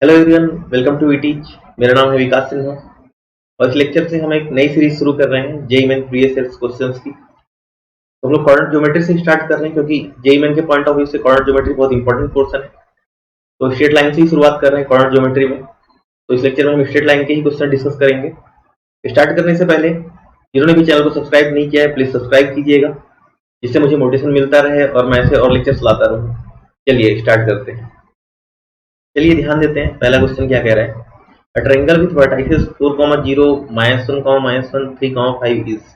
Hello everyone, welcome to VTeach. मेरा नाम है विकास सिन्हा और इस लेक्चर से हम एक नई सीरीज शुरू कर रहे हैं JEE main previous year questions की। तो हम लोग क्वाड्रेंट ज्योमेट्री से स्टार्ट कर रहे हैं क्योंकि जेईई मेन के पॉइंट ऑफ व्यू से क्वाड्रेंट ज्योमेट्री बहुत इंपॉर्टेंट पोर्शन है। तो स्ट्रेट लाइन से ही शुरुआत कर रहे हैं क्वाड्रेंट ज्योमेट्री में। तो इस लेक्चर में हम स्ट्रेट लाइन के ही क्वेश्चन डिस्कस करेंगे। स्टार्ट करने से पहले जिन्होंने भी चैनल को सब्सक्राइब नहीं किया है प्लीज सब्सक्राइब कीजिएगा, जिससे मुझे मोटिवेशन मिलता रहे और मैं ऐसे और लेक्चर्स लाता रहूँ। चलिए स्टार्ट करते हैं। चलिए ध्यान देते हैं पहला क्वेश्चन क्या कह रहा है। A triangle with vertices 4, 0, -1, -1, 3, 5 is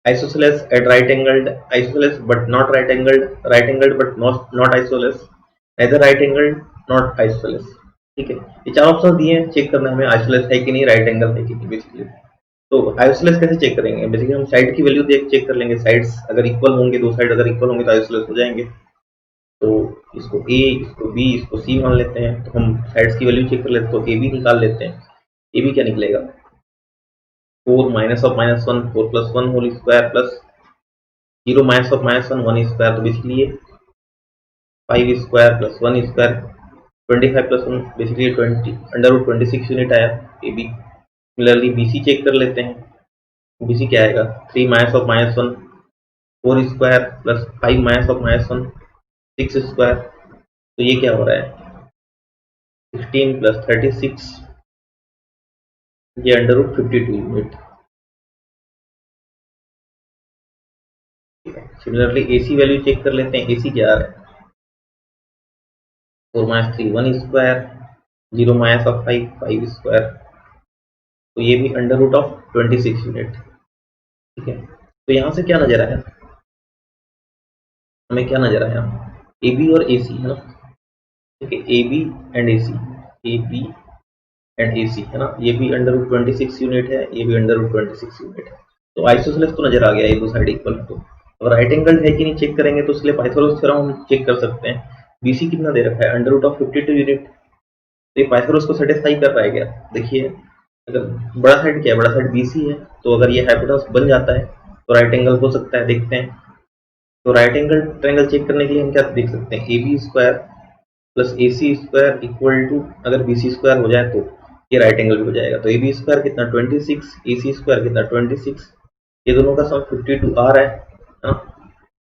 isosceles at right angled, isosceles but not right angled but not isosceles, neither right angled not isosceles। ठीक है, ये चार ऑप्शन दिए हैं, चेक करना है हमें आइसोलेस है कि नहीं, राइट एंगल है कि नहीं। बेसिकली तो आइसोलेस कैसे चेक करेंगे? बेसिकली हम साइड की वैल्यू देख चेक कर लेंगे। साइड्स अगर इक्वल होंगे, दो साइड अगर इक्वल होंगे तो आइसोलेस हो जाएंगे। तो इसको ए, इसको बी, इसको सी मान लेते हैं। तो हम साइड्स की वैल्यू चेक कर लेते हैं। तो ए बी निकाल लेते हैं। ए बी क्या निकलेगा? 4 minus of -1 4 + 1 whole square plus 0 minus of -1 1 square. तो बेसिकली ये 5 square plus 1 square 25 + 1 basically 20 √26 unit आया A B. Similarly B C check कर लेते हैं। बी सी क्या आएगा? 3 minus of -1 4 square plus 5 minus of -1 6 square. तो ये क्या हो रहा है? 16 + 36, ये √52 unit. Similarly AC value check कर लेते हैं। एसी क्या आ रहा है? 4 - 3 1 स्क्वायर 0 माइनस ऑफ 5 5 स्क्वायर। तो ये भी √26 यूनिट। ठीक है, तो यहाँ से क्या नजर आया हमें? क्या नजर आया? ए बी और ए सी है ना। ठीक है, A B and A C, A B and A C है ना। ये भी √26 यूनिट है, ये भी √26 यूनिट है। तो आइसोसेलेस तो नजर आ गया, ये दो साइड इक्वल है। तो अगर राइट एंगल है कि नहीं चेक करेंगे तो इसलिए पाइथागोरस थ्योरम हम चेक कर सकते हैं। बीसी कितना दे रखा है? √52 यूनिट। तो ये पाइथागोरस को सेटिस्फाई कर रहा है क्या? देखिए, अगर बड़ा साइड क्या है? बड़ा साइड बीसी है। तो अगर ये हाइपोटेनस बन जाता है तो राइट एंगल हो सकता है। देखते हैं। तो राइट एंगल ट्रायंगल चेक करने के लिए हम क्या देख सकते हैं? A B square plus A C square equal to, अगर बी सी स्क्वायर हो जाए तो ये राइट एंगल भी हो जाएगा। तो ए बी स्क्वायर कितना? 26, ए सी स्क्वायर कितना? 26। ये दोनों का सम 52 आ रहा है ना।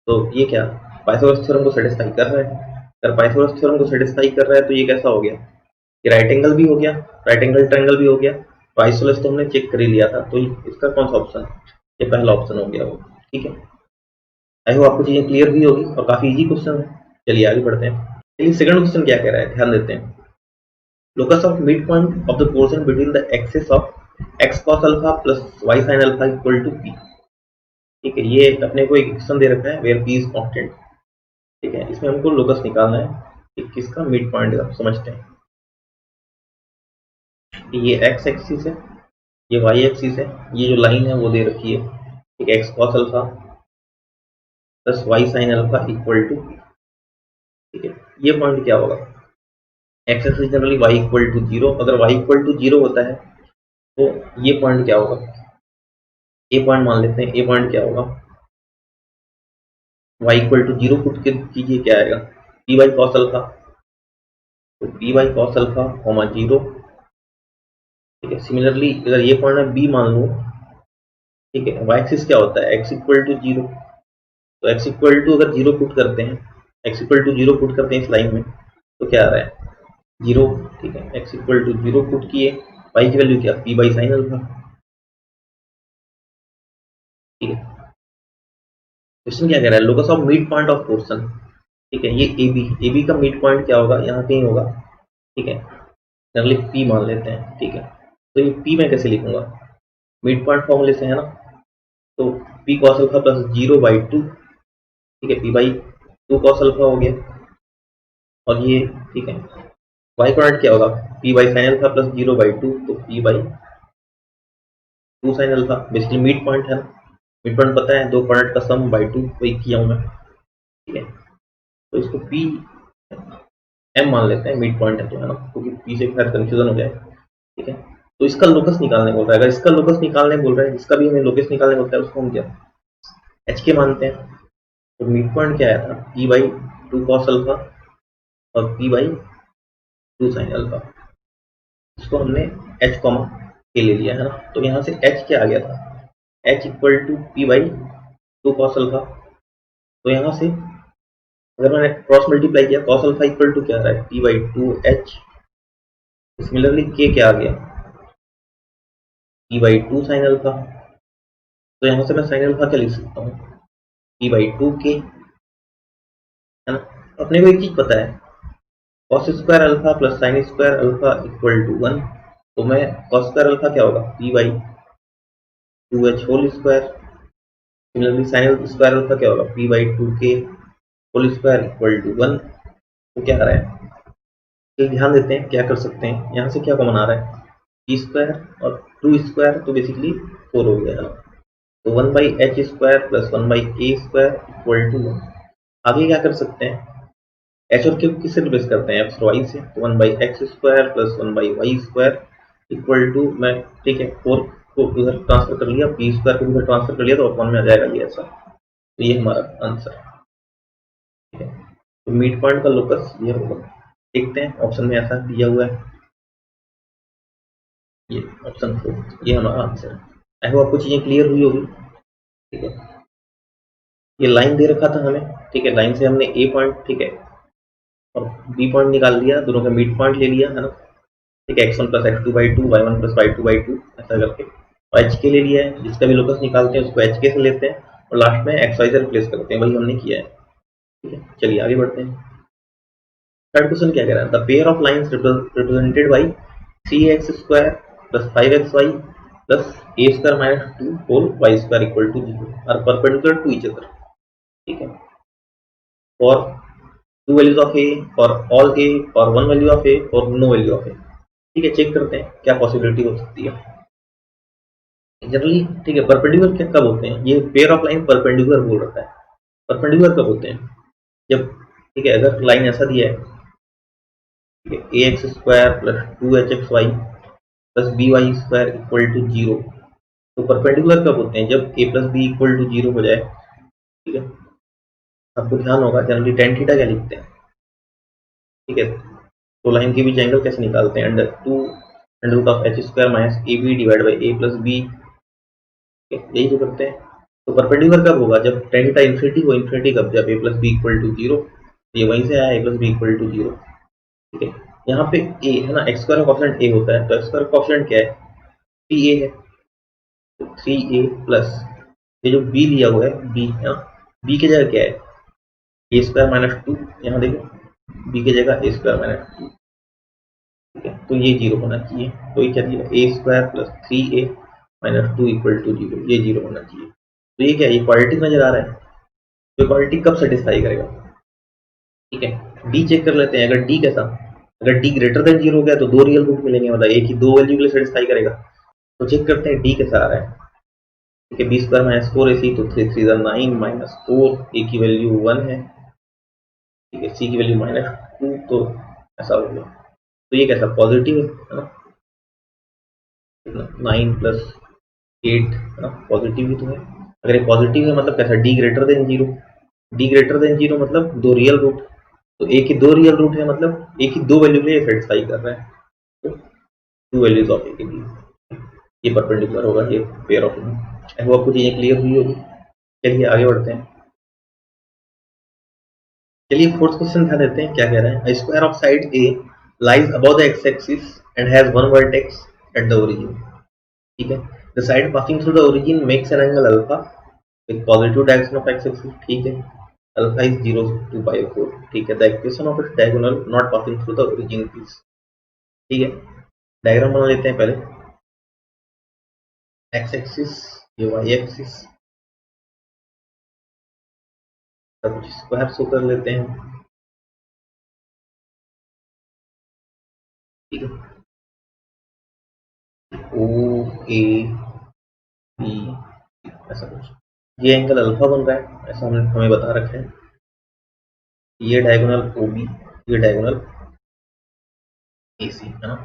तो ये क्या पाइथागोरस थ्योरम को सेटिस्फाई कर रहा है? अगर पाइथागोरस थ्योरम को सेटिस्फाई कर रहा है तो ये कैसा हो गया? ये राइट एंगल भी हो गया, राइट एंगल ट्रायंगल भी हो गया। तो आइसोलेस तो हमने चेक कर ही लिया था। तो इसका कौन सा ऑप्शन है? ये पहला ऑप्शन हो गया वो। ठीक है, आई होप आपको चीजें क्लियर भी होगी और काफी इजी क्वेश्चन है। चलिए आगे बढ़ते हैं। चलिए सेकंड क्वेश्चन क्या कह रहा है, ध्यान देते हैं। Locus of midpoint of the portion between the axis of x cos alpha plus y sin alpha equal to p। ठीक है, ये अपने को एक इक्वेशन दे रखा है where p is constant। ठीक है, इसमें हमको लोकस निकालना है कि किसका मिड पॉइंट है। समझते हैं, ये x एक्सिस है, ये y एक्सिस है, ये जो लाइन है वो दे रखी है। ठीक है, x cos alpha plus y sin alpha equal to. ठीक है, ये पॉइंट क्या होगा? x axis generally y equal to 0। अगर y इक्वल टू 0 होता है तो ये पॉइंट क्या होगा? ए पॉइंट मान लेते हैं। ए पॉइंट क्या होगा? y इक्वल टू 0 पुट कीजिए, क्या आएगा? P by cos alpha. तो P by cos alpha comma 0। ठीक है, सिमिलरली अगर ये पॉइंट मैं बी मान लूँ, ठीक है, y एक्सिस क्या होता है? x equal to 0। तो x इक्वल टू अगर 0 पुट करते हैं, x इक्वल टू 0 पुट करते हैं इस लाइन में, तो क्या आ रहा है? 0। ठीक है, x इक्वल टू 0 पुट किए, y की वैल्यू क्या? P by sine alpha. ठीक है, क्वेश्चन क्या कह रहा है? Locus of mid point of portion. ठीक है, ये ए बी का मिड पॉइंट क्या होगा? यहाँ कहीं होगा। ठीक है, जनरली पी मान लेते हैं। ठीक है, तो ये पी मैं कैसे लिखूंगा? मिड पॉइंट फॉर्मूले से है ना। तो पी कॉस अल्फा प्लस 0/2। ठीक है, पी बाई 2 कॉस अल्फा हो गया। और ये ठीक है, वाई प्रोडक्ट क्या होगा? P by sine alpha plus 0/2। तो P by 2 sine alpha basically mid point है ना। मिड पॉइंट पता है, दो प्रोडक्ट का सम बाई 2 वही किया हूँ मैं। ठीक है, तो इसको पी एम मान लेते हैं, मिड पॉइंट है तो है ना, क्योंकि पी से खैर कंफ्यूजन हो जाए। ठीक है, तो इसका लोकस निकालने बोल रहा है। अगर इसका लोकस निकालने बोल रहा है, जिसका भी हमें लोकस निकालने बोलता है उसको हम क्या एच के मानते हैं। तो मिड पॉइंट क्या आया था? पी बाई 2 कॉस अल्फा और पी बाई 2 साइन अल्फा। इसको हमने h कॉमा के ले लिया है ना, तो यहाँ से h क्या आ गया था, h equal to P by two cos alpha. तो यहाँ से अगर मैंने क्रॉस मल्टीप्लाई किया, कॉस अल्फा इक्वल टू क्या आ रहा है, P by two H. Similarly K क्या आ गया, P by two sine alpha. तो यहाँ से मैं साइन अल्फा क्या लिख सकता हूँ, पी बाई टू के, है ना। अपने को एक चीज पता है, cos square alpha plus sine square alpha equal to 1। तो मैं कॉस स्क्वायर अल्फा क्या होगा, P by two H whole square. Similarly sine square alpha क्या होगा, P by two K whole square equal to 1। तो क्या आ रहा है, एक ध्यान देते हैं क्या कर सकते हैं, यहाँ से क्या कॉमन आ रहा है, पी स्क्वायर और टू स्क्वायर, तो बेसिकली 4 हो गया है। तो 1 by H square plus 1 by A square equal to 1। आगे क्या कर सकते हैं, एच और क्यू किससे रिप्लेस करते हैं, एक्स और वाई से। तो 1 by X square plus 1 by Y square equal to, मैं ठीक है 4 को उधर ट्रांसफर कर लिया, पी स्क्वायर को उधर ट्रांसफर कर लिया, तो अपॉन में आ जाएगा ये ऐसा। तो ये हमारा आंसर, ठीक है। तो मिड पॉइंट का लोकस ये होगा। देखते हैं ऑप्शन में ऐसा दिया हुआ है, ये ऑप्शन 4, ये हमारा आंसर है। आई होप आपको चीजें क्लियर हुई होगी, ठीक है। ये लाइन दे रखा था हमें, ठीक है, लाइन से हमने ए पॉइंट, ठीक है, और बी पॉइंट निकाल लिया, दोनों का मिड पॉइंट ले लिया, है ना। ठीक है, x1 plus X two by two, Y one plus Y two by two, ऐसा करके और एच के ले लिया है, जिसका भी लोकस निकालते हैं उसको एच के से लेते हैं और लास्ट में एक्स वाई से रिप्लेस करते हैं, वही हमने किया है, ठीक है। चलिए आगे बढ़ते हैं। थर्ड क्वेश्चन क्या कह रहा है, the pair of lines represented by 3x square plus 5xy plus A square minus 2 whole Y square equal to 0 are perpendicular to each other, ठीक है। For two values of A, for all A, for one value of A, for no value of A, ठीक है। Check करते हैं क्या possibility हो सकती है जनरली, ठीक है। परपेंडिकुलर क्या कब होते हैं, ये पेयर ऑफ लाइन परपेंडिकुलर बोल रखा है। परपेंडिकुलर कब होते हैं, जब, ठीक है, अगर लाइन ऐसा दिया है, ठीक है, A X square plus two H X Y plus B Y square equal to 0। तो परपेंडिकुलर कब होते हैं, जब A plus B equal to 0 हो जाए, ठीक है। आपको ध्यान होगा जनरली टेन थीटा क्या लिखते हैं, ठीक है। तो लाइन के बीच एंगल कैसे निकालते हैं, under root of H square minus A B divide by A plus B, यही तो करते हैं। तो परपेंडिकुलर कब होगा, जब टेन थीटा इन्फिनिटी हो, इन्फिनिटी कब, जब A plus B equal to 0। ये वहीं से आया, A plus B equal to 0, ठीक है। यहाँ पे ए है ना, एक्स स्क्वायर का कॉफिशिएंट ए होता है, तो एक्स स्क्वायर का कॉफिशिएंट क्या है, 3a है। तो 3a प्लस ये जो b लिया हुआ है, b है ना, b की जगह क्या है, ए स्क्वायर माइनस 2। यहाँ देखो b की जगह ए स्क्वायर माइनस 2, ठीक है। तो ये 0 होना चाहिए, तो ये क्या दिया, A square plus 3a minus 2 equal to 0, ये 0 होना चाहिए। तो ये क्या है, इक्वालिटी नजर आ रहा है। तो इक्वालिटी कब सेटिस्फाई करेगा, ठीक है। डी चेक कर लेते हैं, अगर डी कैसा, अगर डी ग्रेटर देन 0 हो गया तो दो रियल रूट मिलेंगे, मतलब एक ही दो वैल्यू के लिए सेटिस्फाई करेगा। तो चेक करते हैं डी कैसा आ रहा है, ठीक है। बी स्क्वायर माइनस 4ac, तो 3 3 9 माइनस 4, ए की वैल्यू 1 है, ठीक है, सी की वैल्यू माइनस 2, तो ऐसा हो गया। तो ये कैसा पॉजिटिव है ना, 9 प्लस 8 है ना, पॉजिटिव ही तो है। अगर ये पॉजिटिव है मतलब कैसा, D greater than 0, D greater than 0 मतलब दो रियल रूट, तो ए की दो रियल रूट है, मतलब ए की दो वैल्यू के लिए सेटिस्फाई कर रहा है। तो टू वैल्यूज ऑफ ए के लिए ये परपेंडिकुलर होगा, ये पेयर ऑफ लाइन। वो आपको चीजें क्लियर हुई होगी। चलिए आगे बढ़ते हैं। चलिए फोर्थ क्वेश्चन ध्यान देते हैं क्या कह रहे हैं, square of side A lies above the x axis and has one vertex at the origin, ठीक है। The side passing through the origin makes an angle alpha with positive direction of x axis, ठीक है। Alpha is 0 to pi 4, ठीक है। The equation of its diagonal not passing through the origin please, ठीक है। Diagram बना लेते हैं पहले, एक्स एक्सिस, ये वाई एक्सिस, सब कुछ स्क्वायर शो कर लेते हैं, ठीक है। ओ ए बी, ऐसा कुछ, ये एंगल अल्फा बन रहा है, ऐसा हमें बता रखा है। ये डायगोनल ओ बी, ये डायगोनल ए सी, है ना।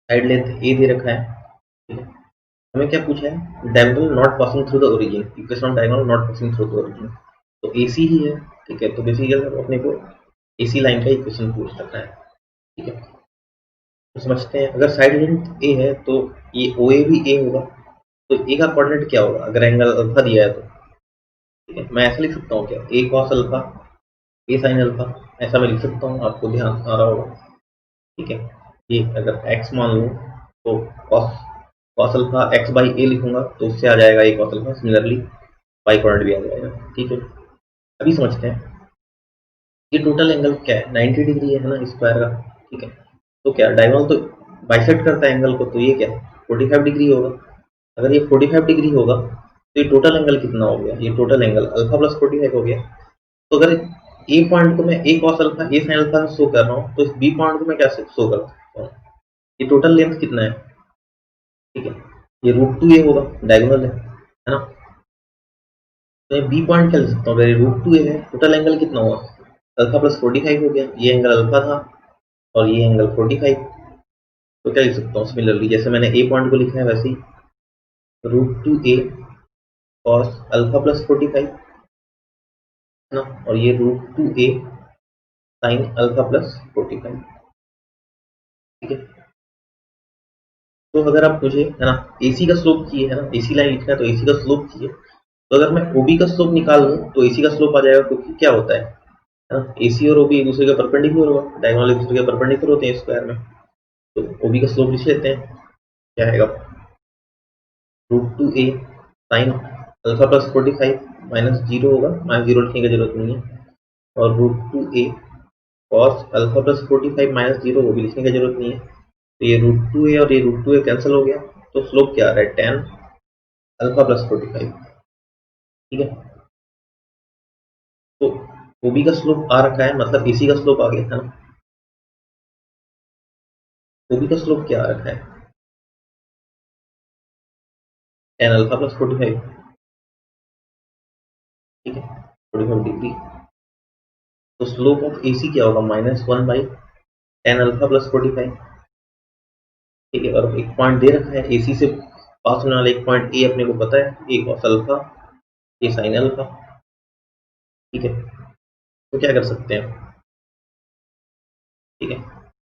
साइड लेंथ ए दे रखा है, ठीक है। हमें क्या पूछा है, diagonal not passing through the origin, equation of diagonal not passing through the origin, तो एसी ही है, ठीक है। तो बेसिकली अपने को एसी लाइन का इक्वेशन पूछ सकता है, ठीक है, तो समझते हैं अगर साइड लेंथ ए है तो ये ओ ए भी ए होगा, तो ए का कोऑर्डिनेट क्या होगा अगर एंगल अल्फा दिया है तो। ठीक है, मैं ऐसा लिख सकता हूँ क्या, ए कॉस अल्फा ए साइन अल्फा, ऐसा मैं लिख सकता हूँ, आपको ध्यान आ रहा होगा। ठीक है, ये अगर x मान लूँ तो cos cos alpha X by A लिखूंगा तो उससे आ जाएगा A cos alpha, similarly Y coordinate भी आ जाएगा। ठीक है, अभी समझते हैं ये टोटल एंगल क्या है, 90 डिग्री है ना स्क्वायर का। ठीक है, तो क्या डायगोनल तो बाइसेक्ट करता है एंगल को, तो ये क्या 45 डिग्री होगा। अगर ये 45 डिग्री होगा तो ये टोटल एंगल कितना हो गया, ये टोटल एंगल अल्फा प्लस 45 हो गया। तो अगर ए पॉइंट को मैं ए कॉस अल्फा ए साइन अल्फा से शो कर रहा हूँ तो इस बी पॉइंट को मैं कैसे शो कर सकता हूँ, ये टोटल लेंथ कितना है। ठीक है, ये √2a होगा, डायगोनल है ना। तो मैं बी पॉइंट क्या लिख सकता हूँ, अगर ये √2a है टोटल एंगल कितना हुआ, अल्फा प्लस 45 हो गया, ये एंगल अल्फा था और ये एंगल 45। तो क्या लिख सकता हूँ सिमिलरली, जैसे मैंने ए पॉइंट को लिखा है वैसे ही √2a कॉस अल्फा प्लस 45 है ना, और ये √2a साइन अल्फा प्लस 45। ठीक है, तो अगर आप मुझे है ना एसी का स्लोप चाहिए है ना, एसी लाइन लिखना है तो एसी का स्लोप चाहिए, तो अगर मैं ओबी का स्लोप निकाल लूँ तो एसी का स्लोप आ जाएगा, क्योंकि क्या होता है ना, एसी और ओबी एक दूसरे के परपेंडिकुलर होगा, डायगोनल एक दूसरे के परपेंडिकुलर होते हैं स्क्वायर में। तो ओबी का स्लोप लिख लेते हैं, क्या आएगा √2a sign alpha plus 45 minus zero होगा, माइनस जीरो लिखने की जरूरत नहीं है, और √2a cos alpha plus 45 minus zero वो भी लिखने की जरूरत नहीं है। तो ये √2a और ये √2a कैंसिल हो गया, तो स्लोप क्या आ रहा है tan अल्फा प्लस 45। ठीक है, तो ओबी का स्लोप आ रखा है, मतलब एसी का स्लोप आ गया है ना। ओबी का स्लोप क्या आ रखा है, tan अल्फा प्लस 45। ठीक है, 45 डिग्री, तो स्लोप ऑफ एसी क्या होगा -1 बाई tan अल्फा प्लस 45। ठीक है, और एक पॉइंट दे रखा है एसी से पास होने वाला एक पॉइंट ए अपने को पता है, ए कॉस अल्फा ए साइन अल्फा। ठीक है, तो क्या कर सकते हैं, ठीक है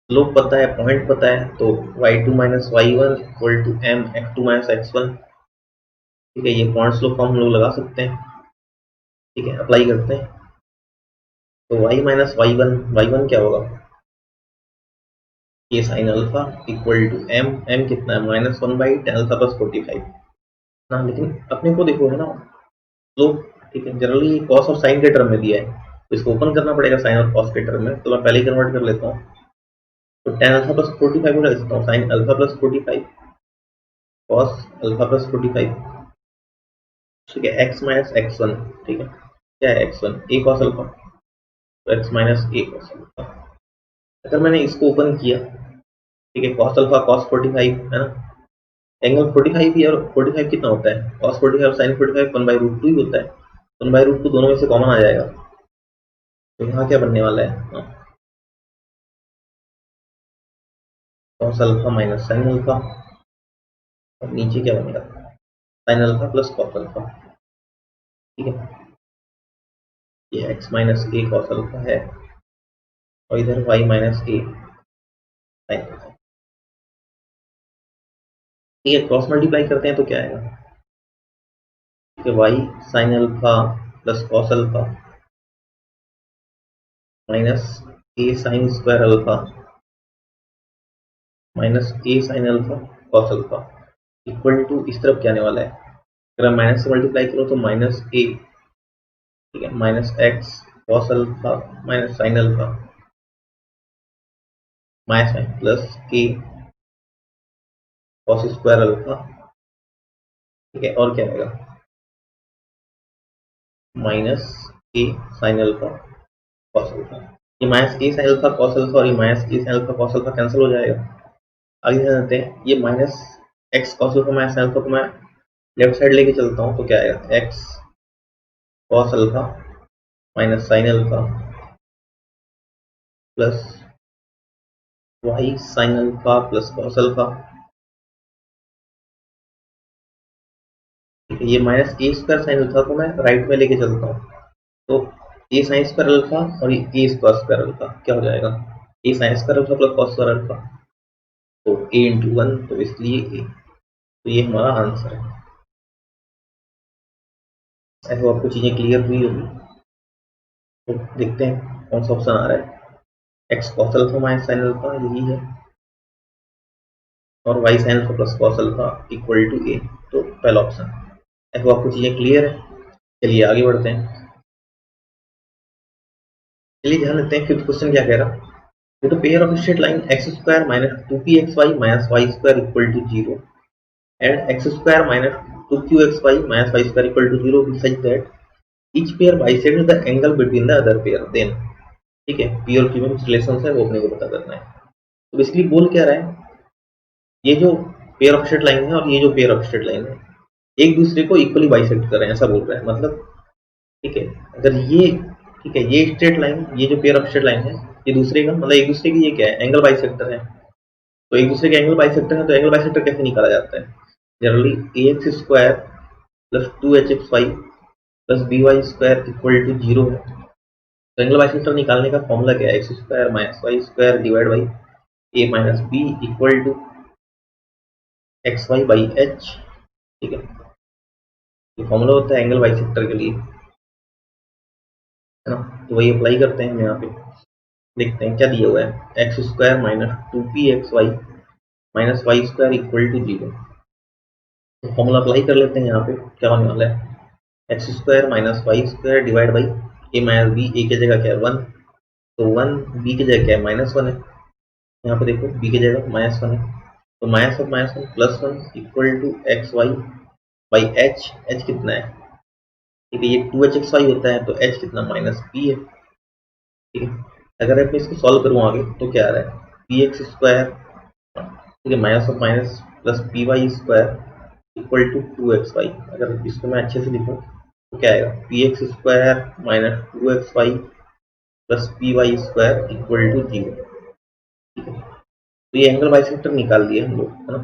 स्लोप पता है, पॉइंट पता है, तो y2 minus y1 equal to m x2 minus x1। ठीक है, ये पॉइंट स्लोप हम लोग लगा सकते हैं। ठीक है, अप्लाई करते हैं, तो y माइनस y1 क्या होगा, ये sine alpha equal to m कितना है -1 बाई tan अल्फा प्लस 45 ना। लेकिन अपने को देखो है ना स्लोप, ठीक है जनरली कॉस और साइन के टर्म में दिया है, तो इसको ओपन करना पड़ेगा साइन और कॉस के टर्म में, तो मैं पहले ही कन्वर्ट कर लेता हूँ। तो tan अल्फा प्लस 45 को लिख सकता हूँ sign alpha plus 45 cos alpha plus 45। ठीक है, x माइनस x1। ठीक है, क्या है x1 a कॉस अल्फा, तो x minus a cos alpha. अगर मैंने इसको ओपन किया, ठीक है कॉस अल्फा कॉस 45 है ना, एंगल 45 ही, और 45 कितना होता है कॉस 45 और साइन 45 1/√2 ही होता है, 1/√2 दोनों में से कॉमन आ जाएगा। तो यहाँ क्या बनने वाला है, cos alpha minus sine alpha, और नीचे क्या बनेगा sign alpha plus cos alpha. ठीक है, ये x माइनस ए कॉस अल्फा है और इधर y minus A sine alpha. ठीक है, क्रॉस मल्टीप्लाई करते हैं तो क्या आएगा, ठीक है y sine alpha plus cos alpha minus A sine square alpha minus A sine alpha cos alpha equal to इस तरफ क्या आने वाला है, अगर मैं माइनस से मल्टीप्लाई करूँ तो माइनस ए, ठीक है minus X cos alpha minus sine alpha minus plus A cos square alpha. ठीक है, और क्या आएगा minus A sine alpha cos alpha. ये minus A sine alpha cos alpha और ये minus A sine alpha cos alpha cancel हो जाएगा। आगे जाते हैं, ये minus X cos alpha minus sine alpha को मैं लेफ्ट साइड लेके चलता हूँ, तो क्या आएगा X cos alpha minus sine alpha plus Y sine alpha plus cos alpha. ठीक है, ये माइनस ए स्क्वायर साइन अल्फा को मैं राइट में लेके चलता हूँ, तो ए साइन स्क्वायर अल्फा और ए स्क्वायर स्क्वायर अल्फा क्या हो जाएगा, A sine square alpha plus cos square alpha, तो ए इंटू 1, तो इसलिए ए, तो ये हमारा आंसर है। ऐसे आपको चीजें क्लियर हुई होगी। तो देखते हैं कौन सा ऑप्शन आ रहा है। X cos alpha minus sine alpha यही है, और Y sine alpha plus cos alpha equal to A, तो पहला ऑप्शन। ऐसे आपको चीजें क्लियर है। चलिए आगे बढ़ते हैं। चलिए ध्यान देते हैं फिफ्थ क्वेश्चन क्या कह रहा है। तो pair of straight line X square minus 2pxy minus Y square equal to 0 and X square minus 2qxy minus Y square equal to 0 भी such that each pair bisects the angle between the other pair, then ठीक है, P और Q में कुछ relation है वो अपने को पता करना है। तो बेसिकली बोल क्या रहा है, ये जो पेयर ऑफ स्ट्रेट लाइन है और ये जो पेयर ऑफ स्ट्रेट लाइन है एक दूसरे को इक्वली बाइसेक्ट कर रहे हैं, ऐसा बोल रहा है। मतलब ठीक है, अगर ये ठीक है ये स्ट्रेट लाइन, ये जो पेयर ऑफ स्ट्रेट लाइन है ये दूसरे का मतलब एक दूसरे की ये क्या है, एंगल बाइसेक्टर है। तो एक दूसरे के एंगल बाइसेक्टर है, तो एंगल बाइसेक्टर कैसे निकाला जाता है? Generally ax square plus 2hxy plus by square equal to 0 है। तो एंगल बाइसेक्टर निकालने का फॉर्मूला क्या है? X square minus Y square divide by A minus B equal to X Y by H, ठीक है। ये फॉर्मूला होता है एंगल बाइसेक्टर के लिए, है ना। तो वही अप्लाई करते हैं हम यहाँ पे। देखते हैं क्या दिया हुआ है, X square minus 2pxy minus Y square equal to 0। तो फॉर्मूला अप्लाई कर लेते हैं यहाँ पे। क्या होने वाला है, X square minus Y square divide by A minus B, A की जगह क्या है 1, तो 1, बी की जगह क्या है -1 है। यहाँ पे देखो बी की जगह -1 है, तो minus of -1 plus 1 equal to X Y by H. H कितना है, ठीक है, ये 2hxy होता है, तो एच कितना -b है, ठीक है। अगर मैं इसको सॉल्व करूँ आगे तो क्या आ रहा है, पी एक्स स्क्वायर, ठीक है, minus of minus plus P Y square equal to 2xy। अगर इसको मैं अच्छे से लिखूँ तो क्या आएगा, P X square minus 2xy plus P Y square equal to 0, ठीक है। तो ये एंगल बाइसेक्टर निकाल दिया हम लोग, है ना।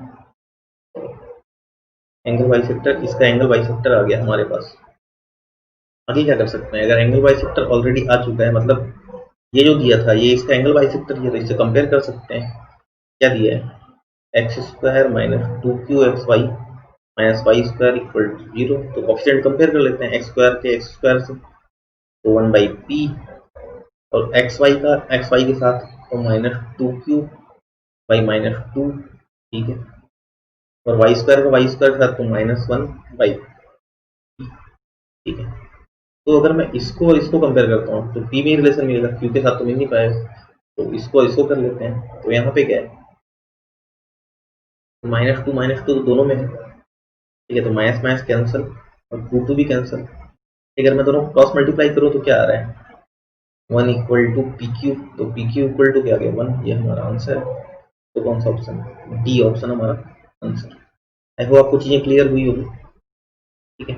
एंगल बाइसेक्टर, इसका एंगल बाइसेक्टर आ गया हमारे पास। आगे क्या कर सकते हैं, अगर एंगल बाइसेक्टर ऑलरेडी आ चुका है, मतलब ये जो दिया था ये इसका एंगल बाइसेक्टर है, तो इससे कंपेयर कर सकते हैं। क्या दिया है, X square minus 2qxy minus Y square equal to 0। तो कोफिशिएंट कंपेयर कर लेते हैं, एक्स स्क्वायर के एक्स स्क्वायर से, तो 1/p, और एक्स वाई का एक्स वाई के साथ तो -2q बाई -2, ठीक है, और वाई स्क्वायर का वाई स्क्वायर के साथ तो -1/p, ठीक है। तो अगर मैं इसको और इसको कंपेयर करता हूँ तो p में रिलेशन मिलेगा, q के साथ तो मिल नहीं पाएगा, तो इसको कर लेते हैं। तो यहाँ पे क्या है, -2 तो दोनों में है, ठीक है, तो माइनस माइनस कैंसिल और 2 भी कैंसिल। अगर मैं दोनों क्रॉस मल्टीप्लाई करूँ तो क्या आ रहा है, 1 इक्वल टू पी क्यू, तो पी क्यू इक्वल टू क्या आ गया 1, ये हमारा आंसर है। तो कौन सा ऑप्शन, डी ऑप्शन हमारा आंसर। आई होप आपको चीजें क्लियर हुई होगी, ठीक है।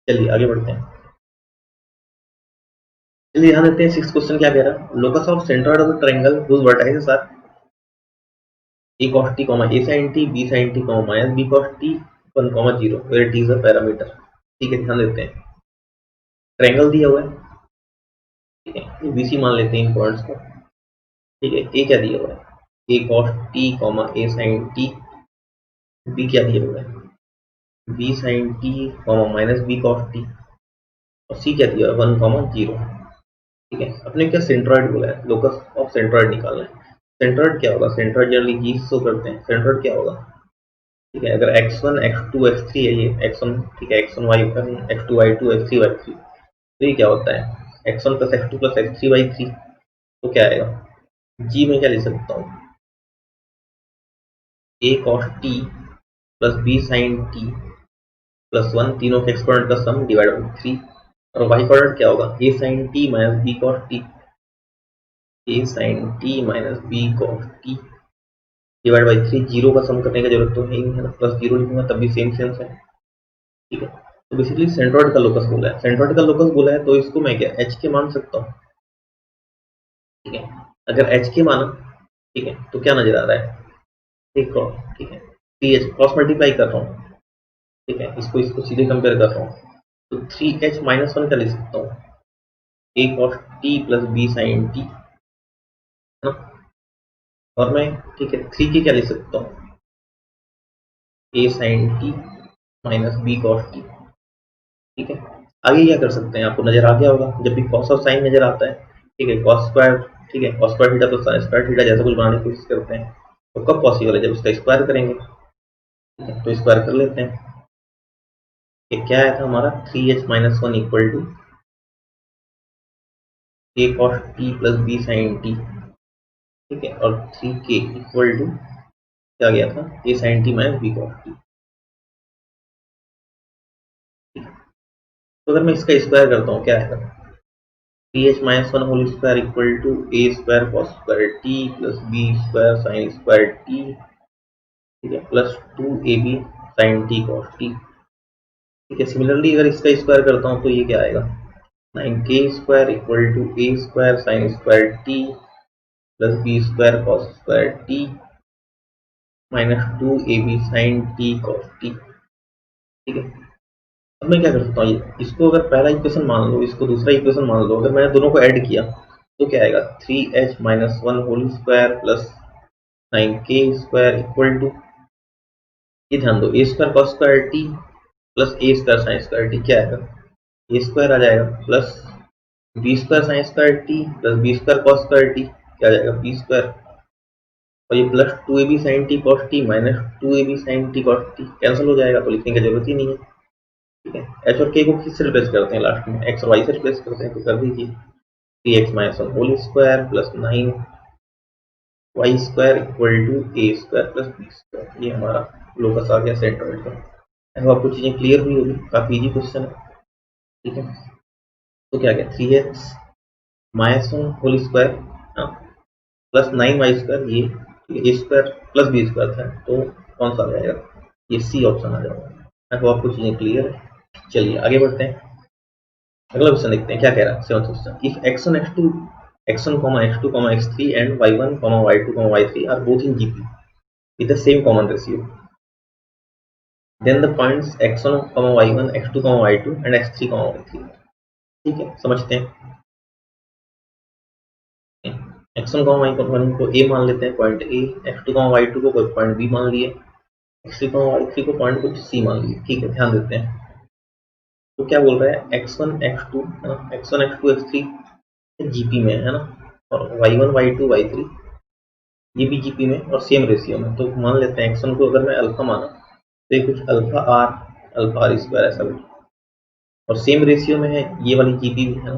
चलिए आगे बढ़ते हैं। चलिए ध्यान देते हैं सिक्स क्वेश्चन क्या कह रहा है, locus of centroid of the triangle whose vertices are a cos t, a sin t, b sin t, minus b cos t 1, 0 where t is a parameter, ठीक है। ध्यान देते हैं, ट्रायंगल दिया हुआ है, ठीक है, बीसी मान लेते हैं इन पॉइंट्स को, ठीक है। ए क्या दिया हुआ है, a cos t, a sin t, b क्या दिया हुआ है, b sin t, minus b cos t, और c क्या दिया हुआ है 1, 0, ठीक है। अपने क्या सेंट्रॉइड बोला है, लोकस ऑफ सेंट्रॉइड निकालना है। सेंट्रॉइड क्या होगा, सेंट्रॉइड जनरली जी शो करते हैं, सेंट्रॉइड क्या होगा, ठीक है। अगर x1 x2 x3 है, ये x1, ठीक है, x1 y1, x2 y2, x3 y3, तो ये क्या होता है x1 plus x2 plus x3 y3, तो क्या आएगा, जी में क्या ले सकता हूँ, a cos t plus b sin t plus 1, तीनों के एक्सपोनेंट का सम डिवाइड बाई 3, और y कोऑर्डिनेट क्या होगा, a sin t minus b cos t, a sin t minus b cos t divide by 3, zero का सम करने का जरूरत तो नहीं है ना, प्लस जीरो लिखूंगा तब भी सेम सेंस है, ठीक है। तो बेसिकली सेंट्रॉइड का लोकस बोला है, सेंट्रॉइड का लोकस बोला है, तो इसको मैं क्या एच के मान सकता हूँ, ठीक है। अगर एच के माना, ठीक है, तो क्या नजर आ रहा है, एक क्रॉस, ठीक है, टी एच क्रॉस मल्टीप्लाई कर रहा हूँ, ठीक है, इसको इसको सीधे कंपेयर कर रहा हूँ, तो 3h -1 का ले सकता हूँ, a cos t plus b sin t, है ना। और मैं ठीक है 3 की क्या लिख सकता हूँ, A sine T minus B cos T. ठीक है, आगे क्या कर सकते हैं, आपको नजर आ गया होगा, जब भी कॉस और साइन नजर आता है, ठीक है, कॉस स्क्वायर, ठीक है, कॉस स्क्वायर थीटा तो साइन स्क्वायर थीटा जैसा कुछ बनाने की कोशिश करते हैं, तो कब पॉसिबल है, जब इसका स्क्वायर करेंगे। ठीक है, तो स्क्वायर कर लेते हैं। ये क्या आया था हमारा, 3h-1 equal to A cos T plus B sine T. ठीक है, और 3k इक्वल टू क्या गया था, A sine T minus B cos T. तो अगर मैं इसका स्क्वायर करता हूँ क्या आएगा, 3h-1 whole square equal to A square cos square T plus B square sine square T, ठीक है, plus 2ab sine T cos T. ठीक है, सिमिलरली अगर इसका स्क्वायर करता हूँ तो ये क्या आएगा, 9k square equal to A square sine square T plus B square cos square T minus 2ab sine T cos T. ठीक है, अब मैं क्या कर सकता हूँ, इसको अगर पहला इक्वेशन मान लो, इसको दूसरा इक्वेशन मान लो, अगर मैंने दोनों को ऐड किया तो क्या आएगा, 3h-1 whole square plus 9k square equal to, ये ध्यान दो, A square cos square T plus A square sine square T, क्या आएगा, ए स्क्वायर आ जाएगा plus B square sine square T plus B square cos square T, क्या आ जाएगा, बी स्क्वायर, और ये plus 2ab sine T cos T minus 2ab sine T cos T cancel हो जाएगा, तो लिखने की जरूरत ही नहीं है। ठीक है, एच और के को किससे रिप्लेस करते हैं, लास्ट में एक्स और वाई से रिप्लेस करते हैं, तो कर दीजिए 3x-1 whole square plus 9y square equal to A square plus B square. ये हमारा लोकस आ गया सेंट्रोइड का। ऐसा आपको चीजें क्लियर हुई होगी, काफी इजी क्वेश्चन है। ठीक है, तो क्या गया, 3x-1 whole square plus 9y square, ये ए स्क्वायर प्लस बी स्क्वायर था, तो कौन सा आ जाएगा, ये सी ऑप्शन आ जाएगा। ऐसा आपको चीजें क्लियर है। चलिए आगे बढ़ते हैं, अगला क्वेश्चन देखते हैं क्या कह रहा है। Seventh question, if x1 x2 x1 x2 x3 and y1 y2 y3 are both in GP with the same common ratio, then the points x1 y1 x2 y2 and x3 y3। ठीक है, समझते हैं। x1 y1 को a मान लेते हैं, point a, x2 y2 को point b मान लिए, x3 y3 को पॉइंट कुछ c मान लिए। ठीक है, ध्यान देते हैं। तो क्या बोल रहा है, x1 x2 है ना, x1 x2 x3 जीपी में है ना, और y1 y2 y3 ये भी जीपी में और सेम रेशियो में। तो मान लेते हैं x1 को अगर मैं अल्फा माना तो ये कुछ अल्फा आर स्क्वायर ऐसा कुछ, और सेम रेशियो में है, ये वाली जीपी भी है ना।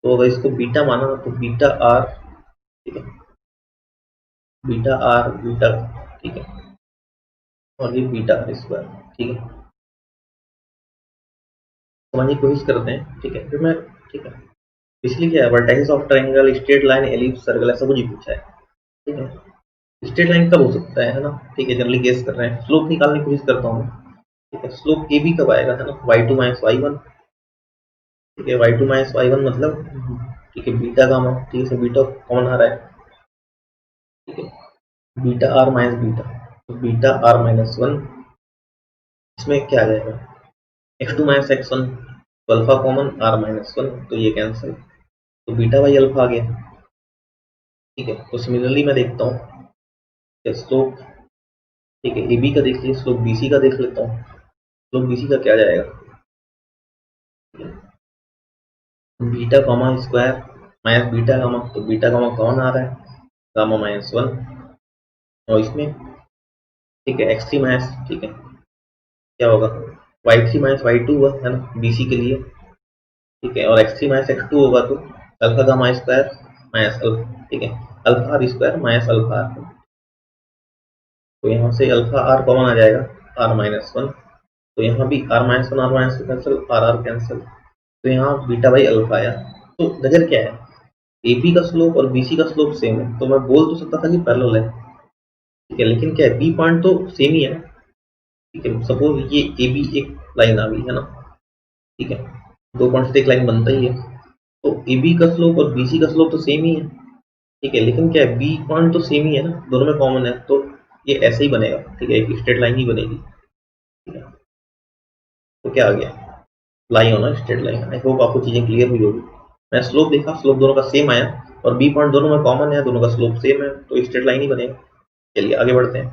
तो अगर इसको बीटा माना तो बीटा आर, ठीक है, बीटा आर बीटा, ठीक है, और ये बीटा आर स्क्वायर। ठीक है, समझने की कोशिश करते हैं। ठीक है, फिर मैं, ठीक है, इसलिए क्या है, vertices of triangle, straight line, ellipse, circle ऐसा कुछ ही पूछा है। ठीक है, स्ट्रेट लाइन कब हो सकता है ना, ठीक है, जनरली गेस कर रहे हैं। स्लोप निकालने की कोशिश करता हूँ। ठीक है, स्लोप ए बी कब आएगा है ना, y2 माइनस y1। ठीक है, y2 माइनस y1 मतलब, ठीक है, बीटा गामा, ठीक है, बीटा कौन आ रहा है, ठीक है, बीटा आर माइनस बीटा, तो बीटा आर माइनस 1, इसमें क्या आ जाएगा, x2 माइनस x1, तो अल्फा कॉमन आर माइनस 1, तो ये कैंसिल, तो बीटा बाई अल्फा आ गया। ठीक है, तो सिमिलरली मैं देखता हूँ स्लोप, ठीक है, ए बी का देख लीजिए, स्लोप बी सी का देख लेता हूँ। स्लोप बी सी का क्या जाएगा, beta gamma square minus beta gamma, तो बीटा गामा कौन आ रहा है, गामा माइनस 1, और इसमें, ठीक है, x3 माइनस, ठीक है, क्या होगा, y3 माइनस y2 हुआ है ना bc के लिए। ठीक है, और x3 माइनस x2 होगा तो alpha gamma square minus alpha, ठीक है, alpha R square minus alpha R. तो यहाँ से अल्फा आर कॉमन आ जाएगा, आर माइनस 1, तो यहाँ भी R minus 1 R minus 2 cancel, R R cancel, तो यहाँ बीटा बाई अल्फा आया। तो नजर क्या है, एपी का स्लोप और बीसी का स्लोप सेम है, तो मैं बोल तो सकता था कि पैरेलल है। ठीक है, लेकिन क्या है, बी पॉइंट तो सेम ही है ना। ठीक है, सपोज ये ए बी एक लाइन आ गई है ना, ठीक है, दो पॉइंट से एक लाइन बनता ही है, तो ए बी का स्लोप और बी सी का स्लोप तो सेम ही है। ठीक है, लेकिन क्या है, बी पॉइंट तो सेम ही है ना, दोनों में कॉमन है, तो ये ऐसे ही बनेगा। ठीक है, एक स्ट्रेट लाइन ही बनेगी। ठीक है, तो क्या आ गया, lie on straight line. I hope आपको चीजें क्लियर हुई होगी। मैं स्लोप देखा, स्लोप दोनों का सेम आया, और बी पॉइंट दोनों में कॉमन है, दोनों का स्लोप सेम है, तो स्ट्रेट लाइन ही बनेगा। चलिए आगे बढ़ते हैं।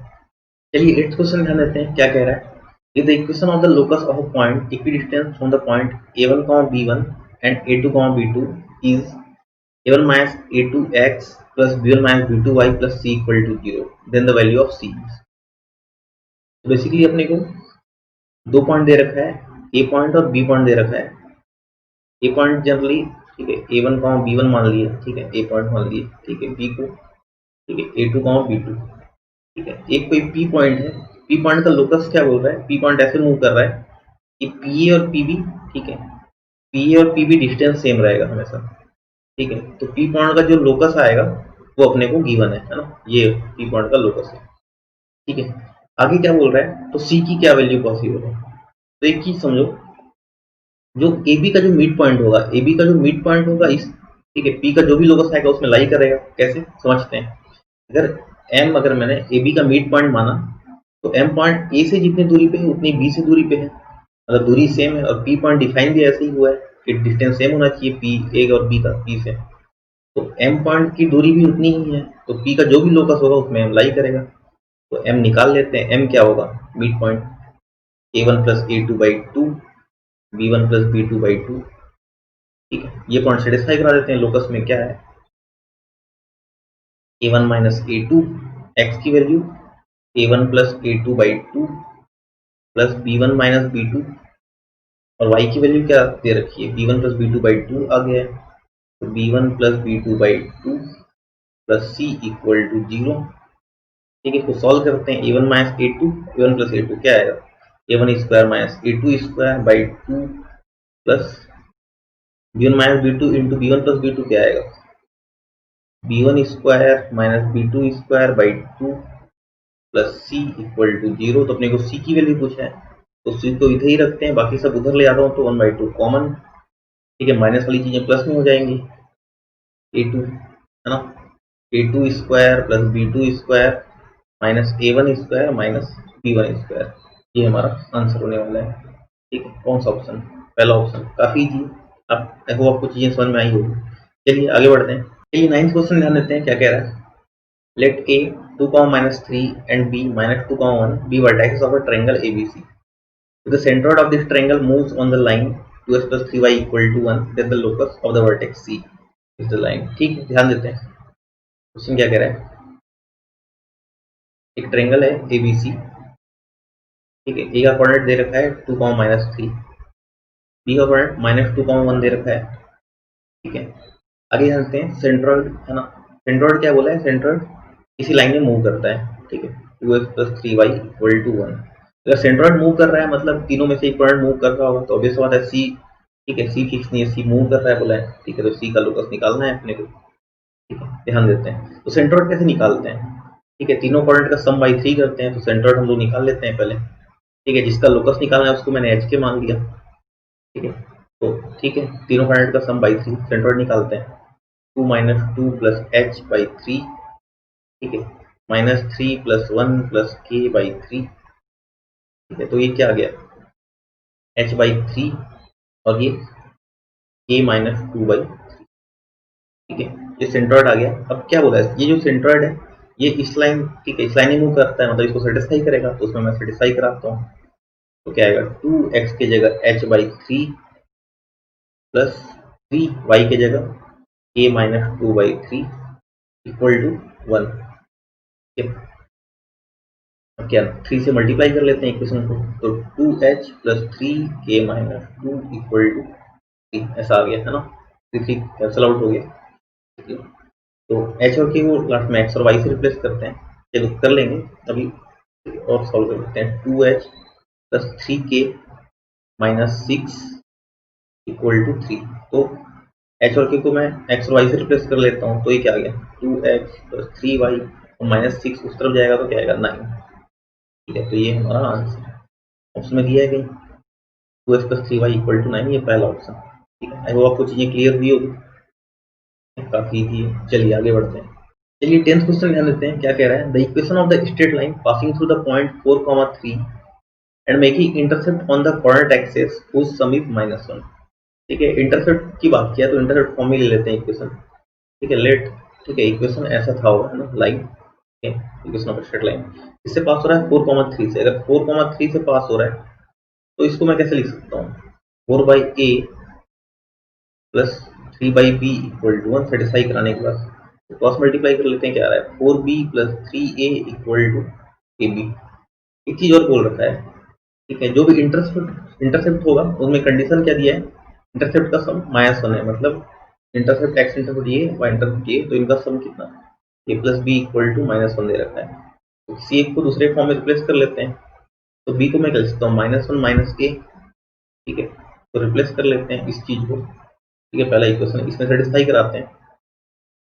चलिए 8th क्वेश्चन ध्यान देते हैं क्या कह रहा है। If the equation of the locus of a point equidistance from the point a1, b1 and a2, b2 is a1 minus a2x plus b1 minus b2y plus c equal to 0, then the value of c is। तो basically अपने को दो point दे रखा है, ए point और B point दे रखा है। ए point generally ठीक है a1, b1 मान लिए, ठीक है, ए पॉइंट मान लिए, ठीक है, बी को, ठीक है, a2, b2, ठीक है। एक कोई पी पॉइंट है, पी पॉइंट का लोकस क्या बोल रहा है, पी पॉइंट ऐसे मूव कर रहा है कि पी ए और पी बी, ठीक है, पी ए और पी बी डिस्टेंस सेम रहेगा हमेशा, ठीक है। तो पी पॉइंट का जो लोकस आएगा वो अपने को गिवन है ना, ये पी पॉइंट का लोकस है, ठीक है। आगे क्या बोल रहा है, तो सी की क्या वैल्यू पॉसिबल है। तो एक चीज समझो, जो ए बी का जो मिड पॉइंट होगा, ए बी का जो मिड पॉइंट होगा इस, ठीक है, पी का जो भी लोकस आएगा उसमें लाई करेगा। कैसे समझते हैं, अगर मैंने ए बी का मिड पॉइंट माना, तो एम पॉइंट ए से जितनी दूरी पे है उतनी बी से दूरी पे है, मतलब दूरी सेम है, और पी पॉइंट डिफाइन भी ऐसे ही हुआ है कि डिस्टेंस सेम होना चाहिए पी ए और बी का पी से। तो एम पॉइंट की दूरी भी उतनी ही है, तो पी का जो भी लोकस होगा उसमें एम लाई करेगा। तो एम निकाल लेते हैं, एम क्या होगा, mid point a1 plus a2/2, b1 plus b2/2, ठीक है। ये पॉइंट सेटिस्फाई करा देते हैं। लोकस में क्या है, a1 माइनस a2, एक्स की value a1 plus a2/2 plus b1 minus b2, और y की वैल्यू क्या दे रखी है, b1 प्लस b2/2 आ गया है, तो b1 plus b2/2 plus c equal to 0, ठीक है। इसको सॉल्व करते हैं, a1 minus a2, a1 plus a2 क्या आएगा, a1 square minus a2 square by 2 plus b1 minus b2 into b1 plus b2 क्या आएगा, b1 square minus b2 square by 2 plus c equal to 0। तो अपने को c की value पूछा है, तो c को इधर ही रखते हैं, बाकी सब उधर ले आता हूँ, तो 1/2 कॉमन, ठीक है, माइनस वाली चीजें प्लस में हो जाएंगी, a2 है ना, a2 square plus b2 square minus a1 square minus b1 square, ये हमारा आंसर होने वाला है, ठीक है। कौन सा ऑप्शन, पहला ऑप्शन, काफी इजी। अब देखो आपको चीजें समझ में आई होगी। चलिए आगे बढ़ते हैं। चलिए 9th क्वेश्चन ध्यान देते हैं क्या कह रहा है। Let a 2, -3 and b -2, 1 be vertices of a triangle ABC. If the centroid of this triangle moves on the line 2x plus 3y equal to 1, then the locus of the vertex C is the line। ठीक है, ध्यान देते हैं question क्या कह रहा है। एक ट्रायंगल है ABC, ठीक है, ए का कोऑर्डिनेट दे रखा है 2, -3, बी का कोऑर्डिनेट -2, 1 दे रखा है, ठीक है। आगे जानते हैं सेंट्रॉइड है ना, सेंट्रॉइड क्या बोला है, सेंट्रॉइड इसी लाइन में मूव करता है, ठीक है, 2x plus 3y equal to 1। अगर सेंट्रॉइड मूव कर रहा है मतलब तीनों में से एक पॉइंट मूव कर रहा होगा, तो ऑब्वियस बात है सी, ठीक है, सी फिक्स नहीं है, सी मूव कर रहा है बोला है, ठीक है, तो सी का लोकस निकालना है अपने को, ठीक है। ध्यान देते हैं तो सेंट्रॉइड कैसे निकालते हैं, ठीक है, तीनों पॉइंट का सम बाई 3 करते हैं, तो सेंट्रॉइड हम लोग निकाल लेते हैं पहले, ठीक है। जिसका लोकस निकालना है उसको मैंने एच के मान लिया, ठीक है। तो ठीक है, तीनों पॉइंट का सम बाई 3, सेंट्रॉइड निकालते हैं, 2 - 2 प्लस एच बाई 3, ठीक है, -3 प्लस 1 प्लस के बाई 3, ठीक है। तो ये क्या आ गया, h/3 और ये k - 2/3, ठीक है, ये सेंट्रॉइड आ गया। अब क्या बोला है, ये जो सेंट्रॉइड है ये इस लाइन, ठीक है, इस लाइन में मूव करता है, मतलब इसको सेटिस्फाई करेगा, तो उसमें मैं सेटिस्फाई कराता हूँ। तो क्या आएगा, 2x की जगह h/3 प्लस 3y की जगह k - 2/3 इक्वल टू 1, ठीक है। अब क्या 3 से मल्टीप्लाई कर लेते हैं इक्वेशन को, तो 2h plus 3k - 2 equal to 3, ऐसा आ गया है ना, 3 कैंसल आउट हो गया, ठीक है। तो h और k को लास्ट में x और y से रिप्लेस करते हैं, चलो कर लेंगे अभी, और सॉल्व कर लेते हैं। 2h plus 3k - 6 equal to 3, तो h और k को मैं x और y से रिप्लेस कर लेता हूँ, तो ये क्या आ गया, 2x प्लस 3y और -6 उस तरफ जाएगा तो क्या आएगा 9, ठीक है। तो ये हमारा आंसर है, ऑप्शन में दिया है कहीं 2x plus 3y equal to 9, ये पहला ऑप्शन, ठीक है। आई होप आपको चीजें क्लियर हुई होगी, काफी इजी है। चलिए आगे बढ़ते हैं। चलिए 10th क्वेश्चन ध्यान देते हैं क्या कह रहा है। The equation of the straight line passing through the point 4, 3 and making intercept on the coordinate axis whose sum is -1, ठीक है। इंटरसेप्ट की बात किया तो इंटरसेप्ट फॉर्म में ले लेते हैं इक्वेशन, ठीक है लेट, ठीक है इक्वेशन ऐसा था होगा है ना, लाइन, ठीक है इक्वेशन ऑफ स्ट्रेट लाइन इससे पास हो रहा है 4,3 से। अगर 4,3 से पास हो रहा है तो इसको मैं कैसे लिख सकता हूँ, 4/a plus 3/b equal to 1 satisfy कराने के बाद तो क्रॉस मल्टीप्लाई कर लेते हैं, क्या आ रहा है 4b plus 3a equal to ab। एक चीज और बोल रखा है, ठीक है जो भी इंटरसेप्ट होगा उसमें कंडीशन क्या दिया है, इंटरसेप्ट का सम -1 है, मतलब इंटरसेप्ट x इंटरसेप्ट ये y इंटरसेप्ट ये, तो इनका सम कितना a plus B equal to -1 दे रखा है। तो किसी एक को दूसरे फॉर्म में रिप्लेस कर लेते हैं, तो b को मैं कर सकता हूँ -1 माइनस a, ठीक है तो रिप्लेस कर लेते हैं इस चीज को, ठीक है पहला इक्वेशन इसमें सेटिस्फाई कराते हैं,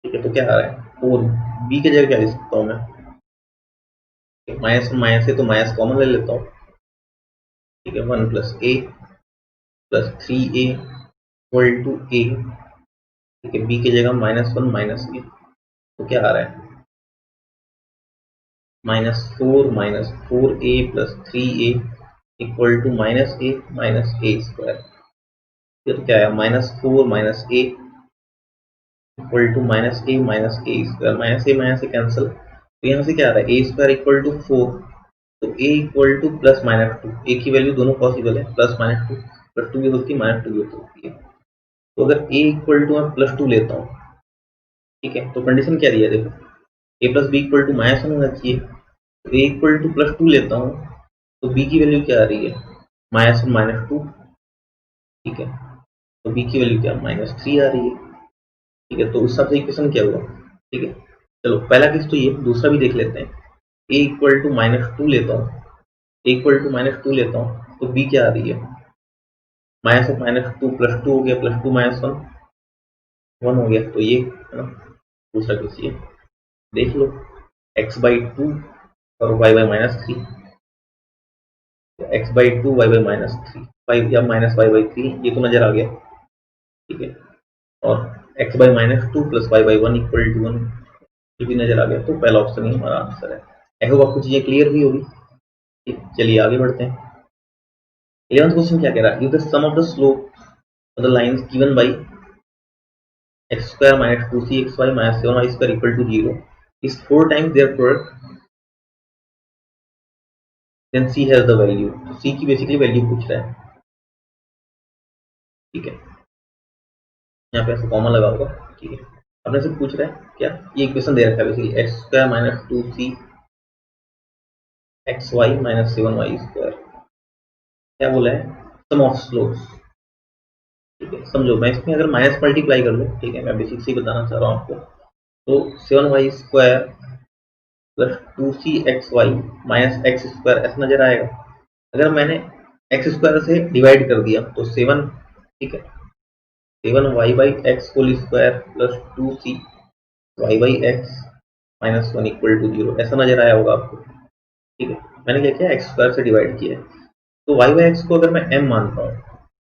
ठीक है तो क्या आ रहा है 4b की जगह क्या लिख सकता हूँ मैं, -1 माइनस है तो माइनस कॉमन ले लेता हूँ, ठीक है 1 plus a plus 3a equal to a, ठीक है b की जगह -1 माइनस a, तो क्या आ रहा है -4 plus 3a equal to -a square. फिर क्या है -4 a equal to -a square, -a cancel, तो यहाँ से क्या आ रहा है a स्क्वायर इक्वल टू 4, तो a equal to plus -2, a की वैल्यू दोनों पॉसिबल है, +-2 +2 भी होती है -2 भी होती है, तो अगर a इक्वल टू मैं +2 लेता हूँ, ठीक है तो कंडीशन क्या दिया है देखो, a plus B equal to -1 होना चाहिए, तो a इक्वल टू +2 लेता हूँ तो b की वैल्यू क्या आ रही है -1 -2, ठीक है तो b की वैल्यू क्या -3 आ रही है, ठीक है तो उस हिसाब से इक्वेशन क्या हुआ, ठीक है चलो पहला केस तो ये, दूसरा भी देख लेते हैं, a इक्वल टू -2 लेता हूँ, a इक्वल टू -2 लेता हूँ तो b क्या आ रही है -2 +2 हो गया, +2 -1 1 हो गया, तो ये है ना दूसरा केस ये देख लो x/2 और y/-3, x/2 y/-3 5 या -y/3 ये तो नजर आ गया, ठीक है और x/-2 plus y/1 equal to 1 ये भी नजर आ गया, तो पहला ऑप्शन ही हमारा आंसर है। आई होप आपको चीजें क्लियर हुई होगी, ठीक चलिए आगे बढ़ते हैं। 11th क्वेश्चन क्या कह रहा है, if the sum of the slope of the lines given by x² - 2cxy - 7y² equal to 0 is 4 times their product, then c has the value, तो c की बेसिकली वैल्यू पूछ रहा है, ठीक है यहाँ पे ऐसे कॉमन लगा होगा, ठीक है अपने से पूछ रहा है क्या, ये इक्वेशन दे रखा है basically x² - 2c xy - 7y², क्या बोला है सम ऑफ स्लोप्स, ठीक है समझो मैं इसमें अगर माइनस मल्टीप्लाई कर लूँ, ठीक है मैं बेसिक से बताना चाह रहा हूँ आपको, तो 7y² प्लस 2cxy - x² ऐसा नजर आएगा, अगर मैंने x² से डिवाइड कर दिया तो 7, ठीक है 7y/x whole square plus 2c y/x - 1 equal to 0 ऐसा नजर आया होगा आपको, ठीक है मैंने क्या किया x² से डिवाइड किया है, तो y/x को अगर मैं m मानता हूँ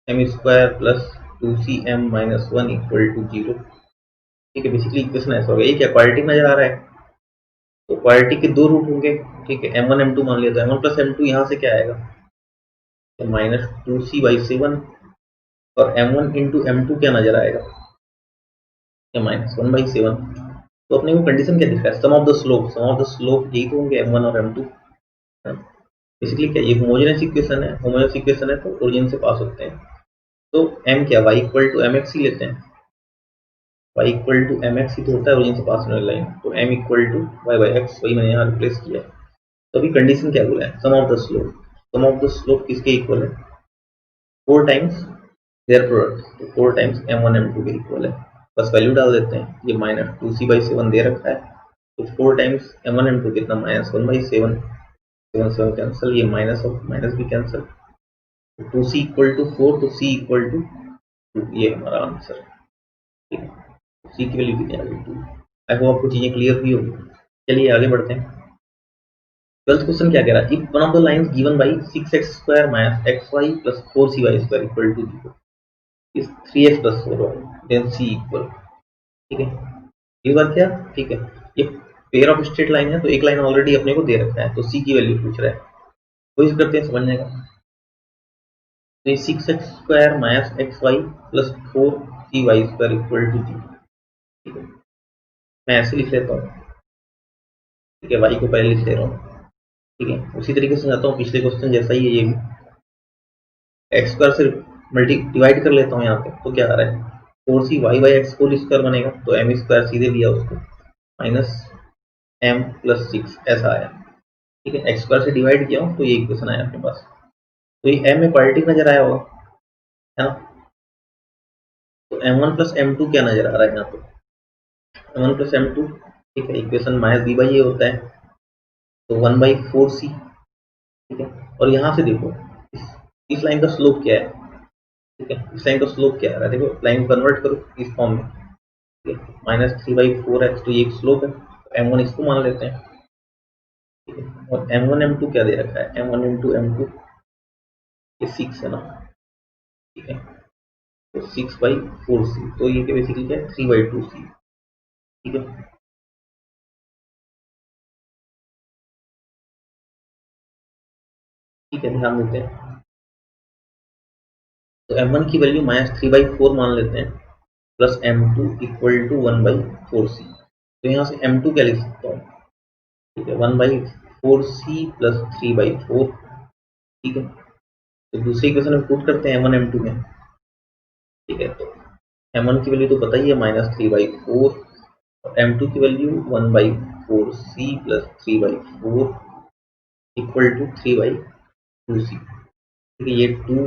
m² plus 2cm - 1 equal to 0, ठीक है बेसिकली इक्वेशन ऐसा हो गया, ये क्या क्वाड्रेटिक नजर आ रहा है, तो क्वाड्रेटिक के दो रूट होंगे, ठीक है m1 m2 मान लिया, तो m1 प्लस m2 यहाँ से क्या आएगा तो -2c/7 और m1 इंटू m2 क्या नजर आएगा या -1/7, तो अपने को कंडीशन क्या दिख रहा है sum of the slope, sum of the slope यही तो होंगे m1 और m2, बेसिकली क्या ये होमोजेनियस इक्वेशन है, होमोजेनियस इक्वेशन है तो ओरिजिन से पास होते हैं, तो m क्या y इक्वल टू mx ही लेते हैं, y इक्वल टू mx ही तो होता है ओरिजिन से पास होने वाली लाइन, तो m इक्वल टू y/x वही मैंने यहाँ रिप्लेस किया, तो अभी कंडीशन क्या बोला है sum of the slope, sum of the slope किसके इक्वल है 4 टाइम्स देयर प्रोडक्ट, तो 4 टाइम्स m1 m2 के इक्वल है, बस वैल्यू डाल देते हैं, ये -2c/7 दे रखा है, तो 4 टाइम्स m1 m2 कितना -1/7, 7 7 कैंसिल, ये माइनस ऑफ माइनस भी कैंसिल, 2c इक्वल टू 4 तो c इक्वल टू 2, ये हमारा आंसर है, ठीक है c की वैल्यू कितनी आ गई 2। आई होप आपको चीजें क्लियर हुई होगी, चलिए आगे बढ़ते हैं। 12th क्वेश्चन क्या कह रहा है, if one of the lines given by 6x² - xy + 4cy² equal to 0 is 3x + 4y then c equal, ठीक है ये बात क्या, ठीक है ये पेयर ऑफ स्ट्रेट लाइन है, तो एक लाइन ऑलरेडी अपने को दे रखा है, तो c की वैल्यू पूछ रहा है, कोशिश करते हैं समझने का, तो ये 6x² - xy + 4cy² equal to 0, ठीक है मैं ऐसे लिख लेता हूँ, ठीक है, y को पहले लिख ले रहा हूँ, ठीक है। उसी तरीके से जाता हूँ पिछले क्वेश्चन जैसा ही है ये भी, एक्स स्क्वायर से मल्टी डिवाइड कर लेता हूँ यहाँ पे, तो क्या आ रहा है 4c y by X whole square बनेगा, तो एम स्क्वायर सीधे लिया उसको माइनस एम प्लस 6 ऐसा आया, ठीक है। एक्स स्क्वायर से डिवाइड किया हूँ तो ये इक्वेशन आया अपने पास। तो ये एम में क्वाड्रेटिक नजर आया होगा, है ना। तो m1 प्लस m2 क्या नजर आ रहा है यहाँ पे, m1 प्लस m2, ठीक है। इक्वेशन माइनस बी बाई ए होता है, तो 1/4c, ठीक है। और यहाँ से देखो इस लाइन का स्लोप क्या है, ठीक है। इस लाइन का स्लोप क्या आ रहा है, देखो लाइन कन्वर्ट करो इस फॉर्म में, ठीक है। -3/4x, तो ये एक स्लोप है, तो m1 इसको मान लेते हैं, ठीक है। और m1 m2 क्या दे रखा है, m1 इंटू m2 ये 6 है ना, ठीक है। तो 6/4c, तो ये बेसिकली क्या है 3/2c, ठीक है। ठीक है, ध्यान देते हैं। तो m1 की वैल्यू -3/4 मान लेते हैं, plus m2 equal to 1/4c। तो यहाँ से m2 क्या लिख सकता हूँ, ठीक है, 1/4c प्लस 3/4, ठीक है। तो दूसरी इक्वेशन में पुट करते हैं m1 m2 में, ठीक है। तो m1 की वैल्यू तो पता ही है -3/4, और m2 की value 1/4c plus 3/4 equal to 3/2c, ठीक है। ये 2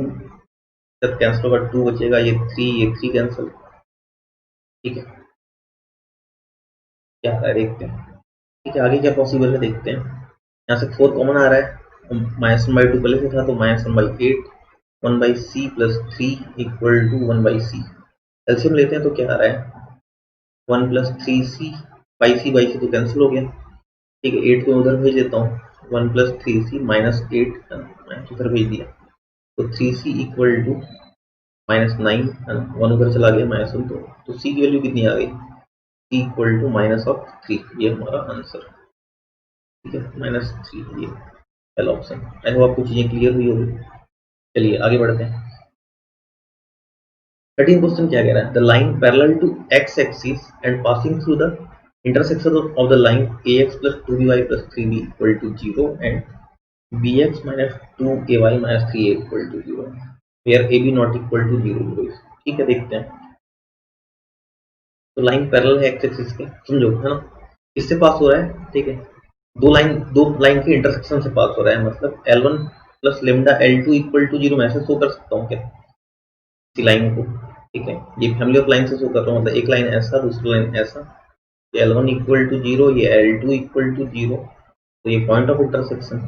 जब कैंसिल होगा 2 बचेगा, ये 3 कैंसिल, ठीक है। क्या आ रहा है देखते हैं, ठीक है। आगे क्या पॉसिबल है देखते हैं। यहाँ से 4 कॉमन आ रहा है, -1/2 पहले से था, तो -1/8, 1/c plus 3 equal to 1/c। LCM लेते हैं तो क्या आ रहा है 1 प्लस 3c, बाई सी तो कैंसिल हो गया, ठीक है। 8 को उधर भेज देता हूँ, 1 प्लस 3c -8 उधर भेज दिया, तो 3c इक्वल टू -9, 1 उधर चला गया -1, तो c की वैल्यू कितनी आ गई, c इक्वल टू -3, ये हमारा आंसर, ठीक है। -3 ये पहला ऑप्शन। आई होप आपको चीजें क्लियर हुई होगी। चलिए आगे बढ़ते हैं। 13 क्वेश्चन क्या कह रहा है, the line parallel to x axis and passing through the intersection of the line ax plus 2by plus 3b equal to 0 and bx minus 2ay minus 3a equal to 0 where ab not equal to 0 0, ठीक है। देखते हैं। तो line parallel है x axis के, समझो, है ना। इससे पास हो रहा है, ठीक है। दो लाइन के इंटरसेक्शन से पास हो रहा है, मतलब L1 plus lambda L2 equal to 0 मैं ऐसे शो कर सकता हूँ क्या, इसी लाइन को, ठीक है। ये फैमिली ऑफ लाइन से शो कर रहा हूँ, मतलब एक लाइन ऐसा दूसरी लाइन ऐसा, ये L1 इक्वल टू 0, ये L2 इक्वल टू 0, तो ये पॉइंट ऑफ इंटरसेक्शन।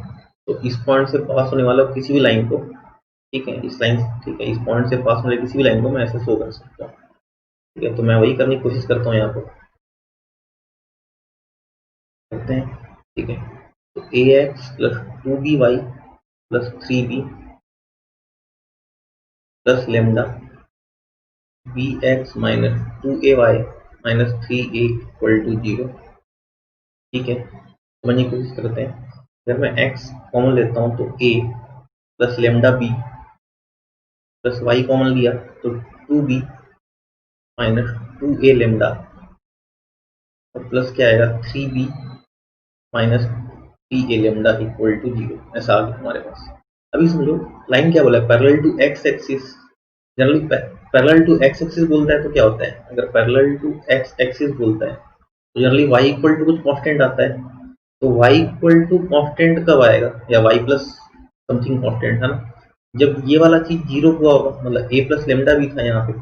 तो इस पॉइंट से पास होने वाला किसी भी लाइन को, ठीक है, इस लाइन, ठीक है, इस पॉइंट से पास होने किसी भी लाइन को मैं ऐसे शो कर सकता हूँ, ठीक है। तो मैं वही करने की कोशिश करता हूँ यहाँ पर, करते हैं, ठीक है। तो ax plus 2by plus 3b plus lambda bx minus 2ay minus 3a equal to 0, ठीक है। समझने की कोशिश करते हैं। अगर मैं x कॉमन लेता हूँ तो a plus lambda b plus y common लिया तो 2b माइनस 2a लेमडा, और प्लस क्या आएगा 3b minus 3a lambda equal to 0, ऐसा आ गया हमारे पास। अभी समझो लाइन क्या बोला है, parallel to x axis. Generally parallel to x axis बोलता है तो क्या होता है, अगर पैरेलल टू x एक्सिस बोलता है तो जनरली y इक्वल टू कुछ कांस्टेंट आता है। तो y इक्वल टू कांस्टेंट कब आएगा, या y प्लस समथिंग कांस्टेंट, है ना, जब ये वाला चीज 0 हुआ होगा, मतलब a प्लस लेमडा भी था यहाँ पे,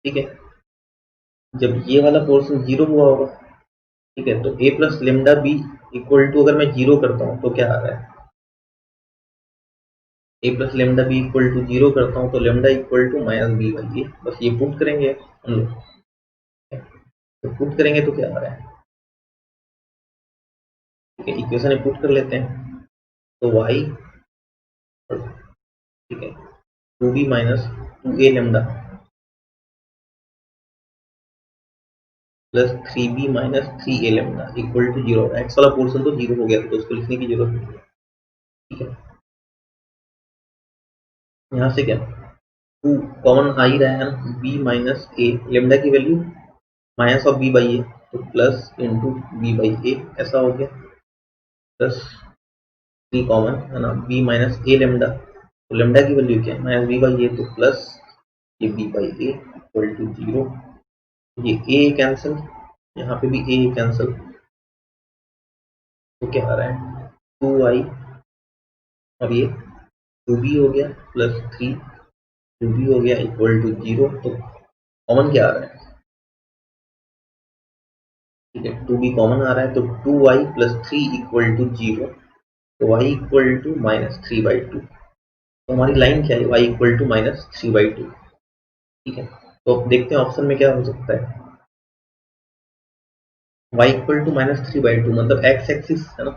ठीक है। जब ये वाला पोर्शन 0 हुआ होगा, ठीक है, तो a plus lambda B equal to, अगर मैं 0 करता हूँ तो क्या आ रहा है, a plus lambda B equal to 0 करता हूँ तो lambda equal to minus B by A, बस ये पुट करेंगे हम लोग, तो पुट करेंगे तो क्या आ रहा है, ठीक है। इक्वेशन में पुट कर लेते हैं, तो y, ठीक है, 2b minus 2a lambda plus 3b minus 3a lambda equal to 0, X वाला पोर्शन तो 0 हो गया था तो उसको लिखने की जरूरत नहीं है, ठीक है। यहाँ से क्या 2 कॉमन आ ही रहा है ना, b माइनस a, लेमडा की value minus of b by A, तो plus into B by A ऐसा हो गया, प्लस 3 कॉमन है ना, बी माइनस ए लेमडा, तो लेमडा की वैल्यू क्या है माइनस बी बाई ए, तो प्लस ये B by A equal to 0, ये ए कैंसिल, यहाँ पे भी ए कैंसिल, तो क्या आ रहा है 2i, अब ये 2b हो गया प्लस 3 2b हो गया इक्वल टू 0, तो कॉमन क्या आ रहा है, ठीक है 2b कॉमन आ रहा है, तो 2y प्लस 3 इक्वल टू 0, तो y इक्वल टू माइनस 3/2, तो हमारी लाइन क्या है y इक्वल टू माइनस 3/2, ठीक है। तो अब देखते हैं ऑप्शन में क्या हो सकता है, y इक्वल टू माइनस 3/2 मतलब x एक्सिस है ना,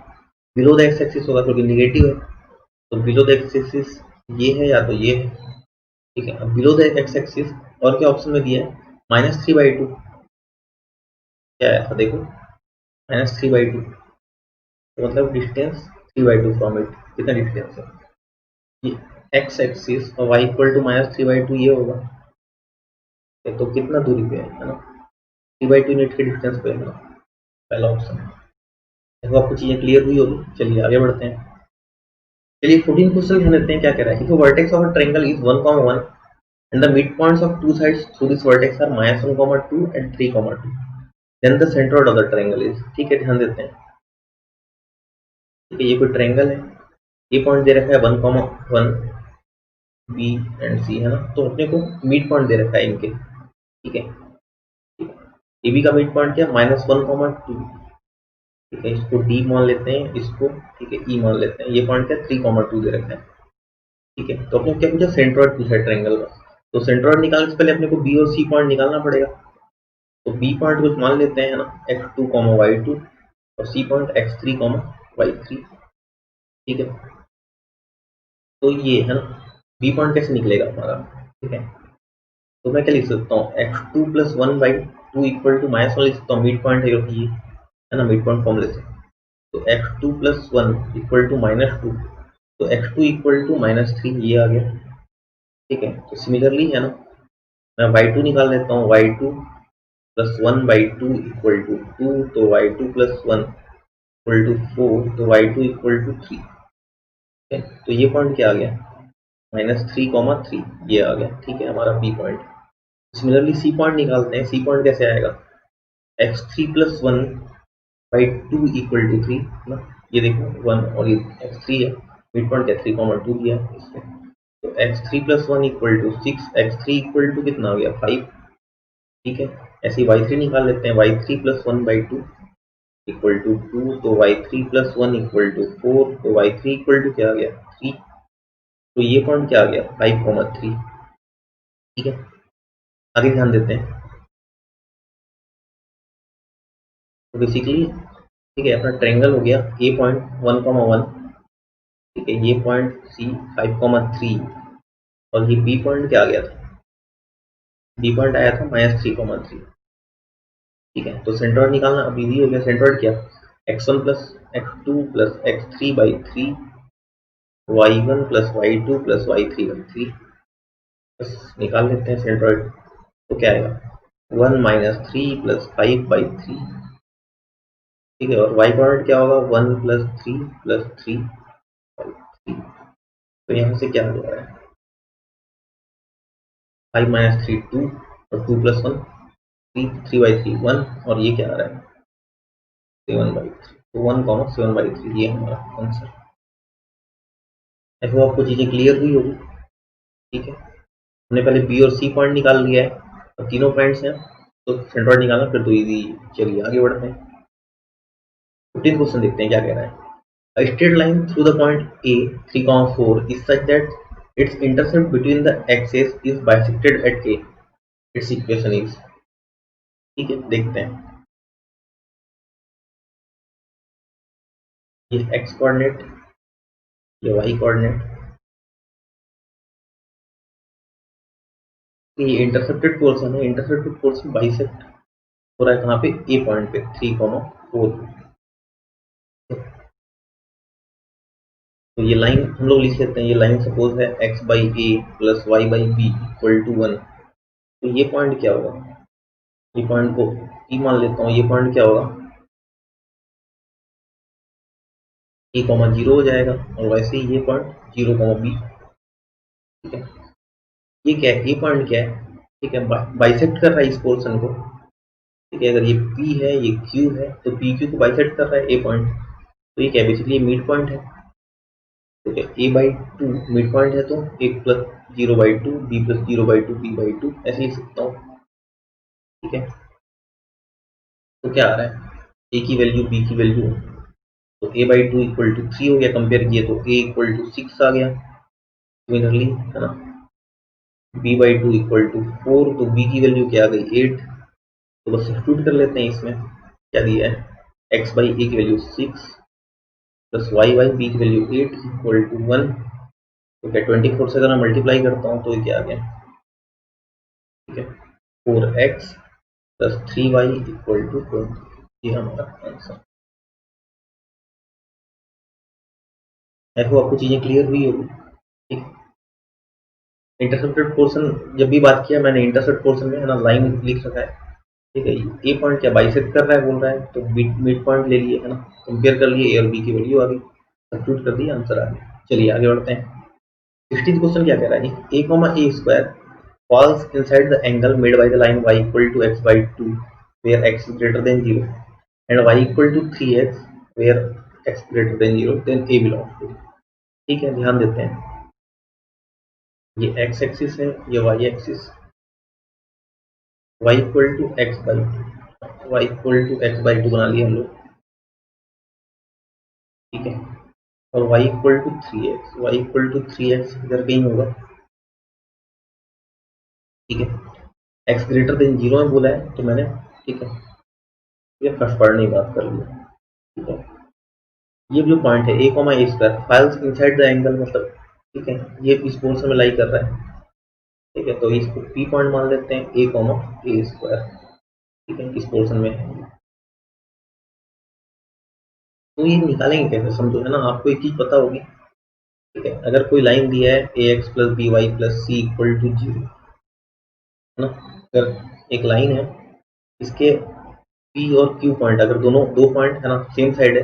बिलो द x एक्सिस होगा क्योंकि निगेटिव है, तो बिलो द x एक्सिस ये है या तो ये है, ठीक है। अब बिलो द x एक्सिस और क्या ऑप्शन में दिया है -3/2, क्या आया था देखो -3/2, तो मतलब डिस्टेंस 3/2 फ्रॉम इट, कितना डिस्टेंस है ये x एक्सिस और y इक्वल टू -3/2 ये होगा, तो कितना दूरी पे है ना 3/2 यूनिट के डिस्टेंस पे है ना, पहला ऑप्शन है। देखो आपको चीजें क्लियर हुई होगी, चलिए आगे बढ़ते हैं। चलिए 14 क्वेश्चन ध्यान देते हैं क्या कह रहा है, if vertex of a triangle is 1, 1 and the midpoints of two sides through this vertex are -1, 2 and 3, 2, then the centroid of the triangle is, ठीक है ध्यान देते हैं, ठीक है ये कोई ट्रायंगल है, ये पॉइंट दे रखा है 1, 1 बी एंड सी है ना, तो अपने को मिड पॉइंट दे रखा है इनके, ठीक है ए बी का मिड पॉइंट क्या -1, 2, ठीक है इसको डी मान लेते हैं इसको, ठीक है ई मान लेते हैं, ये पॉइंट क्या 3, 2 दे रखा है, ठीक है। तो अपने क्या पूछा सेंट्रॉइड पूछा है ट्रायंगल का, तो सेंट्रॉइड निकालने से पहले अपने को बी और सी पॉइंट निकालना पड़ेगा, तो बी पॉइंट कुछ मान लेते हैं ना x2, y2 और सी पॉइंट x3, y3, ठीक है। तो ये है ना बी पॉइंट कैसे निकलेगा हमारा, ठीक है, तो मैं क्या लिख सकता हूँ x2 प्लस 1/2 इक्वल टू -1 लिख सकता हूँ, मिड पॉइंट है क्योंकि ये है ना मिड पॉइंट फॉर्म लेते हैं, तो x2 प्लस 1 इक्वल टू -2, तो x2 इक्वल टू -3 ये आ गया, ठीक है। तो सिमिलरली है ना मैं y2 निकाल लेता हूँ, y2 प्लस 1/2 इक्वल टू 2, तो y2 प्लस 1 इक्वल टू 4, तो y2 इक्वल टू 3, ठीक है। तो ये पॉइंट क्या आ गया -3, 3 ये आ गया, ठीक है हमारा B point. Similarly C point निकालते हैं, सी पॉइंट कैसे आएगा x3 प्लस 1/2 इक्वल टू 3 ना, ये देखो 1 और ये x3 है, मिड पॉइंट क्या 3, 2 दिया है इसमें, तो x3 plus 1 equal to 6, x3 equal to कितना हो गया 5, ठीक है। ऐसे ही y3 निकाल लेते हैं, y3 प्लस 1/2 इक्वल टू 2, तो y3 प्लस 1 इक्वल टू 4, तो y3 इक्वल टू क्या आ गया 3, तो ये पॉइंट क्या आ गया 5, 3, ठीक है। आगे ध्यान देते हैं, तो बेसिकली ठीक है अपना ट्रायंगल हो गया ए पॉइंट 1, 1, ठीक है, ये पॉइंट सी 5, 3 और ये बी पॉइंट क्या आ गया था, बी पॉइंट आया था -3, 3, ठीक है। तो सेंट्रॉइड निकालना अब इजी हो गया, सेंट्रॉइड क्या x1 plus x2 plus x3/3 y1 plus y2 plus y3/3, बस निकाल लेते हैं सेंट्रॉइड, तो क्या आएगा 1 - 3 प्लस 5/3, ठीक है। और y पॉइंट क्या होगा 1 प्लस 3 प्लस 3/3, तो यहाँ से क्या हो रहा है 5 - 3 2 और 2 प्लस 1 3, 3/3 1 और ये क्या आ रहा है 7/3, तो 1, 7/3 ये हमारा आंसर। ऐसे आपको चीजें क्लियर हुई होगी, ठीक है। हमने पहले बी और सी पॉइंट निकाल लिया है, अब तीनों पॉइंट्स हैं तो सेंट्रॉइड निकालना फिर तो इजी। चलिए आगे बढ़ते हैं, 15 क्वेश्चन देखते हैं क्या कह रहा है। A straight line through the point A 3, 4 is such that its intercept between the axes is bisected at A. Its equation is, ठीक है देखते हैं, ये x कोऑर्डिनेट, ये y कोऑर्डिनेट, ये इंटरसेप्टेड पोर्शन है, इंटरसेप्टेड पोर्शन बाइसेक्ट हो रहा है कहाँ पे ए पॉइंट पे 3, 4, तो ये लाइन हम लोग लिख लेते हैं, ये लाइन सपोज है x/a plus y/b equal to 1, तो ये पॉइंट क्या होगा ये पॉइंट को ई मान लेता हूँ, ये पॉइंट क्या होगा, ए कॉमा जीरो हो जाएगा, और वैसे ही ये पॉइंट जीरो कॉमा बी। ठीक है, ये क्या है, ये पॉइंट क्या है, ठीक है, बाइसेक्ट कर रहा है इस पोर्शन को। ठीक है, अगर ये पी है, ये क्यू है, तो पी क्यू को बाइसेक्ट कर रहा है ए पॉइंट, तो ये क्या है, बेसिकली मिड पॉइंट है। ठीक है, A by two mid point है, तो A plus zero by two, B plus zero by two, B by two, ऐसे लिख सकता हूँ। ठीक है, तो क्या आ रहा है, ए की वैल्यू बी की वैल्यू, तो A by two equal to three हो गया, कंपेयर किए तो ए इक्वल टू सिक्स आ गया सिमिलरली, है ना। B by two equal to four, तो बी की वैल्यू क्या आ गई, एट। तो बस सब्स्टिट्यूट कर लेते हैं इसमें, क्या दिया है, एक्स बाई ए की value six plus Y by B की value eight equal to one. तो क्या 24 से अगर मैं मल्टीप्लाई करता हूँ तो ये क्या आ गया, ठीक है, 4x plus 3y equal to 20। ये हमारा आंसर। आई होप आपको चीजें क्लियर हुई होगी। ठीक, इंटरसेप्टेड पोर्शन जब भी बात किया मैंने, इंटरसेप्ट पोर्शन में है ना लाइन लिख रखा है। ठीक है, ए पॉइंट क्या बाइसेक्ट कर रहा है बोल रहा है, तो मिड पॉइंट ले लिए, है ना, कंपेयर कर लिए, ए और बी की वैल्यू आ गई, सब्स्टिट्यूट कर दिया, आंसर आ गया। चलिए आगे बढ़ते हैं। 16th क्वेश्चन क्या कह रहा है, A comma A square falls inside the angle made by the line y equal to x by 2 where x is greater than 0 and y equal to 3x where x greater than 0, then a belongs to। ठीक है, ध्यान देते हैं, ये x axis है, ये y axis, y equal to x by two, y equal to x by two बना लिया हम लोग। ठीक है, और y equal to three X, Y equal to three X इधर कहीं होगा। ठीक है, x ग्रेटर देन जीरो में बोला है तो मैंने, ठीक है, ये फर्स्ट पार्ट नहीं बात कर लिया। ठीक है, ये जो पॉइंट है A comma A square falls inside the angle, मतलब ठीक है, ये इस पोर्शन में लाई कर रहा है। ठीक है, तो इसको पी पॉइंट मान लेते हैं, ए कॉमा ए स्क्वायर। ठीक है, इस पोर्शन में है, तो ये निकालेंगे कैसे, समझो, है ना, आपको एक चीज पता होगी। ठीक है, अगर कोई लाइन दिया है A X plus B Y plus C equal to zero, है ना, अगर एक लाइन है, इसके पी और क्यू पॉइंट अगर दोनों दो पॉइंट है ना सेम साइड है,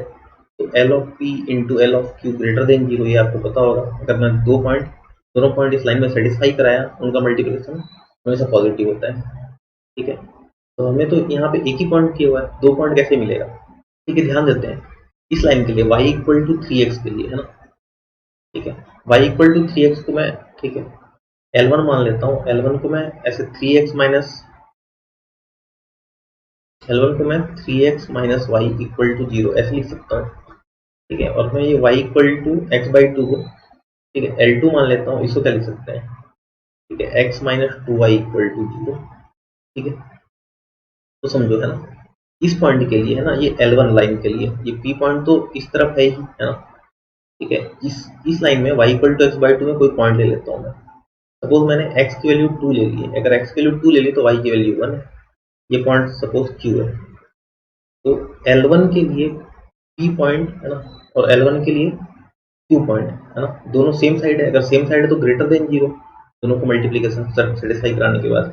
तो L of P into L of Q greater than zero, ये आपको पता होगा। अगर मैं दोनों पॉइंट इस लाइन में सेटिस्फाई कराया, उनका मल्टीप्लिकेशन हमेशा पॉजिटिव होता है। ठीक है, तो हमें तो यहाँ पे एक ही पॉइंट किया हुआ है, दो पॉइंट कैसे मिलेगा। ठीक है, ध्यान देते हैं, इस लाइन के लिए y equal to three X के लिए, है ना, ठीक है, y equal to three X को मैं, ठीक है, L1 मान लेता हूँ, L1 को मैं ऐसे थ्री एक्स माइनस, L1 को मैं three x minus Y equal to zero ऐसे लिख सकता हूँ। ठीक है, और मैं ये y equal to x by two को, ठीक है, L2 मान लेता हूँ, इसको क्या लिख सकते हैं, ठीक है, x minus two y equal to zero. ठीक है, तो समझो, है ना, इस पॉइंट के लिए, है ना, ये L1 लाइन के लिए, ये P पॉइंट तो इस तरफ है ही, है ना। ठीक है, इस लाइन में y equal to x by two में कोई पॉइंट ले लेता हूँ मैं। सपोज मैंने x की वैल्यू 2 ले ली है, अगर x की वैल्यू 2 ले ली तो y की वैल्यू 1 है, ये पॉइंट सपोज q है। तो L1 के लिए P पॉइंट, है ना, और L1 के लिए Q पॉइंट, है ना, दोनों सेम साइड है, अगर सेम साइड है तो ग्रेटर देन जीरो, दोनों को मल्टीप्लीकेशन सेटिस्फाई कराने के बाद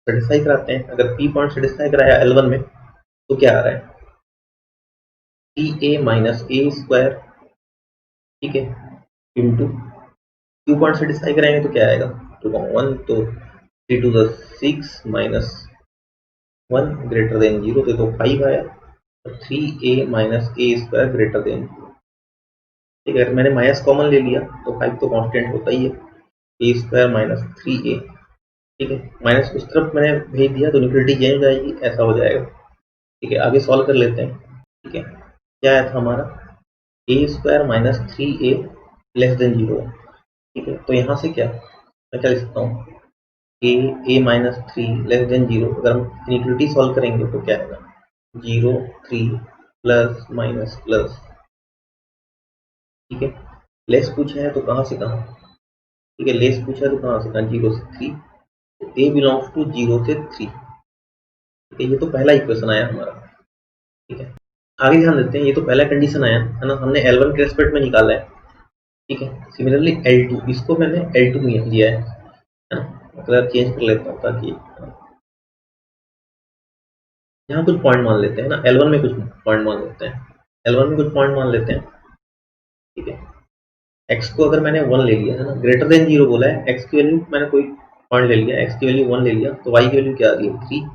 सेटिस्फाई कराते हैं। अगर P पॉइंट सेटिस्फाई कराया L1 में, तो क्या आ रहा है, T A minus A square, ठीक है, इंटू क्यू पॉइंट सेटिस्फाई कराएंगे तो क्या आएगा, टू वन, तो three to the six minus one greater than zero, तो फाइव आया, और three a minus A square greater than zero. ठीक है, अगर मैंने माइनस कॉमन ले लिया तो फाइव तो कांस्टेंट होता ही है, ए स्क्वायर माइनस थ्री ए। ठीक है, माइनस उस तरफ मैंने भेज दिया तो न्यूट्रलिटी चेंज हो जाएगी, ऐसा हो जाएगा। ठीक है, आगे सॉल्व कर लेते हैं। ठीक है, क्या आया था हमारा, ए स्क्वायर माइनस थ्री ए लेस देन जीरो। ठीक है, तो यहाँ से क्या मैं क्या लिख सकता हूँ, A minus three less than zero, अगर हम इनिक्विटी सॉल्व करेंगे तो क्या आएगा, zero three plus minus plus. ठीक है, लेस पूछा है तो कहाँ से कहाँ, ठीक है, लेस पूछा है तो कहाँ से कहाँ, जीरो से थ्री, तो ए बिलोंग्स टू जीरो से थ्री। ठीक है, ये तो पहला इक्वेशन आया हमारा। ठीक है, आगे ध्यान देते हैं, ये तो पहला कंडीशन आया है ना, हमने L1 के रेस्पेक्ट में निकाला है। ठीक है, सिमिलरली L2, इसको मैंने L2 में लिया है ना, मतलब चेंज कर लेता हूँ ताकि यहाँ कुछ पॉइंट मान लेते हैं ना, L1 में कुछ पॉइंट मान लेते हैं, L1 में कुछ पॉइंट मान लेते हैं, ठीक है। x को अगर मैंने 1 ले लिया है ना, ग्रेटर देन 0 बोला है, x की वैल्यू मैंने कोई पॉइंट ले लिया, x की वैल्यू 1 ले लिया, तो y की वैल्यू क्या आ रही है 3।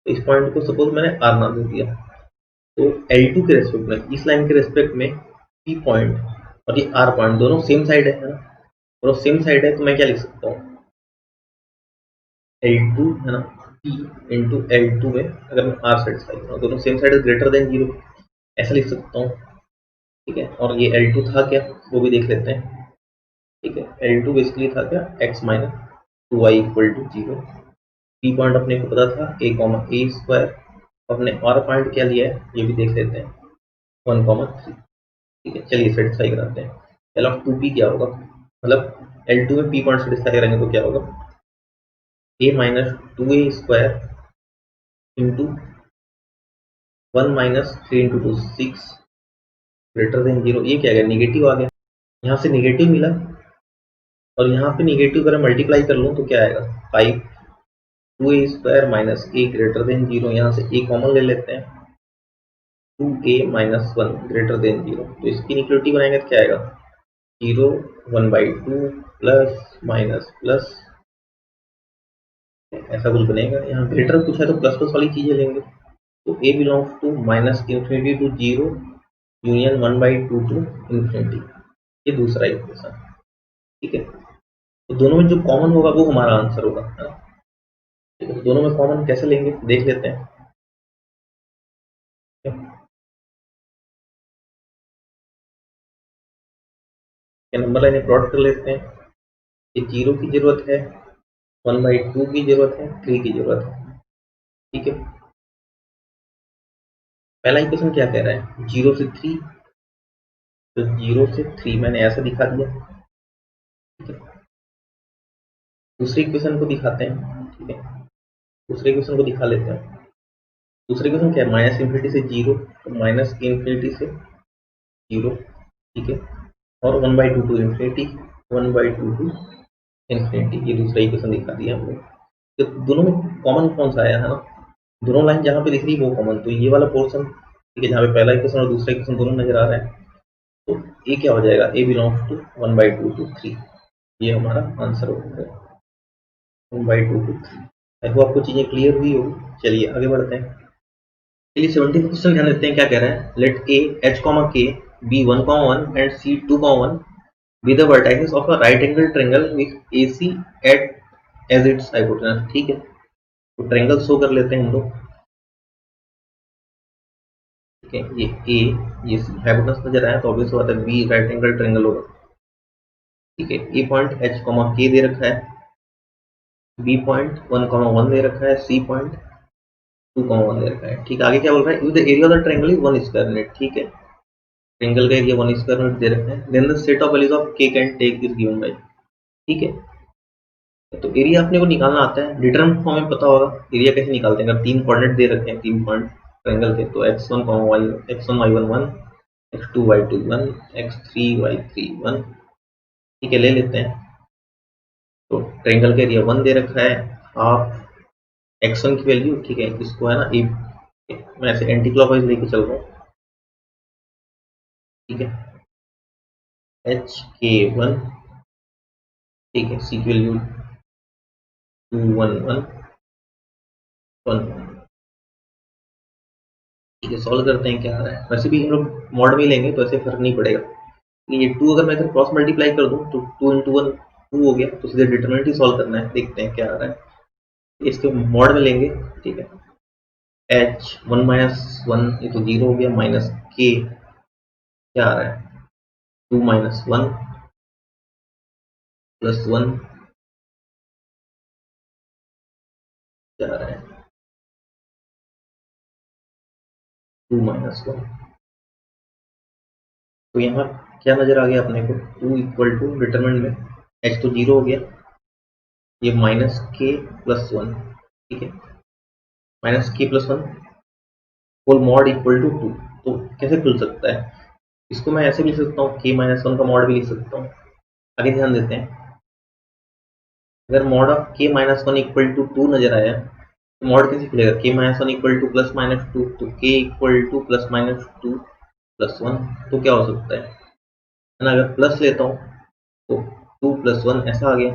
तो इस पॉइंट को सपोज मैंने r नाम दे दिया, तो L2 के रेस्पेक्ट में, इस लाइन के रेस्पेक्ट में p पॉइंट और ये r पॉइंट दोनों सेम साइड है ना, दोनों सेम साइड है, तो मैं क्या लिख सकता हूँ L2 है ना, p इंटू L2 में अगर मैं r सेटिस्फाई करूँ, दोनों सेम साइड है ग्रेटर देन 0, ऐसा लिख सकता हूँ, ठीक है। और ये L2 था क्या, वो भी देख लेते हैं, ठीक है। L2 बेसिकली था क्या, x minus 2y equal to 0। p point अपने को पता था a कॉमा a स्क्वायर, अपने r पॉइंट क्या लिया है ये भी देख लेते हैं 1 कॉमा 3, ठीक है। चलिए सेटिस्फाई कराते हैं, L ऑफ 2p क्या होगा, मतलब L2 में p पॉइंट सेटिस्फाई करेंगे तो क्या होगा, a minus 2a square into 1 minus 3 into 2 6 greater than 0। ये क्या गया, निगेटिव आ गया, यहाँ से निगेटिव मिला, और यहाँ पे निगेटिव अगर मल्टीप्लाई कर लूँ तो क्या आएगा 5 2a square minus a greater than 0, यहाँ से a कॉमन ले लेते हैं, 2a माइनस 1 ग्रेटर देन 0, तो इसकी इक्वलिटी बनाएंगे तो क्या आएगा 0 1/2 प्लस माइनस प्लस, ऐसा कुछ बनेगा। यहाँ ग्रेटर कुछ है तो प्लस प्लस वाली चीजें लेंगे, तो a belongs to minus infinity to 0 union 1/2 to infinity, ये दूसरा इक्वेशन, ठीक है। तो दोनों में जो कॉमन होगा वो हमारा आंसर होगा, है ना? ठीक है, दोनों में कॉमन कैसे लेंगे देख लेते हैं, नंबर लाइन प्लॉट कर लेते हैं। ये 0 की जरूरत है, 1/2 की जरूरत है, 3 की जरूरत है, ठीक है। पहला इक्वेशन क्या कह रहा है 0 से 3, तो 0 से 3 मैंने ऐसा दिखा दिया, ठीक है। दूसरे इक्वेशन को दिखाते हैं, ठीक है, दूसरे इक्वेशन को दिखा लेते हैं। दूसरे इक्वेशन क्या है, माइनस इंफिनिटी से 0, तो माइनस इंफिनिटी से 0, ठीक है, और 1/2 टू इंफिनिटी, 1/2 टू इंफिनिटी, ये दूसरा इक्वेशन दिखा दिया हमने। तो दोनों में कॉमन कौन सा आया है ना, दोनों लाइन जहाँ पे दिख रही है वो कॉमन, तो ये वाला पोर्शन, ठीक है, जहाँ पे पहला इक्वेशन और दूसरा इक्वेशन दोनों नजर आ रहा है, तो ए क्या हो जाएगा, ए बिलोंग्स टू 1/2 टू 3, ये हमारा आंसर हो गया 1/2 टू 3। आई होप आपको चीजें क्लियर हुई होगी। चलिए आगे बढ़ते हैं। चलिए 70 क्वेश्चन ध्यान देते हैं क्या कह रहा है, let A h k B 1, 1 and c 2, 1 be the vertices of a right angle triangle with AC at as its hypotenuse, ठीक है। तो ट्रायंगल शो कर लेते हैं हम लोग, ठीक है। ये A, ये C हाइपोटेनस नजर आया तो ऑब्वियस बात है B राइट एंगल ट्रायंगल होगा, ठीक है। ए पॉइंट h k दे रखा है, B पॉइंट 1, 1 दे रखा है, C पॉइंट 2, 1 दे रखा है, ठीक। आगे क्या बोल रहा है, if the area of the triangle is 1 square unit, ठीक है। ट्रायंगल का एरिया 1 स्क्वायर यूनिट दे रखा है, then the set of values of k can take is given by, ठीक है। तो एरिया अपने को निकालना आता है, डिटरमिनेंट फॉर्म में पता होगा एरिया कैसे निकालते हैं, अगर 3 कोऑर्डिनेट दे रखे हैं, 3 पॉइंट ट्रायंगल के, तो x1 y x1 y1 1, x2 y2 1, x3 y3 1, ठीक है, ले लेते हैं। तो ट्रायंगल का एरिया 1 दे रखा है, हाफ x1 की वैल्यू, ठीक है, इसको है ना मैं ऐसे एंटी क्लॉकवाइज लेके चल रहा हूँ, ठीक है, hk1, ठीक है, c की वैल्यू 2 1 1 1, ठीक है। सॉल्व करते हैं क्या आ रहा है, वैसे भी हम लोग मॉड में लेंगे तो ऐसे फर्क नहीं पड़ेगा, ये 2 अगर मैं इधर क्रॉस मल्टीप्लाई कर दूं तो 2 इंटू 1 2 हो गया, तो सीधे डिटरमिनेंट ही सॉल्व करना है, देखते हैं क्या आ रहा है। इसके मॉड में लेंगे, ठीक है, h 1 माइनस 1 ये तो 0 हो गया, माइनस k क्या आ रहा है 2 माइनस 1 प्लस 1 क्या आ रहा है 2 माइनस 1। तो यहाँ क्या नजर आ गया अपने को, 2 इक्वल टू डिटरमिनेंट में h तो 0 हो गया, ये माइनस k प्लस 1, ठीक है, minus k plus 1 whole mod equal to 2, तो कैसे खुल सकता है, इसको मैं ऐसे भी लिख सकता हूँ, k माइनस 1 का मॉड भी लिख सकता हूँ। आगे ध्यान देते हैं, अगर mod of k minus 1 equal to 2 नजर आया मॉड कैसे खुलेगा, k minus one equal to plus minus two, तो k equal to plus minus two plus one, तो क्या हो सकता है ना। अगर प्लस लेता हूँ तो टू प्लस वन ऐसा आ गया,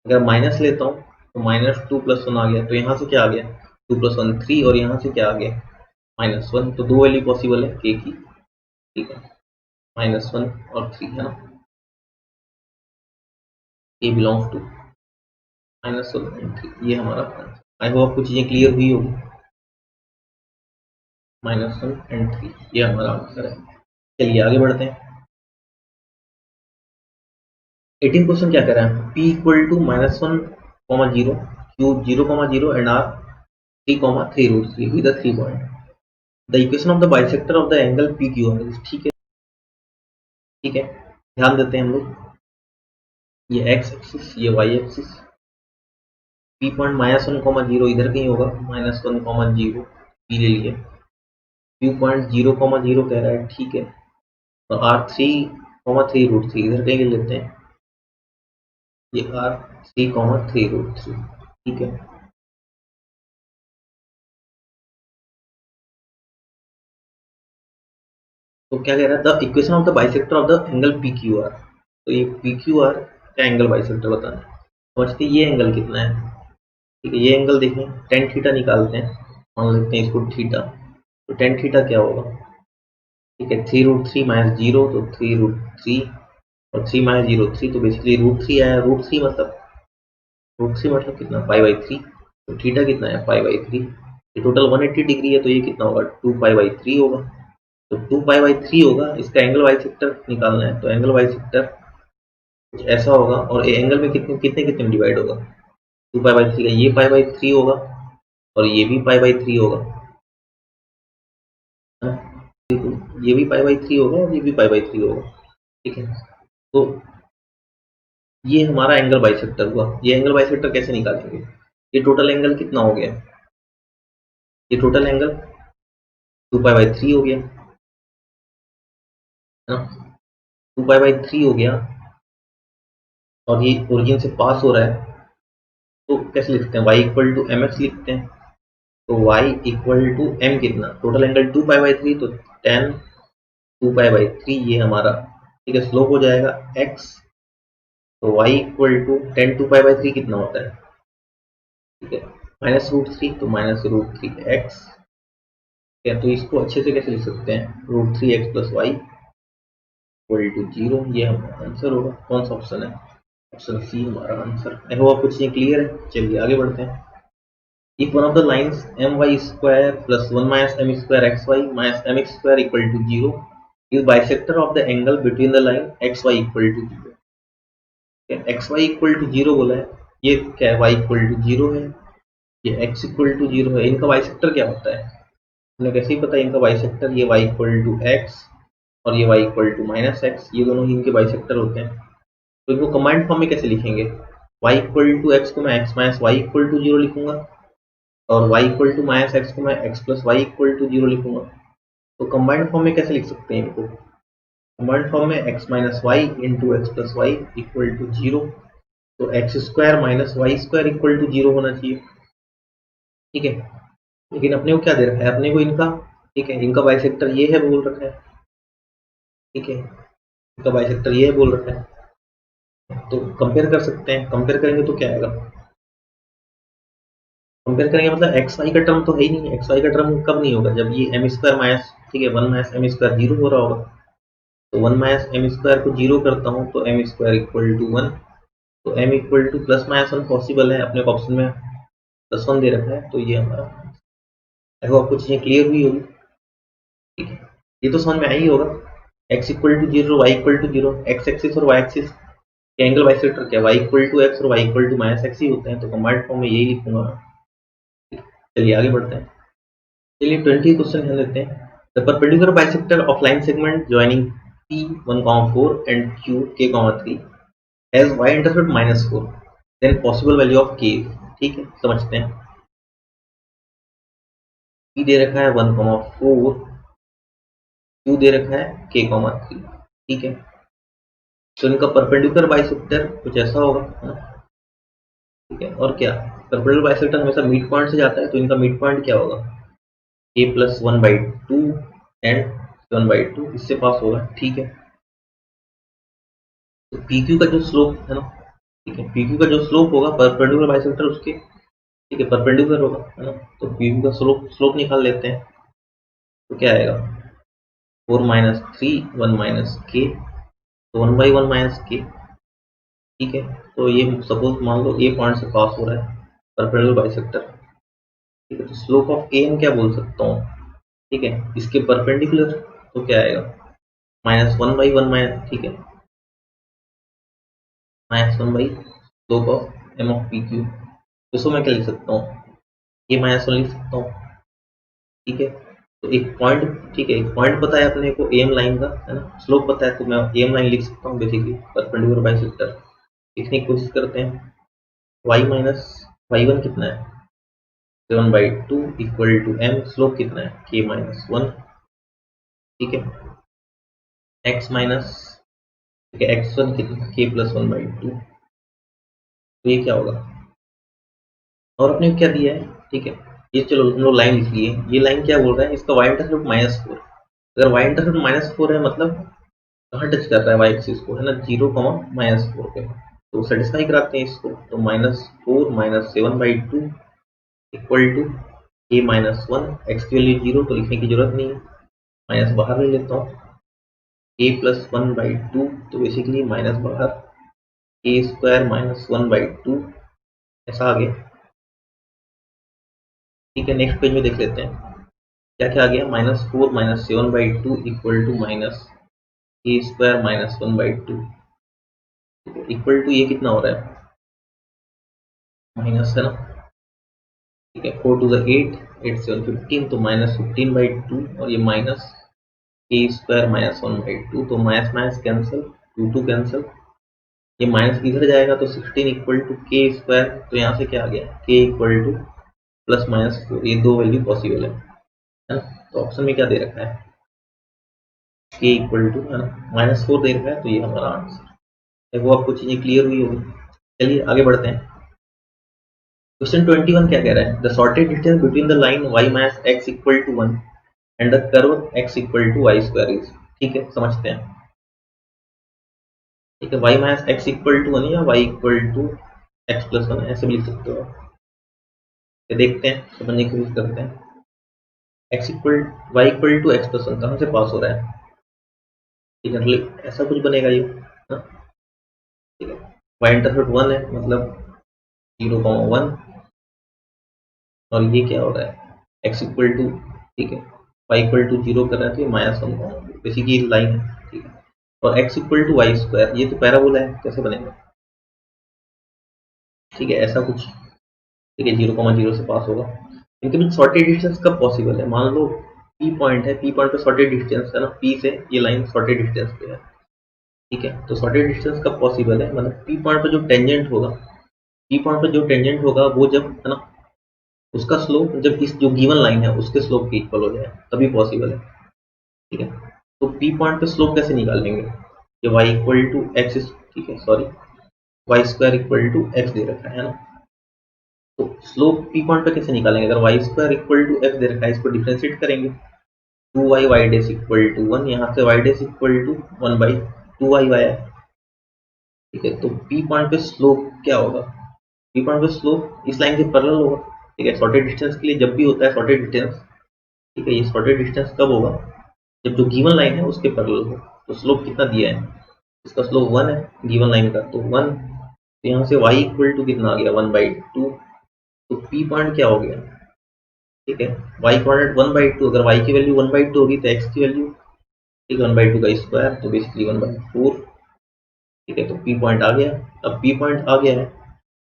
अगर माइनस लेता हूँ तो माइनस टू प्लस वन आ गया, तो यहाँ से क्या आ गया टू प्लस वन थ्री, और यहाँ से क्या आ गया माइनस वन, तो दो वैल्यू पॉसिबल है k की, ठीक है, माइनस वन और थ्री है ना, k belongs to minus one and three, ये हमारा आंसर। आई होप आपको चीजें क्लियर हुई होगी। माइनस वन एंड थ्री, ये हमारा आंसर है। चलिए आगे बढ़ते हैं। 18 क्वेश्चन क्या कह रहा है, p equal to minus one comma zero, Q zero comma zero and R three comma three root three with 3 point. The equation of the bisector of the angle P Q R, ठीक है, ठीक है, ध्यान देते हैं हम लोग, ये एक्स एक्सिस ये y axis, P point minus one comma zero इधर कहीं होगा, minus one comma zero P ले लिए, Q point zero comma zero कह रहा है, ठीक है, और R three comma three root three इधर कहीं ले लेते हैं, ये R three comma three root three, ठीक है। तो क्या कह रहा है, the equation of the bisector of the angle P Q are, तो ये पी क्यू आर क्या एंगल बाइसेक्टर बताना है, समझते ये एंगल कितना है, ठीक है, ये एंगल देखें टेन थीटा निकालते हैं, मान लेते हैं इसको थीटा, तो टेन थीटा क्या होगा, ठीक है, three root three minus zero, तो थ्री रूट थ्री और थ्री माइनस जीरो थ्री, तो बेसिकली रूट थ्री आया, रूट थ्री मतलब कितना पाई बाई थ्री, तो थीटा कितना है पाई बाई थ्री, ये टोटल 180 डिग्री है, तो ये कितना होगा टू पाई बाई थ्री होगा, तो टू पाई बाई थ्री होगा, इसका एंगल बाइसेक्टर निकालना है, तो एंगल बाइसेक्टर कुछ ऐसा होगा, और ये एंगल में कितने कितने कितने में डिवाइड होगा, टू पाई बाई थ्री का ये पाई बाई थ्री होगा, और ये भी पाई बाई थ्री होगा, है ना? ये भी पाई बाई थ्री होगा और ये भी पाई बाई थ्री होगा, ठीक है। तो ये हमारा एंगल बाइसेक्टर हुआ, ये एंगल बाइसेक्टर कैसे निकालेंगे, ये टोटल एंगल कितना हो गया, ये total angle two pi by three हो गया, है ना, टू पाई बाई थ्री हो गया, और ये ओरिजिन से पास हो रहा है, तो कैसे लिखते हैं y equal to M X लिखते हैं, तो y इक्वल टू m कितना, total angle two pi by three, तो tan two pi by three ये हमारा, ठीक है, स्लोप हो जाएगा x, तो y equal to tan two pi by three कितना होता है, ठीक है, माइनस रूट थ्री, तो माइनस रूट थ्री एक्स, क्या, तो इसको अच्छे से कैसे लिख सकते हैं, root three x plus Y equal to zero, ये हमारा आंसर होगा। कौन सा ऑप्शन है, ऑप्शन सी हमारा आंसर। आई होप कुछ ये क्लियर है। चलिए आगे बढ़ते हैं। If one of the lines my square plus 1 minus m square xy minus mx square equal to 0 is bisector of the angle between the line xy equal to 0, xy equal to 0 बोला है, ये क्या है y equal to 0 है, ये x equal to 0 है, इनका bisector क्या होता है, हमें कैसे ही पता है इनका बाइसेक्टर, ये y equal to x और ये y equal to minus x, ये दोनों ही इनके बाइसेक्टर होते हैं, तो इनको कंबाइंड फॉर्म में कैसे लिखेंगे, y equal to x को मैं x minus y equal to 0 लिखूंगा, और y equal to minus x को मैं x plus Y equal to zero लिखूंगा, तो कंबाइंड फॉर्म में कैसे लिख सकते हैं इनको, कंबाइंड फॉर्म में x minus Y into X plus Y equal to zero, तो x square minus Y square equal to zero होना चाहिए, ठीक है। लेकिन अपने को क्या दे रखा है, अपने को इनका, ठीक है, इनका बाइसेक्टर ये है बोल रखा है, ठीक है, इनका बाइसेक्टर ये है बोल रखा है, तो कंपेयर कर सकते हैं, कंपेयर करेंगे तो क्या आएगा, कंपेयर करेंगे मतलब एक्स वाई का टर्म तो है ही नहीं, एक्स वाई का टर्म कब नहीं होगा, जब ये एम स्क्वायर माइनस, ठीक है, one minus M square zero हो रहा होगा, तो वन माइनस एम स्क्वायर को जीरो करता हूँ तो M square equal to one, तो M equal to plus minus one possible है, अपने ऑप्शन में प्लस वन दे रखा है, तो ये हमारा, देखो आपको चीजें क्लियर हुई होगी, ठीक है, ये तो समझ में आई होगा, X equal to zero Y equal to zero, X axis और वाई एक्सिस के एंगल बाइसेक्टर क्या, वाई इक्वल टू एक्स और Y equal to minus X ही होते हैं, तो कंबाइंड फॉर्म में यही लिखूंगा। चलिए आगे बढ़ते हैं। चलिए 20 क्वेश्चन ध्यान देते हैं। The perpendicular bisector of line segment joining P1,4 and Q,K,3 has y intercept -4, then possible value of K, ठीक है, समझते हैं। P दे रखा है 1,4, Q दे रखा है K,3, ठीक है, तो इनका परपेंडिकुलर बाइसेक्टर कुछ ऐसा होगा, है ना, ठीक है, और क्या, परपेंडिकुलर बाइसेक्टर हमेशा मिड पॉइंट से जाता है, तो इनका मिड पॉइंट क्या होगा, a प्लस 1/2 एंड 1/2 इससे पास होगा, ठीक है। तो PQ का जो स्लोप है ना, ठीक है, PQ का जो स्लोप होगा परपेंडिकुलर बाइसेक्टर उसके, ठीक है, परपेंडिकुलर होगा, है ना। तो PQ का स्लोप निकाल लेते हैं, तो क्या आएगा 4 माइनस 3 1 माइनस k, तो 1/1 माइनस k, ठीक है। तो ये सपोज मान लो ए पॉइंट से पास हो रहा है परपेंडिकुलर बाइसेक्टर, ठीक है। तो स्लोप ऑफ ए मैं क्या बोल सकता हूँ, ठीक है, इसके परपेंडिकुलर, तो क्या आएगा -1/1 माइनस, ठीक है, -1 slope of M of P Q. इसको मैं क्या लिख सकता हूँ, ये -1 लिख सकता हूँ, ठीक है। तो एक पॉइंट, ठीक है, एक पॉइंट पता है अपने को एम लाइन का, है ना, स्लोप पता है, तो मैं एम लाइन लिख सकता हूँ बेसिकली परपेंडिकुलर बाइसेक्टर। लिखने की कोशिश करते हैं, y माइनस y1 कितना है 7/2 इक्वल टू m, स्लोप कितना है k-1, ठीक है, x माइनस, ठीक है, x1 कितना k प्लस 1/2, तो ये क्या होगा, और अपने क्या दिया है, ठीक है, ये चलो हम लोग लाइन लिख लिए, ये लाइन क्या बोल रहा है, इसका y इंटरसेप्ट -4, अगर y इंटरसेप्ट -4 है मतलब कहाँ टच कर रहा है y एक्सिस को, है ना, 0, -4 पे, तो सेटिस्फाई कराते हैं इसको, तो -4 minus 7/2 equal to k-1, x की वैल्यू 0 तो लिखने की जरूरत नहीं है, माइनस बाहर ले लेता हूँ, a प्लस 1/2, तो बेसिकली माइनस बाहर a स्क्वायर माइनस 1/2 ऐसा आ गया, ठीक है। नेक्स्ट पेज में देख लेते हैं क्या क्या आ गया, -4 minus 7/2 equal to minus a square minus 1/2, equal to ये कितना हो रहा है, माइनस है ना, ठीक है, 4 टू द 8, 8 7 15, तो -15/2, और ये माइनस a स्क्वायर माइनस 1/2, तो माइनस माइनस कैंसिल, 2 2 कैंसिल, ये माइनस इधर जाएगा तो 16 इक्वल टू के स्क्वायर, तो यहाँ से क्या आ गया के इक्वल टू +-4, ये दो वैल्यू पॉसिबल है ना। तो ऑप्शन में क्या दे रखा है, के इक्वल टू, है ना, -4 दे रखा है, तो ये हमारा आंसर है। वो आपको चीजें क्लियर हुई होगी। चलिए आगे बढ़ते हैं। क्वेश्चन 21 क्या कह रहा है, the shortest distance between the line y minus x equal to 1 and the curve x equal to y square is, ठीक है, समझते हैं, ठीक है। y minus x equal to 1 या y equal to x plus 1 ऐसे भी लिख सकते हो, ये देखते हैं, समझने की कोशिश करते हैं। y equal to x plus 1 कहाँ से पास हो रहा है, ठीक है, मतलब ऐसा कुछ बनेगा ये, हाँ, ठीक है, y इंटरसेप्ट 1 है मतलब 0,1, और ये क्या हो रहा है x इक्वल टू, ठीक है, y इक्वल टू 0 कर रहा है, तो ये -1, बेसिकली लाइन है, ठीक है, और x equal to y square, ये तो पैराबोला है, कैसे बनेगा, ठीक है, ऐसा कुछ, ठीक है, 0,0 से पास होगा। इनके बीच शॉर्टेड डिस्टेंस कब पॉसिबल है, मान लो P पॉइंट है, P पॉइंट पे शॉर्टेड डिस्टेंस है ना, P से ये लाइन शॉर्टेड डिस्टेंस पे है, ठीक है। तो शॉर्टेड डिस्टेंस कब पॉसिबल है, मतलब P पॉइंट पे जो टेंजेंट होगा, P पॉइंट पे जो टेंजेंट होगा वो जब, है ना, उसका स्लोप जब इस जो गिवन लाइन है उसके स्लोप के इक्वल हो जाए तभी पॉसिबल है, ठीक है। तो P पॉइंट पे स्लोप कैसे निकालेंगे, ये y इक्वल टू एक्स, ठीक है, sorry, Y square equal to X दे रखा है ना, तो स्लोप P पॉइंट पे कैसे निकालेंगे, अगर Y square equal to X दे रखा है, इसको डिफरेंशिएट करेंगे, 2y Y days equal to 1, यहाँ से Y days equal to 1/2y आया, ठीक है। तो P पॉइंट पे स्लोप क्या होगा, P पॉइंट पे स्लोप इस लाइन के पैरेलल होगा, ठीक है। शॉर्टेड डिस्टेंस के लिए जब भी होता है शॉर्टेड डिस्टेंस, ठीक है, ये शॉर्टेड डिस्टेंस कब होगा, जब जो गिवन लाइन है उसके पैरेलल हो। तो स्लोप कितना दिया है, इसका स्लोप 1 है गिवन लाइन का, तो 1, तो यहाँ से y इक्वल टू कितना आ गया 1/2, तो P पॉइंट क्या हो गया, ठीक है, y कोऑर्डिनेट 1/2, अगर y की वैल्यू 1/2 होगी तो x की वैल्यू, ठीक है, 1/2 का स्क्वायर, तो बेसिकली 1/4, ठीक है। तो P पॉइंट आ गया। अब P पॉइंट आ गया है,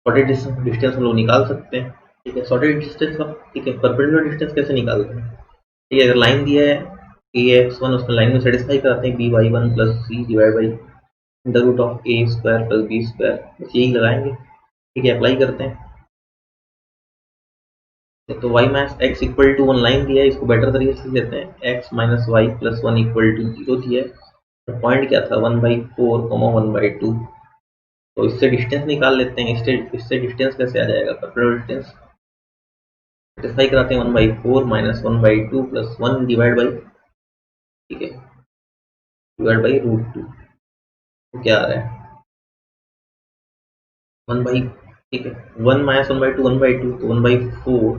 शॉर्टेड डिस्टेंस हम लोग निकाल सकते हैं, ठीक है, शॉर्टेड डिस्टेंस का, ठीक है, परपेंडिकुलर डिस्टेंस कैसे निकालते हैं, ठीक है, अगर लाइन दिया है ax1, उसमें लाइन में सेटिस्फाई कराते हैं by1 plus c divide by under root of a square plus b square, बस यही लगाएंगे, ठीक है, अप्लाई करते हैं। तो y minus x equal to 1 line दिया है, इसको बेटर तरीके से लेते हैं, x minus y plus 1 equal to 0 दिया है, तो पॉइंट क्या था 1/4, 1/2, तो इससे डिस्टेंस निकाल लेते हैं। इससे डिस्टेंस कैसे आ जाएगा, परपेंडिकुलर डिस्टेंस सेटिस्फाई कराते हैं 1/4 माइनस 1/2 प्लस 1 डिवाइड बाई, ठीक है, डिवाइड बाई √2। तो क्या आ रहा है 1 बाई, ठीक है, 1 माइनस 1/2 1/2, तो 1/4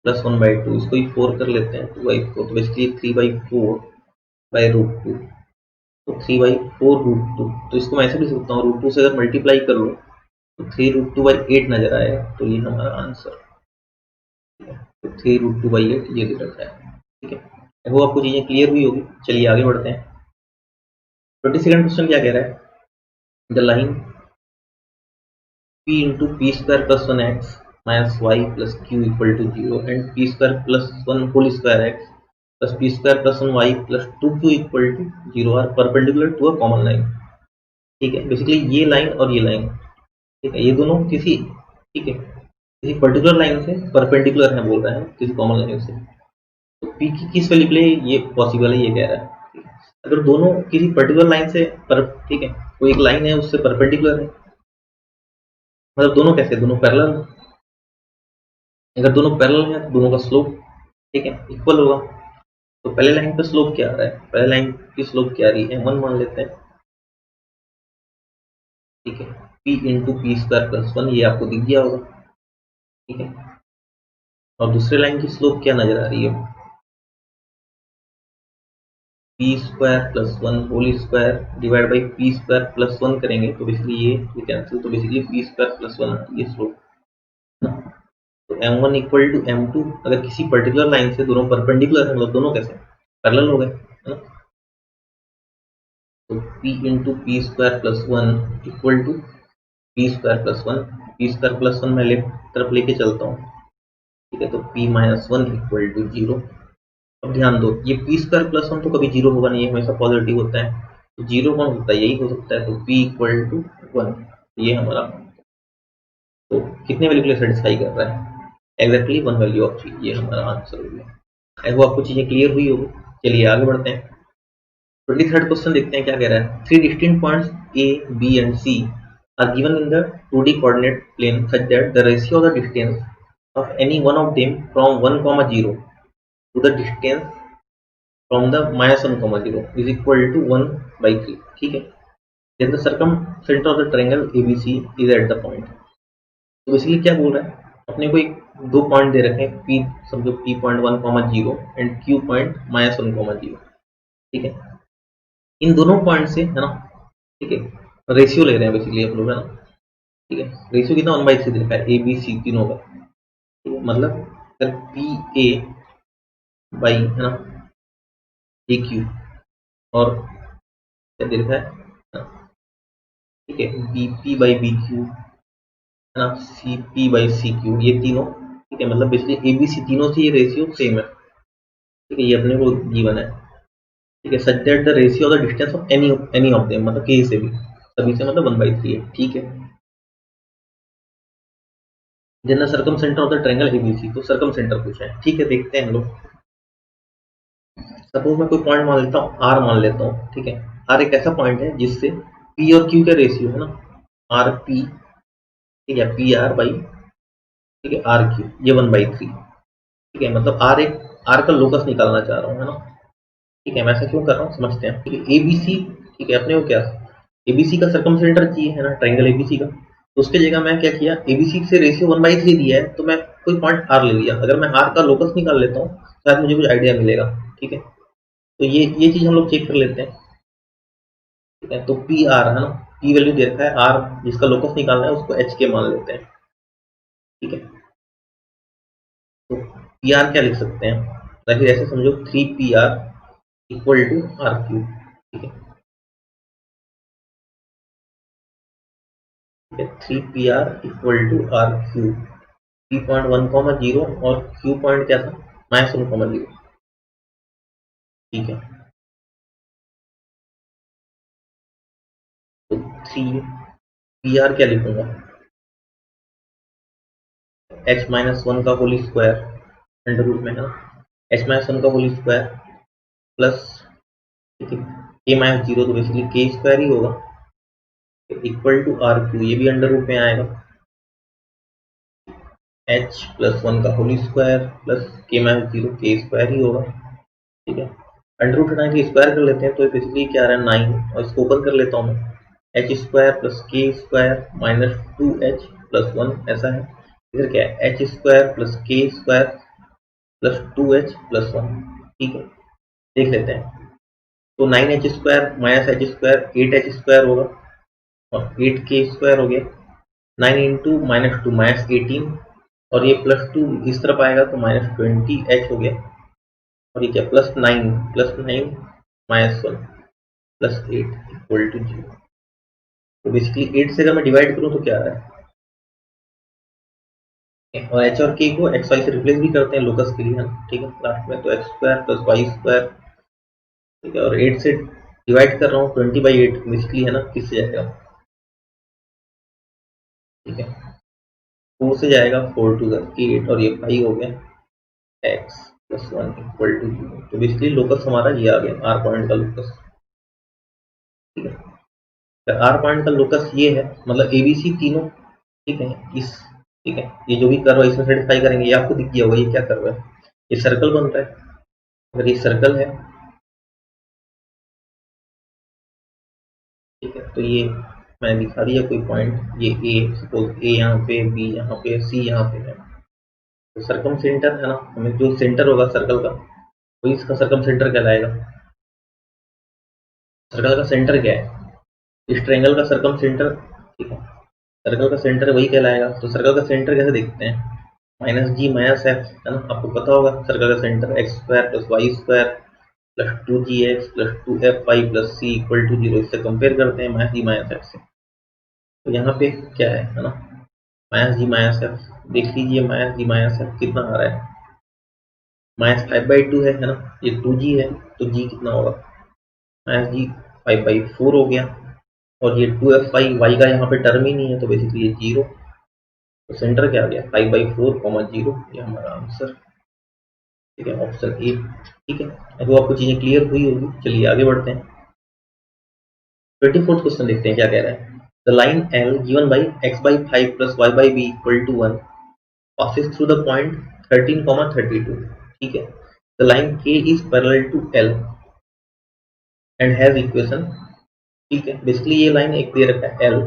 प्लस 1/2, इसको ही 4 कर लेते हैं 2/4, तो बेसिकली 3/4 बाई √2, तो 3/4 √2। तो इसको मैं ऐसे भी सकता हूँ, √2 से अगर मल्टीप्लाई कर लो तो 3√2/8 नजर आएगा, तो ये हमारा आंसर, ठीक है। तो 3√2/8 ये दे रखा है, ठीक है। वो आपको चीजें क्लियर हुई होगी। चलिए आगे बढ़ते हैं। 22nd क्वेश्चन क्या कह रहा है, the line p into p square plus 1x minus y plus q equal to 0 and p square plus 1 whole square x plus p square plus 1y plus 2q equal to 0 are perpendicular to a common line। ठीक है, basically ये line और ये line, ठीक है, ये दोनों किसी, ठीक है, किसी पर्टिकुलर लाइन से परपेंडिकुलर है बोल रहा है, किसी कॉमन लाइन से। तो p की किस वैल्यू के लिए ये पॉसिबल है, ये कह रहा है। ठीक है? अगर दोनों किसी पर्टिकुलर लाइन से पर, ठीक है, कोई एक लाइन है उससे परपेंडिकुलर है, मतलब दोनों कैसे, दोनों पैरेलल। अगर दोनों पैरेलल हैं तो दोनों का स्लोप, ठीक है, इक्वल होगा। तो पहले लाइन पे स्लोप क्या आ रहा है, पहले लाइन की स्लोप क्या आ रही है, 1 मान लेते हैं, ठीक है, p into p square plus 1, ये आपको दिख गया होगा, ठीक है। और दूसरे लाइन की स्लोप क्या नजर आ रही है, P square plus 1 whole square divide by p square plus 1 करेंगे तो बेसिकली ये कैंसिल, तो बेसिकली पी स्क्वायर प्लस 1 आती है स्लोप। तो m1 इक्वल टू m2, अगर किसी पर्टिकुलर लाइन से दोनों परपेंडिकुलर है, मतलब दोनों कैसे पैरेलल हो गए, है ना। तो p into p square plus 1 equal to p square plus 1, p square plus 1 मैं लेफ्ट तरफ लेके चलता हूँ, ठीक है, तो p माइनस 1 इक्वल टू 0। अब ध्यान दो, ये पी स्क्वायर प्लस 1 तो कभी जीरो होगा नहीं, हमेशा पॉजिटिव होता है, तो जीरो कौन होता है, यही हो सकता है, तो p इक्वल टू 1, ये हमारा, तो कितने वैल्यू के लिए सेटिस्फाई कर रहा है, एग्जैक्टली 1 वैल्यू ऑफ g, ये हमारा आंसर हो गया। आई होप आपको चीजें क्लियर हुई होगी। चलिए आगे बढ़ते हैं। 23rd क्वेश्चन देखते हैं क्या कह रहा है, 3 distinct points a b and c are given in the 2D coordinate plane such that the ratio of the distance of any one of them from 1, 0 to the distance from the minus 1, 0 is equal to 1/3, ठीक है। then the circumcenter of the triangle ABC is at the point। तो basically क्या बोल रहा है, अपने को एक दो पॉइंट दे रखे हैं, P समझो P point 1, 0 and Q point -1, 0, ठीक है। इन दोनों पॉइंट से, है ना, ठीक है, रेशियो ले रहे हैं बेसिकली हम लोग, है ना, ठीक है। रेशियो कितना 1/3 दे रखा है, ए बी सी तीनों का, ठीक है। मतलब अगर पी ए बाई, है ना, ए क्यू, और क्या दे रखा है, ठीक है, B P by B Q, है ना, C P by C Q, ये तीनों, ठीक है। मतलब बेसिकली ए बी सी तीनों से ये रेशियो सेम है, ठीक है, ये अपने को गिवन है, ठीक है। Such that the ratio of the distance of any of them, मतलब कहीं से भी, सभी से, मतलब 1/3 है, ठीक है। Then circumcentre of the triangle ABC, तो सर्कम सेंटर पूछा है, ठीक है। देखते हैं हम लोग। सपोज मैं कोई पॉइंट मान लेता हूँ, आर मान लेता हूँ, ठीक है। आर एक ऐसा पॉइंट है जिससे पी और क्यू का रेशियो है ना, आर पी, ठीक है, पी आर बाई, ठीक है, आर क्यू, ये 1/3, ठीक है। मतलब आर का लोकस निकालना चाह रहा हूँ, है ना, ठीक है। मैं ऐसा क्यों कर रहा हूँ समझते हैं, ठीक है। एबीसी, ठीक है, अपने को क्या, एबीसी का सर्कम सेंटर चाहिए, है ना, ट्राइंगल एबीसी का। तो उसके जगह मैं क्या किया, एबीसी से रेशियो 1/3 दिया है, तो मैं कोई पॉइंट आर ले लिया। अगर मैं आर का लोकस निकाल लेता हूँ शायद मुझे कुछ आइडिया मिलेगा, ठीक है। तो ये चीज हम लोग चेक कर लेते हैं, ठीक है। तो पी आर, है ना, पी वैल्यू दे रखा है, आर जिसका लोकस निकालना है उसको एच के मान लेते हैं, ठीक है। तो पी आर क्या लिख सकते हैं, या फिर ऐसे समझो 3 PR equal to R Q, ठीक है, 3 PR equal to R Q. P point 1, 0 और क्यू पॉइंट क्या था, -1, 0, ठीक है। तो 3 PR क्या लिखूंगा, h-1 का होल स्क्वायर अंडर रूट में, है ना, h-1 का होल स्क्वायर प्लस, ठीक है, k-0, तो बेसिकली k स्क्वायर ही होगा, इक्वल टू आर क्यू, ये भी अंडर रूट में आएगा, h प्लस 1 का होल स्क्वायर प्लस के माइनस 0, के स्क्वायर ही होगा। ठीक है, अंडर रूट हटा के स्क्वायर कर लेते हैं, तो बेसिकली क्या आ रहा है 9, और इसको ओपन कर लेता हूँ मैं, एच स्क्वायर प्लस के स्क्वायर माइनस 2h प्लस 1, ऐसा है। इधर क्या है, एच स्क्वायर प्लस के स्क्वायर प्लस 2h प्लस 1। ठीक है, देख लेते हैं। तो 9h square minus H square 8h square होगा, और 8k स्क्वायर हो गया, 9 इंटू माइनस 2 माइनस 18, और ये प्लस 2 इस तरफ आएगा तो माइनस 20h हो गया, और ये क्या plus 9 minus 1 plus 8 equal to 0। तो बेसिकली 8 से अगर मैं डिवाइड करूं तो क्या आ रहा है, और एच और के को एक्स वाई से रिप्लेस भी करते हैं लोकस के लिए हम। ठीक है, लास्ट में तो x square plus y square. ठीक है, और 8 से डिवाइड कर रहा हूँ 20/8 बेसिकली है ना, किससे जाएगा, ठीक है 4 से जाएगा, 4 टू 8, और ये 5 हो गया, एक्स प्लस 1 इक्वल टू 0। तो बेसिकली लोकस हमारा ये आ गया, आर पॉइंट का लोकस। ठीक है, तो आर पॉइंट का लोकस ये है, मतलब एबीसी तीनों। ठीक है, इस ठीक है, ये जो भी कर्व है इसमें सेटिस्फाई करेंगे। ये आपको दिख गया होगा, ये क्या कर्व है, ये सर्कल बनता है। अगर ये सर्कल है, ठीक है, तो ये मैंने दिखा दिया कोई पॉइंट, ये ए, सपोज ए यहाँ पे, बी यहाँ पे, सी यहाँ पे है, तो सरकम सेंटर है ना, हमें जो सेंटर होगा सर्कल का, वही इसका सरकम सेंटर कहलाएगा। सर्कल का सेंटर क्या है, इस ट्रायंगल का सरकम सेंटर। ठीक है, सर्कल का सेंटर वही कहलाएगा। तो सर्कल का सेंटर कैसे देखते हैं, माइनस जी माइनस एफ, है ना, आपको पता होगा सर्कल का centre x square plus y square plus 2gx plus 2fy plus C equal to 0। इससे कंपेयर करते हैं माइनस जी माइनस एफ से। तो यहाँ पे क्या है ना, माइनस जी माइनस एफ देख लीजिए, माइनस जी माइनस एफ कितना आ रहा है, -5/2 है ना, ये 2g है, तो g कितना होगा, -g 5/4 हो गया, और ये 2f y का यहाँ पे टर्म ही नहीं है, तो बेसिकली ये 0। तो सेंटर क्या आ गया, 5/4, 0, ये हमारा आंसर। ठीक है, ऑप्शन ए। ठीक है, अब आपको चीजें क्लियर हुई होगी, चलिए आगे बढ़ते हैं। 24th क्वेश्चन देखते हैं क्या कह रहा है। The line L given by x/5 plus y/b equal to 1 passes through the point 13, 32। ठीक है, the line K is parallel to L and has equation। ठीक है, बेसिकली ये लाइन एक दे रखा है L,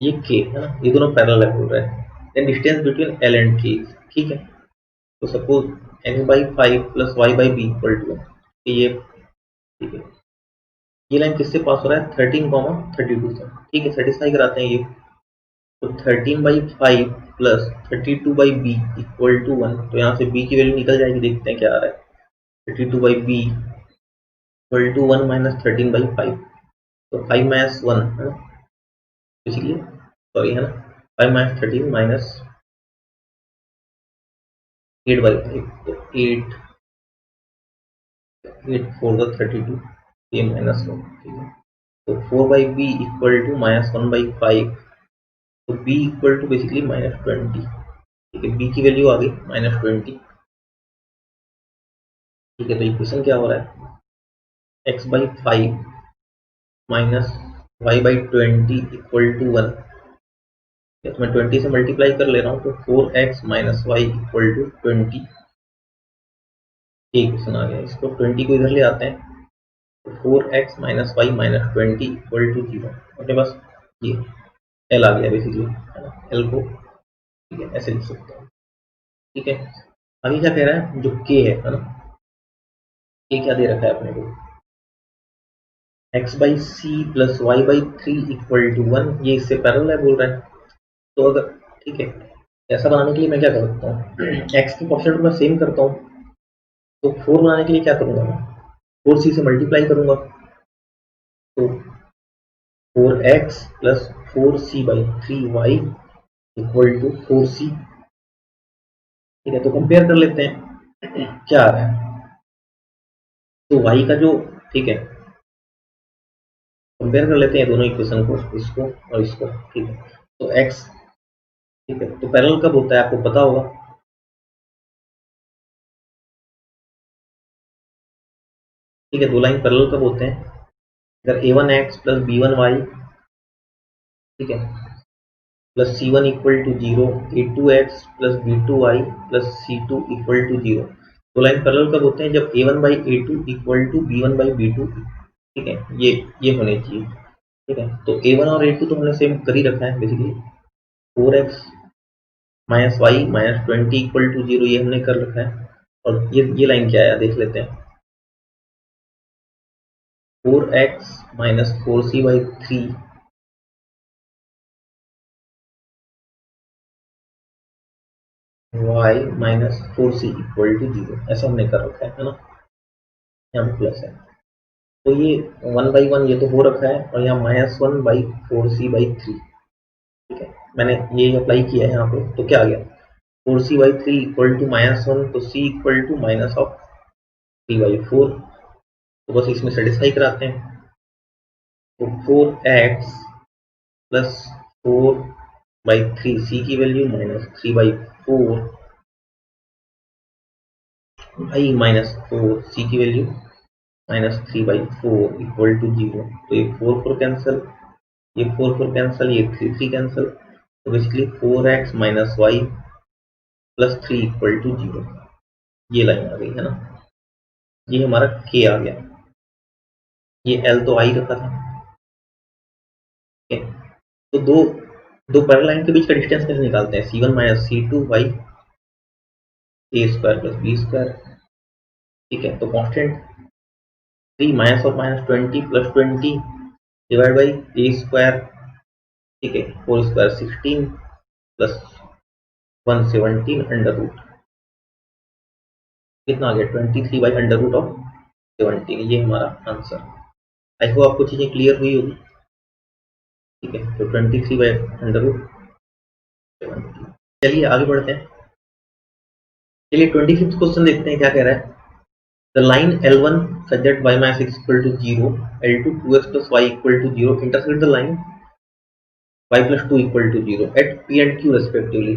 ये K है ना, ये दोनों पैरेलल बोल रहे हैं। Then distance between L and K। ठीक है, तो suppose x/5 plus y/b equal to 1, ये ठीक है, ये लाइन किससे पास हो रहा है, 13, 32 से। ठीक है, सेटिस्फाई कराते हैं ये। तो 13/5 प्लस 32/b इक्वल टू 1, तो यहाँ से b की वैल्यू निकल जाएगी, देखते हैं क्या आ रहा है, 32/b इक्वल टू 1 माइनस 13/5, तो 5 माइनस 1 है ना, इसलिए सॉरी है ना, 5 माइनस 13 माइनस 8/5, तो 8 4 32, ये -1। ठीक है, तो 4/b इक्वल टू -1/5, तो b इक्वल टू बेसिकली -20। ठीक है, b की वैल्यू आ गई -20। ठीक है, तो इक्वेशन क्या हो रहा है, x/5 minus y/20 equal to 1। तो मैं 20 से मल्टीप्लाई कर ले रहा हूँ, तो 4x minus Y equal to 20। Equation आ गया, इसको 20 को इधर ले आते हैं, तो 4x minus y minus 20 equal to 0। अपने पास ये एल आ गया बेसिकली, है ना, एल को ठीक है ऐसे लिख सकते हैं। ठीक है, अभी क्या कह रहा है, जो के है ना, के क्या दे रखा है अपने को, x/c plus y/3 equal to 1, ये इससे पैरेलल है बोल रहा है। तो अगर ठीक है, ऐसा बनाने के लिए मैं क्या कर सकता हूँ, x के कोएफिशिएंट को मैं सेम करता हूँ, तो 4 बनाने के लिए क्या करूंगा मैं, 4c से मल्टीप्लाई करूंगा, तो 4x plus 4c/3y equal to 4c। ठीक है, तो कंपेयर कर लेते हैं क्या आ रहा है, तो y का जो ठीक है, कंपेयर कर लेते हैं दोनों इक्वेशन को, इसको और इसको। ठीक है, तो x ठीक है, तो पैरेलल कब होता है आपको पता होगा, ठीक है, दो लाइन पैरेलल कब होते हैं, अगर a1x प्लस b1y ठीक है, plus C1 equal to 0, A2x plus B2y plus C2 equal to 0। तो लाइन पैरेलल कब होते हैं? जब A1 by A2 equal to B1 by B2। ठीक है, ये होने चाहिए। ठीक है, तो A1 और A2 तो हमने सेम कर ही रखा है basically. 4x minus y minus 20 equal to 0 ये हमने कर रखा है। और ये लाइन क्या है देख लेते हैं। 4x minus 4c by 3 y minus 4c equal to 0, ऐसा हमने कर रखा है ना। यहाँ पे प्लस है, तो ये 1/1 ये तो हो रखा है, और यहाँ -1/4c/3। ठीक है, मैंने ये अप्लाई किया है यहाँ पे, तो क्या आ गया? 4c/3 इक्वल टू -1, तो c equal to minus of 3/4। तो बस इसमें सेटिस्फाई कराते हैं। तो 4x प्लस 4/3 c की value minus 3/4 y minus 4 c की वैल्यू माइनस 3/4 इक्वल टू 0। तो ये 4 कैंसिल, ये 4 कैंसिल, ये 3 कैंसिल। तो basically 4x minus y plus 3 equal to 0, ये लाइन आ गई है ना। ये हमारा k आ गया, ये l तो i रखा था। ठीक है, तो दो दो पैरेलल लाइन के बीच का डिस्टेंस कैसे निकालते हैं? C1 minus C2 by a square plus b square. ठीक है, तो कॉन्स्टेंट 3 माइनस और minus 20 plus 20 divide by a square. ठीक है, 4 स्क्वायर 16 प्लस 117 अंडर रूट, कितना आ गया? 23 बाई अंडर रूट ऑफ 17। ये हमारा आंसर। आई होप आपको चीजें क्लियर हुई होगी। ठीक है, तो 23 बाई अंडर रूट 17। चलिए आगे बढ़ते हैं। चलिए 25th क्वेश्चन देखते हैं क्या कह रहा है। The line L1 such that y minus x equal to 0, L2 2x plus y equal to 0 intersect the line y plus 2 equal to 0 at P and Q respectively.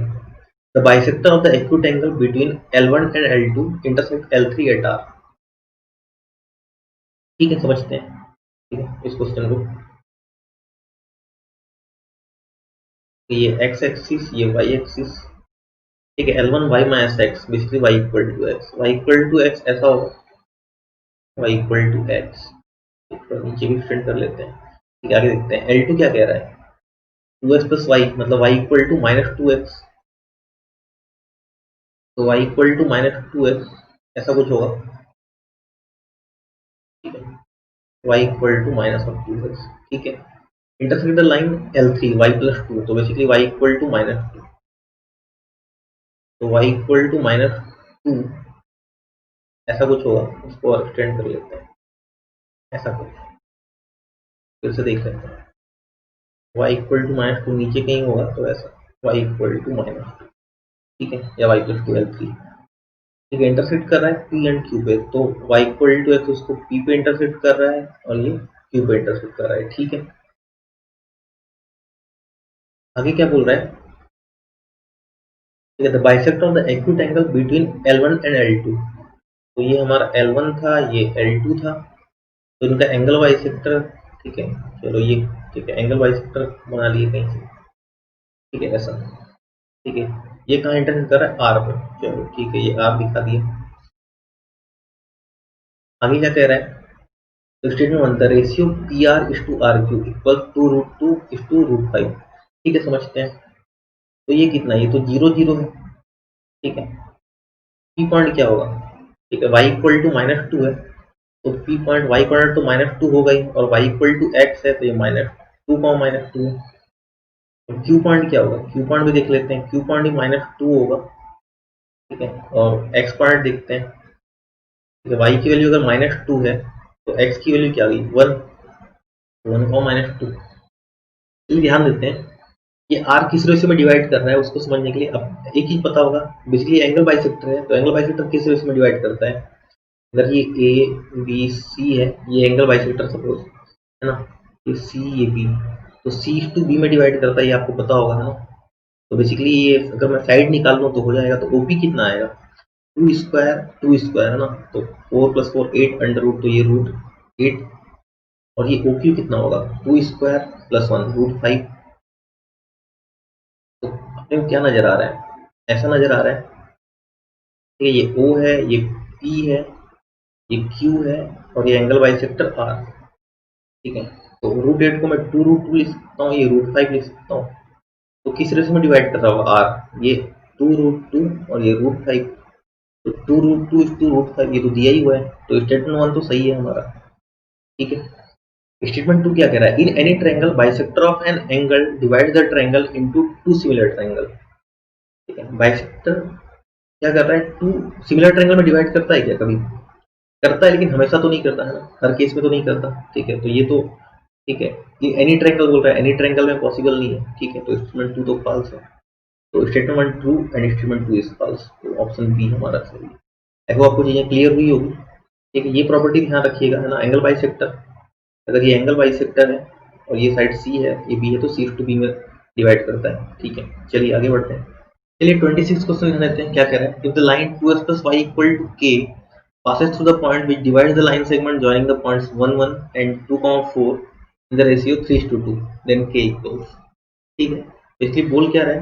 The bisector of the acute angle between L1 and L2 intersect L3 at R. ठीक है, समझते हैं। ठीक है, इस question को, ये x axis, ये y एक्सिस। ठीक है, L1 y minus x, basically y equal to x, y equal to x ऐसा होगा, y इक्वल टू x। नीचे भी एक्सटेंड कर लेते हैं। ठीक है, आगे देखते हैं L2 क्या कह रहा है। 2x प्लस y मतलब y equal to minus 2x, तो y equal to minus 2x ऐसा कुछ होगा। ठीक है, y equal to minus of 2x। ठीक है, intersect the line L3 y plus 2, तो basically y equal to minus 2, तो y इक्वल टू माइनस 2 ऐसा कुछ होगा। उसको और एक्सटेंड कर लेते हैं, ऐसा कुछ फिर से देख लेते हैं। y इक्वल टू माइनस 2 नीचे कहीं होगा, तो ऐसा y इक्वल टू माइनस 2। ठीक है, या y प्लस 2 L3। ठीक है, इंटरसेक्ट कर रहा है P एंड Q पे, तो y इक्वल टू x उसको P पे इंटरसेक्ट कर रहा है और ये Q पे इंटरसेक्ट कर रहा है। ठीक है, आगे क्या बोल रहा है? ठीक है, the bisector of the acute angle between L1 and L2। तो ये हमारा L1 था, ये L2 था, तो इनका एंगल बाइसेक्टर। ठीक है, चलो ये ठीक है, एंगल बाइसेक्टर बना लिए कहीं से। ठीक है, ऐसा। ठीक है, ये कहाँ इंटरसेक्ट कर रहा है? R पे। चलो ठीक है, ये R दिखा दिया। आगे क्या कह रहा है? तो statement one, the ratio PR is to RQ equal to √2 is to √5। ठीक है, समझते हैं। तो ये कितना, ये तो 0 0 है। ठीक है, P पॉइंट क्या होगा? ठीक है, y इक्वल टू माइनस 2 है, तो P पॉइंट y पॉइंट तो माइनस 2 होगा ही, और y इक्वल टू x है, तो ये माइनस 2 माइनस 2 है। तो Q पॉइंट क्या होगा? Q पॉइंट भी देख लेते हैं। Q पॉइंट भी माइनस 2 होगा। ठीक है, और x पॉइंट देखते हैं। ठीक है, y की वैल्यू अगर माइनस 2 है, तो x की वैल्यू क्या आ गई? 1 और माइनस 2। चलिए ध्यान देते हैं, ये r किस रेशियो में डिवाइड कर रहा है उसको समझने के लिए अब एक चीज पता होगा। बेसिकली एंगल बाइसेक्टर है, तो एंगल बाइसेक्टर किस रेशियो में डिवाइड करता है? अगर ये A B C है, ये एंगल बाइसेक्टर सपोज है ना, ये C ये B, तो C टू B में डिवाइड करता है, ये आपको पता होगा है ना। तो बेसिकली ये अगर मैं साइड निकाल लूँ तो हो जाएगा, तो OP कितना आएगा? 2 स्क्वायर है ना, तो 4 प्लस 4 8 अंडर रूट, तो ये √8, और ये OQ कितना होगा? 2 स्क्वायर प्लस 1 √5। अपने को क्या नजर आ रहा है, ऐसा नजर आ रहा है कि ये O है, ये P है, ये Q है और ये एंगल बाइसेक्टर R। ठीक है, तो √8 को मैं 2√2 लिख सकता हूँ, ये √5 लिख सकता हूँ। तो किस रेशो में डिवाइड कर रहा होगा R, ये 2√2 और ये √5, तो 2√2 इज टू √5, ये तो दिया ही हुआ है, तो स्टेटमेंट 1 तो सही है हमारा। ठीक है, स्टेटमेंट 2 क्या कह रहा है, in any triangle bisector of an angle divide the triangle into two similar triangle. ठीक है, बाइसेक्टर क्या कर रहा है, टू सिमिलर ट्रायंगल में डिवाइड करता है क्या, कभी करता है लेकिन हमेशा तो नहीं करता है ना, हर केस में तो नहीं करता। ठीक है, तो ये तो ठीक है, ये एनी ट्रायंगल बोल रहा है, एनी ट्रायंगल में पॉसिबल नहीं है। ठीक है, तो स्टेटमेंट 2 तो फॉल्स है, तो statement 2 and statement 2 is false, तो ऑप्शन बी हमारा सही है। देखो आपको चीजें क्लियर हुई होगी। ठीक है, ये प्रॉपर्टी ध्यान रखिएगा है ना, एंगल बाइसेक्टर, अगर ये एंगल बाइसेक्टर है और ये साइड सी है, ये बी है, तो सी टू बी में डिवाइड करता है। ठीक है, चलिए आगे बढ़ते हैं। चलिए 26 क्वेश्चन ध्यान देते हैं, क्या कह रहा है, if the line 2x plus y equal to k passes through the point which divides the line segment joining the points 1 1 and 2 4 in the ratio 3:2 then k equals। ठीक है, इसलिए बोल क्या रहा है,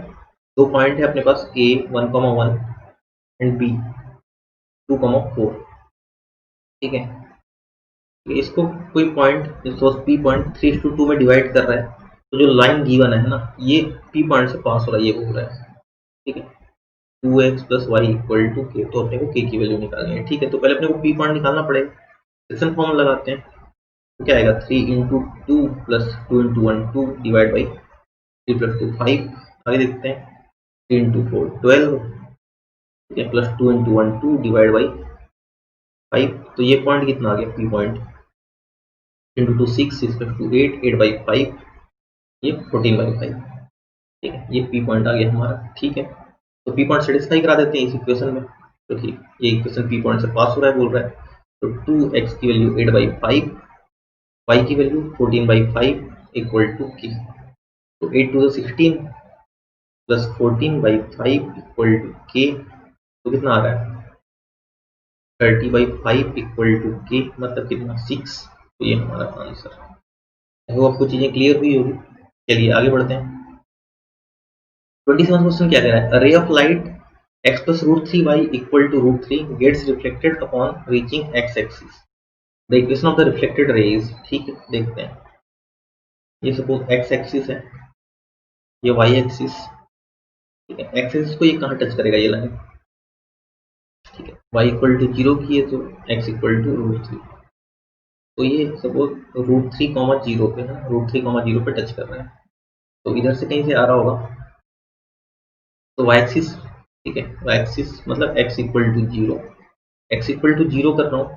दो पॉइंट है अपने पास, a 1,1 एंड b 2,4। ठीक है, इसको कोई पॉइंट पी पॉइंट 3:2 में डिवाइड कर रहा है, तो जो लाइन गिवन है ना, ये पी पॉइंट से पास हो रहा है, ये बोल रहा है। ठीक है, 2x plus y equal to k, तो अपने को k की वैल्यू निकालनी है। ठीक है, तो पहले अपने को p पॉइंट निकालना पड़ेगा, सेक्शन फॉर्म लगाते हैं, तो क्या आएगा, 3 into 2 plus 2 into 1 2 divide by 3 plus 2 5। आगे देखते हैं, 3 into 4 12, ठीक है, प्लस 2 into 1 2 डिवाइड बाई 5, तो ये पॉइंट कितना आ गया, p point, into 2 6 6 plus 2 8 8 by 5, ये 14 by 5। ठीक है, ये p पॉइंट आ गया हमारा। ठीक है, तो p पॉइंट सेटिस्फाई करा देते हैं इस इक्वेशन में, तो ठीक ये इक्वेशन p पॉइंट से पास हो रहा है बोल रहा है, तो 2x की वैल्यू 8 by 5, y की value 14 by 5 equal to k, तो 8 to the 16 plus 14 by 5 equal to k, तो कितना आ रहा है, 30 by 5 इक्वल टू k, मतलब कितना 6, तो ये हमारा आंसर है। वो आपको चीजें क्लियर हुई होगी। चलिए आगे बढ़ते हैं। 27 क्वेश्चन क्या कह रहा है, ray of light x plus √3y equal to √3 gets reflected upon reaching x axis, the equation of the reflected ray is। ठीक है, देखते हैं, ये सपोज x एक्सिस है, ये y एक्सिस। ठीक है, x एक्सिस को ये कहाँ टच करेगा, ये लाइन। ठीक है, y इक्वल टू 0 की है, तो x इक्वल टू √3, तो ये सपोज √3, 0 पे है, √3, 0 पे टच कर रहा है, तो इधर से कहीं से आ रहा होगा, तो y एक्सिस। ठीक है, y एक्सिस मतलब x equal to 0, x equal to 0 कर रहा हूँ।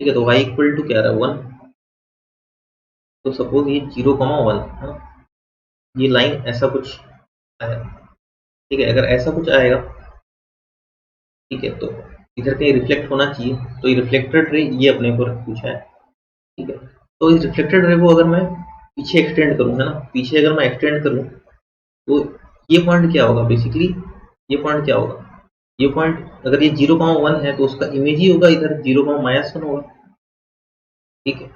ठीक है, तो y इक्वल टू क्या रहा है, 1, तो सपोज ये 0,1 है, ये लाइन ऐसा कुछ आया। ठीक है, अगर ऐसा कुछ आएगा, ठीक है, तो इधर कहीं रिफ्लेक्ट होना चाहिए, तो ये रिफ्लेक्टेड रे ये अपने को पूछा है। ठीक है, तो इस रिफ्लेक्टेड रे को अगर मैं पीछे एक्सटेंड करूँ, है ना, पीछे अगर मैं एक्सटेंड करूँ, तो ये पॉइंट क्या होगा, बेसिकली ये पॉइंट क्या होगा, ये पॉइंट अगर ये 0,1 है, तो उसका इमेज ही होगा इधर 0,-1 होगा। ठीक है,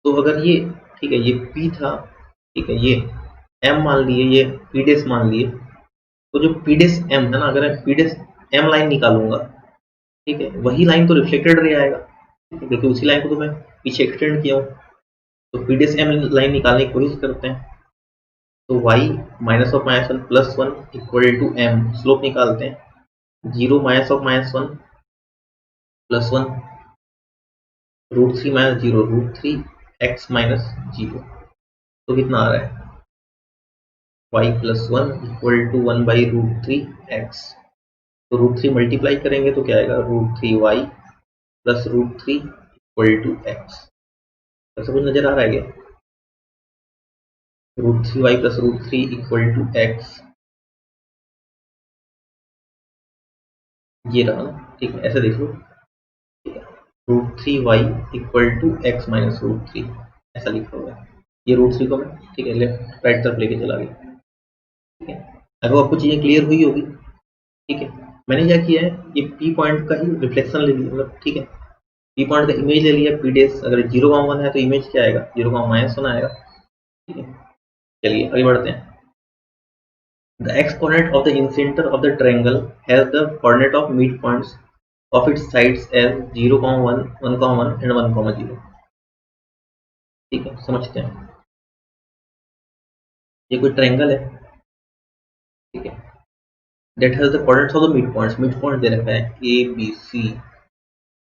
तो अगर ये, ठीक है, ये P था, ठीक है, ये M मान लिए, ये P डेस मान लिए, तो जो P डेस M है ना, अगर मैं P डेस M लाइन निकालूंगा, ठीक है, वही लाइन तो रिफ्लेक्टेड रे आएगा, क्योंकि उसी लाइन को तो मैं पीछे एक्सटेंड किया हूँ। तो P डेस M लाइन निकालने की कोशिश करते हैं, तो y -(-1 + 1 = m, स्लोप निकालते हैं, 0 -(-1 + 1 √3 - 0 √3 x - 0, तो कितना आ रहा है, y + 1 = 1 by √3 x, तो √3 मल्टीप्लाई करेंगे तो क्या आएगा, √3y + √3 = x। ऐसा कुछ नजर आ रहा है क्या, √3y + √3 = x, ये रहा ना। ठीक है, ऐसे देख लो, √3y = x - √3, ऐसा लिखा हुआ है, ये √3 को मैं, ठीक है, लेफ्ट राइट तरफ लेके चला गया। ठीक है, अगर आपको चीजें क्लियर हुई होगी। ठीक है, मैंने क्या किया है, ये P पॉइंट का ही रिफ्लेक्शन ले लिया, मतलब ठीक है, P पॉइंट का इमेज ले लिया, P डेस अगर 0,1 है तो इमेज क्या आएगा, 0,-1 आएगा। ठीक है, चलिए आगे बढ़ते हैं। The x coordinate of the incenter of the triangle has the coordinate of midpoints of its sides as 0, 1, 1, 1 and 1, 0. ठीक है, समझते हैं। ये कोई ट्रायंगल है, ठीक है, that has the coordinates of the midpoints, midpoint दे रखा है a b c,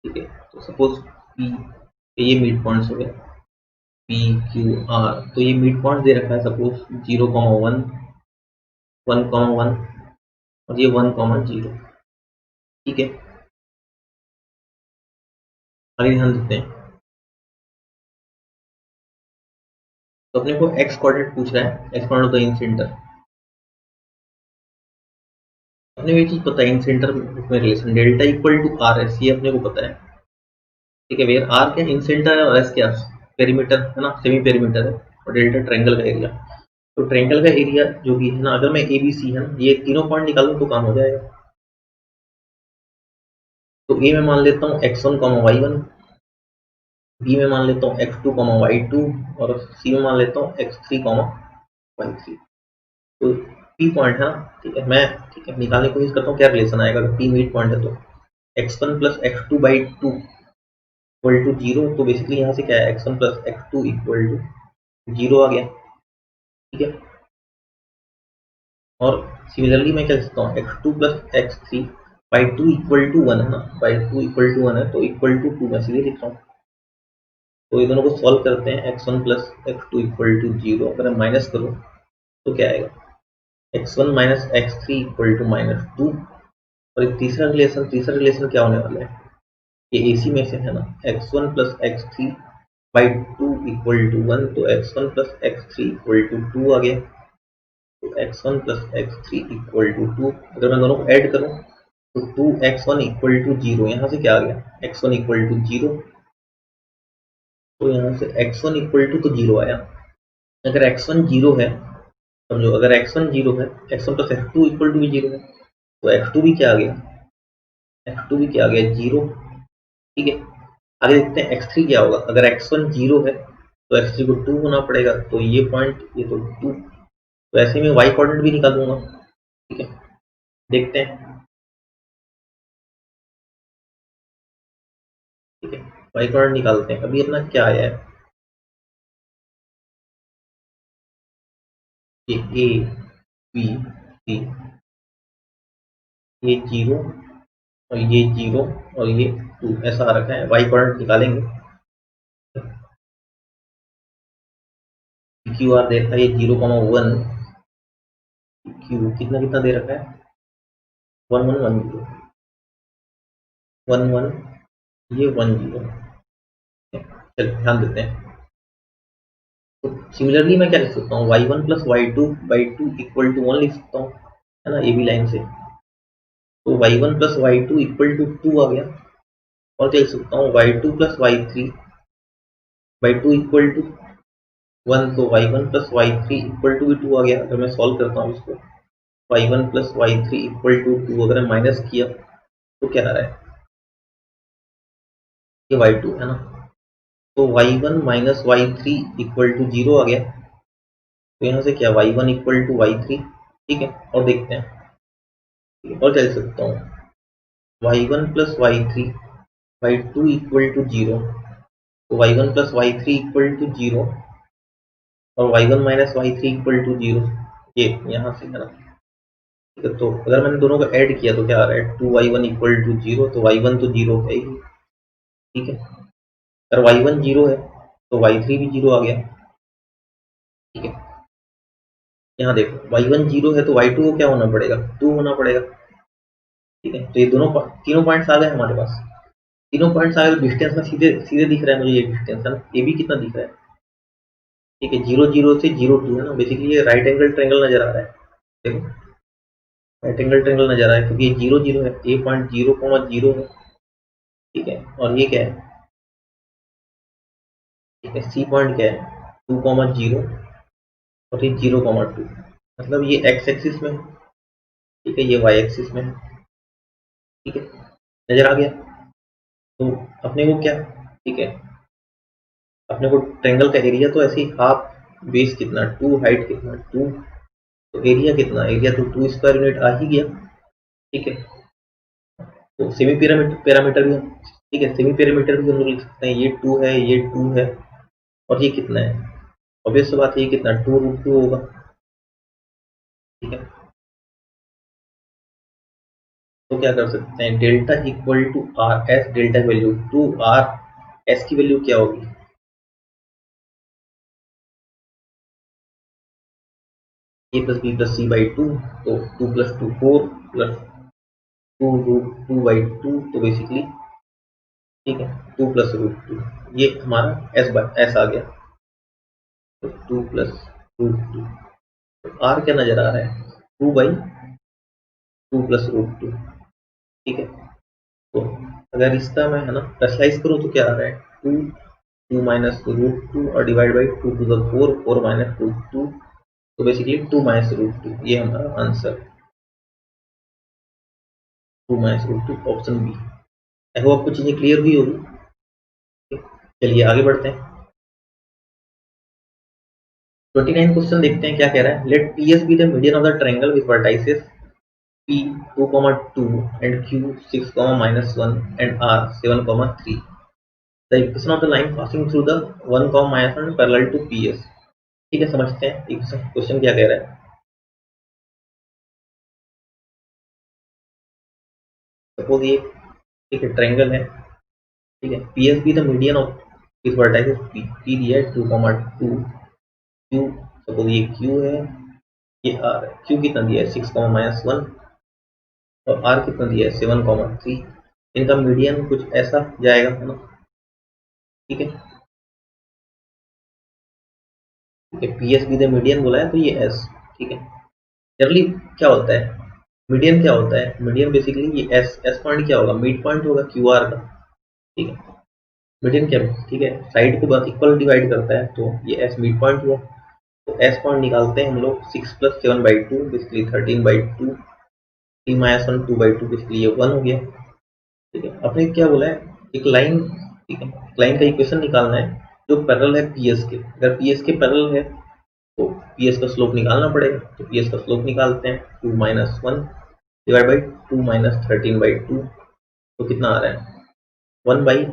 ठीक है, तो सपोज p, ये मिड पॉइंट्स हो गए p q r, तो ये मिड पॉइंट दे रखा है सपोज 0, 1, 1, 1 और ये 1, 0, ठीक है। आगे ध्यान देते हैं, तो अपने को x कोऑर्डिनेट पूछ रहा है, x coordinate of the incentre. अपने को ये चीज पता है, इंसेंटर में relation delta equal to are s, ये अपने को पता है, ठीक है। वेयर आर क्या इंसेंटर है और एस क्या पेरीमीटर है ना, सेमी पेरीमीटर है, और डेल्टा ट्रायंगल का एरिया। तो ट्रायंगल का एरिया जो भी है ना, अगर मैं ए बी सी है ना, ये तीनों पॉइंट निकालूं तो काम हो जाएगा। तो ए में मान लेता हूँ x1, y1, बी में मान लेता हूँ x2, y2 और सी में मान लेता हूँ x3, y3। तो पी पॉइंट है ना, ठीक है, मैं ठीक है निकालने की कोशिश करता हूँ क्या रिलेशन आएगा। अगर पी मिड पॉइंट है तो x1 plus x2 by 2 equal to 0, तो बेसिकली यहाँ से क्या है x1 plus x2 equal to 0 आ गया, ठीक है। और सिमिलरली मैं क्या लिख सकता हूँ x2 plus x3 by 2 equal to 1 है ना, बाई 2 इक्वल टू 1 है, तो इक्वल टू 2 मैं सीधे लिख रहा हूँ। तो ये दोनों को सॉल्व करते हैं, x1 plus x2 equal to 0, अगर मैं माइनस करूँ तो क्या आएगा x1 minus x3 equal to -2। और एक तीसरा रिलेशन क्या होने वाला है, ये एसी में से है ना, x1 plus x3 by 2 equal to 1, तो x1 plus x3 equal to 2 आ गया। तो x1 plus x3 equal to 2, अगर मैं दोनों को ऐड करूं तो 2x1 इक्वल टू 0, यहाँ से क्या आ गया x1 इक्वल टू 0, तो यहाँ से x1 इक्वल टू तो 0 आया। अगर x1 0 है, समझो अगर x1 0 है, x1 plus x2 equal to भी 0 है, तो x2 भी क्या आ गया, x2 भी क्या आ गया 0, ठीक है। आगे देखते हैं x3 क्या होगा। अगर x1 0 है तो x3 को 2 होना पड़ेगा, तो ये पॉइंट ये तो 2, तो ऐसे में y कोऑर्डिनेट भी निकाल दूंगा, ठीक है। देखते हैं, ठीक है, y कोऑर्डिनेट निकालते हैं। अभी अपना क्या आया है, ये a b c, ये 0 और ये 0 और ये 2 ऐसा आ रखा है। y कोऑर्डिनेट निकालेंगे, क्यू आर दे रखा है ये 0, 1, क्यू कितना कितना दे रखा है 1, 1, 1, 0, 1, 1, ये 1, 0। चलिए ध्यान देते हैं, तो सिमिलरली मैं क्या लिख सकता हूँ y1 plus y2 by 2 equal to 1 लिख सकता हूँ, है ना, ये भी लाइन से। तो y1 plus y2 equal to 2 आ गया। और क्या लिख सकता हूँ y2 plus y3 by 2 equal to 1, तो y1 plus y3 equal to भी 2 आ गया। अगर मैं सॉल्व करता हूँ इसको, y1 plus y3 equal to 2, अगर मैं माइनस किया तो क्या आ रहा है, ये y2 है ना, तो y1 minus y3 equal to 0 आ गया। तो यहाँ से क्या y1 इक्वल टू y3, ठीक है। और देखते हैं, और क्या लिख सकता हूँ y1 plus y3 by 2 equal to 0, तो y1 plus y3 equal to 0 और y1 minus y3 equal to 0, ये यहाँ से है ना, ठीक है। तो अगर मैंने दोनों को ऐड किया तो क्या आ रहा है 2y1 इक्वल टू 0, तो y1 तो 0 है ही, ठीक है। अगर y1 0 है तो y3 भी 0 आ गया, ठीक है। यहाँ देखो y1 0 है तो y2 को क्या होना पड़ेगा 2 होना पड़ेगा, ठीक है। तो ये दोनों तीनों पॉइंट्स आ गए हमारे पास, तीनों पॉइंट्स आ गए। डिस्टेंस में सीधे सीधे दिख रहा है मुझे ये डिस्टेंस है ना, ये भी कितना दिख रहा है, ठीक है, 0, 0 से 0, 2 है ना। बेसिकली ये राइट एंगल ट्रायंगल नजर आ रहा है, देखो राइट एंगल ट्रायंगल नजर आ रहा है, क्योंकि ये 0, 0 है, ए पॉइंट 0, 0 है, ठीक है। और ये क्या है, ठीक है, सी पॉइंट क्या है 2, 0 और ये 0, 2, मतलब ये एक्स एक्सिस में है, ठीक है, ये वाई एक्सिस में है, ठीक है, नजर आ गया। तो अपने को क्या, ठीक है, अपने को ट्रायंगल का एरिया तो ऐसे ही हाफ, बेस कितना 2, हाइट कितना 2, तो एरिया कितना, एरिया तो 2 स्क्वायर यूनिट आ ही गया, ठीक है। तो सेमी पैरामीटर भी, ठीक है, सेमी पैरामीटर भी हम लोग लिख सकते हैं, ये 2 है, ये 2 है, और ये कितना है, ऑब्वियस सी बात है, ये कितना 2√2 होगा, ठीक है। तो क्या कर सकते हैं, delta equal to are S, delta value to are S की वैल्यू क्या होगी, A plus B plus C by 2, तो 2 + 2 4 प्लस 2√2/2, तो बेसिकली, ठीक है, 2 + √2, ये हमारा एस आ गया, तो 2 + √2, तो आर क्या नजर आ रहा है, 2/2 + √2, ठीक है। तो अगर इसका मैं, है ना, रेशनलाइज करूँ तो क्या आ रहा है, 2 2 - √2 और डिवाइड बाई 2 to the 4 4 - √2, तो बेसिकली 2 - √2, ये हमारा आंसर, 2 - √2, ऑप्शन बी। आई होप आपको चीजें क्लियर हुई होगी। चलिए आगे बढ़ते हैं। 29 क्वेश्चन देखते हैं क्या कह रहा है, let P S be the median of the triangle with vertices P 2, 2 and Q 6, -1 and R 7, 3. The equation of the line passing through the 1, -1 parallel to PS. ठीक है, समझते हैं क्वेश्चन क्या कह रहा है। सपोज ये, ठीक है, ट्रायंगल है, ठीक है, P S be the median of इस वर्टाइसेस पी दिया है 2, 2, Q, सपोज ये Q है, ये R है, Q कितना दिया है 6, -1 और R कितना दिया है 7, 3। इनका मीडियन कुछ ऐसा जाएगा, है ना, ठीक है, ठीक है, P S be the median बोला है तो ये एस, ठीक है। जनरली क्या होता है, मीडियन क्या होता है, मीडियन बेसिकली ये एस पॉइंट क्या होगा, मिड पॉइंट होगा क्यू आर का, ठीक है। मीडियन क्या, ठीक है, साइड को बस इक्वल डिवाइड करता है, तो ये एस मिड पॉइंट हुआ, तो एस पॉइंट निकालते हैं हम लोग, 6 + 7/2 बेसिकली 13/2, 3 - 1 2/2, बेसिकली ये 1 हो गया, ठीक है। आपने क्या बोला है, एक लाइन, ठीक है, लाइन का इक्वेशन निकालना है जो पैरेलल है पी एस के, अगर पी एस के पैरेलल है तो पी एस का स्लोप निकालना पड़ेगा, तो पी एस का स्लोप निकालते हैं, 2 - 1 डिवाइड बाई 2 - 13/2, तो कितना आ रहा है 1/2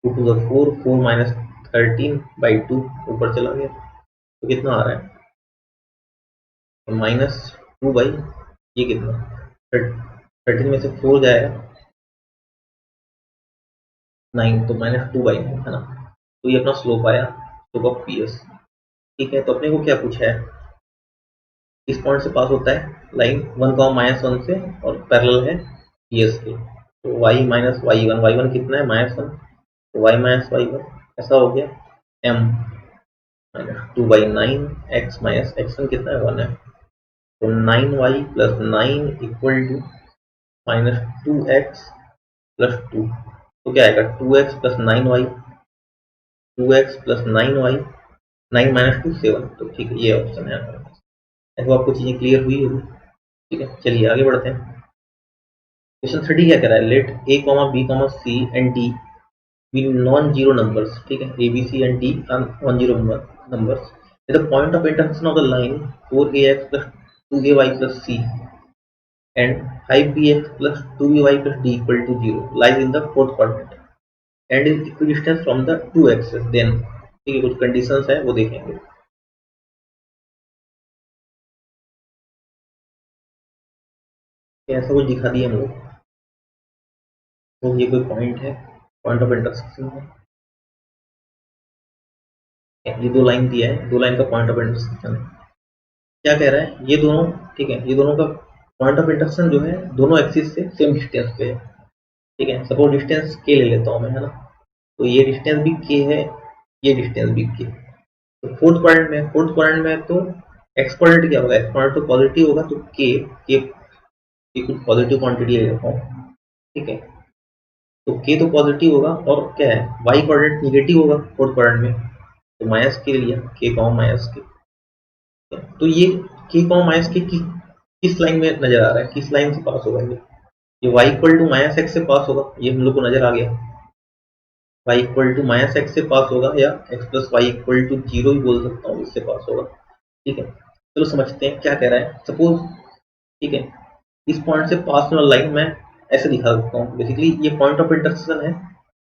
to the 4 4 - 13/2, ऊपर चला गया, तो कितना आ रहा है -2 बाई, ये कितना 13 में से 4 जाएगा 9, तो -2/9 है ना, तो ये अपना स्लोप आया, स्लोप ऑफ पी एस, ठीक है। तो अपने को क्या पूछा है, इस पॉइंट से पास होता है लाइन 1, -1 से, और पैरेलल है पी एस के, तो y - y1 कितना है -1, तो y - y1 ऐसा हो गया m -2/9, x - x1 कितना है 1 है, तो 9y + 9 इक्वल टू -2x + 2, तो क्या आएगा 2x + 9y, 2x + 9y, 9 - 2 7, तो ठीक है, ये ऑप्शन है हमारे पास। ऐसे आपको चीजें क्लियर हुई होगी, ठीक है। चलिए आगे बढ़ते हैं। क्वेश्चन 30 क्या कह रहा है, let a, b, c and d be non-zero numbers, ठीक है, a b c and d are non-zero numbers at the point of intersection of the line 4ax plus 2ay plus c and 5bx plus 2by plus d equal to 0 lies in the fourth quadrant and is equidistant from the two axes, then, ठीक है, कुछ conditions है वो देखेंगे। ऐसा कुछ दिखा दिया हम लोग, तो ये कोई पॉइंट है, पॉइंट ऑफ इंटरसेक्शन है, ये दो लाइन दिया है, दो लाइन का पॉइंट ऑफ इंटरसेक्शन है। क्या कह रहा है, ये दोनों, ठीक है, ये दोनों का पॉइंट ऑफ इंटरसेक्शन जो है दोनों एक्सिस से सेम डिस्टेंस पे है, ठीक है। सपोज डिस्टेंस के ले लेता हूँ मैं, है ना, तो ये डिस्टेंस भी के है, ये डिस्टेंस भी के, तो फोर्थ क्वाड्रेंट में तो एक्सपोनेंट क्या होगा, एक्सपोनेंट तो पॉजिटिव होगा, तो के कुछ पॉजिटिव क्वांटिटी ले लेता हूँ, ठीक है, तो के तो पॉजिटिव होगा, और क्या है वाई क्वाड्रेंट निगेटिव होगा फोर्थ क्वाड्रेंट में, तो माइनस के लिया, के माइनस के, तो ये के माइनस के किस लाइन में नजर आ रहा है, किस लाइन से पास होगा ये y इक्वल टू -x से पास होगा, ये हम लोग को नजर आ गया, y इक्वल टू -x से पास होगा, या x + y इक्वल टू 0 भी बोल सकता हूँ, इससे पास होगा, ठीक है। चलो समझते हैं क्या कह रहा है। सपोज ठीक है, इस पॉइंट से पास होने लाइन मैं ऐसे दिखा सकता हूँ। बेसिकली ये पॉइंट ऑफ इंटरसेक्शन है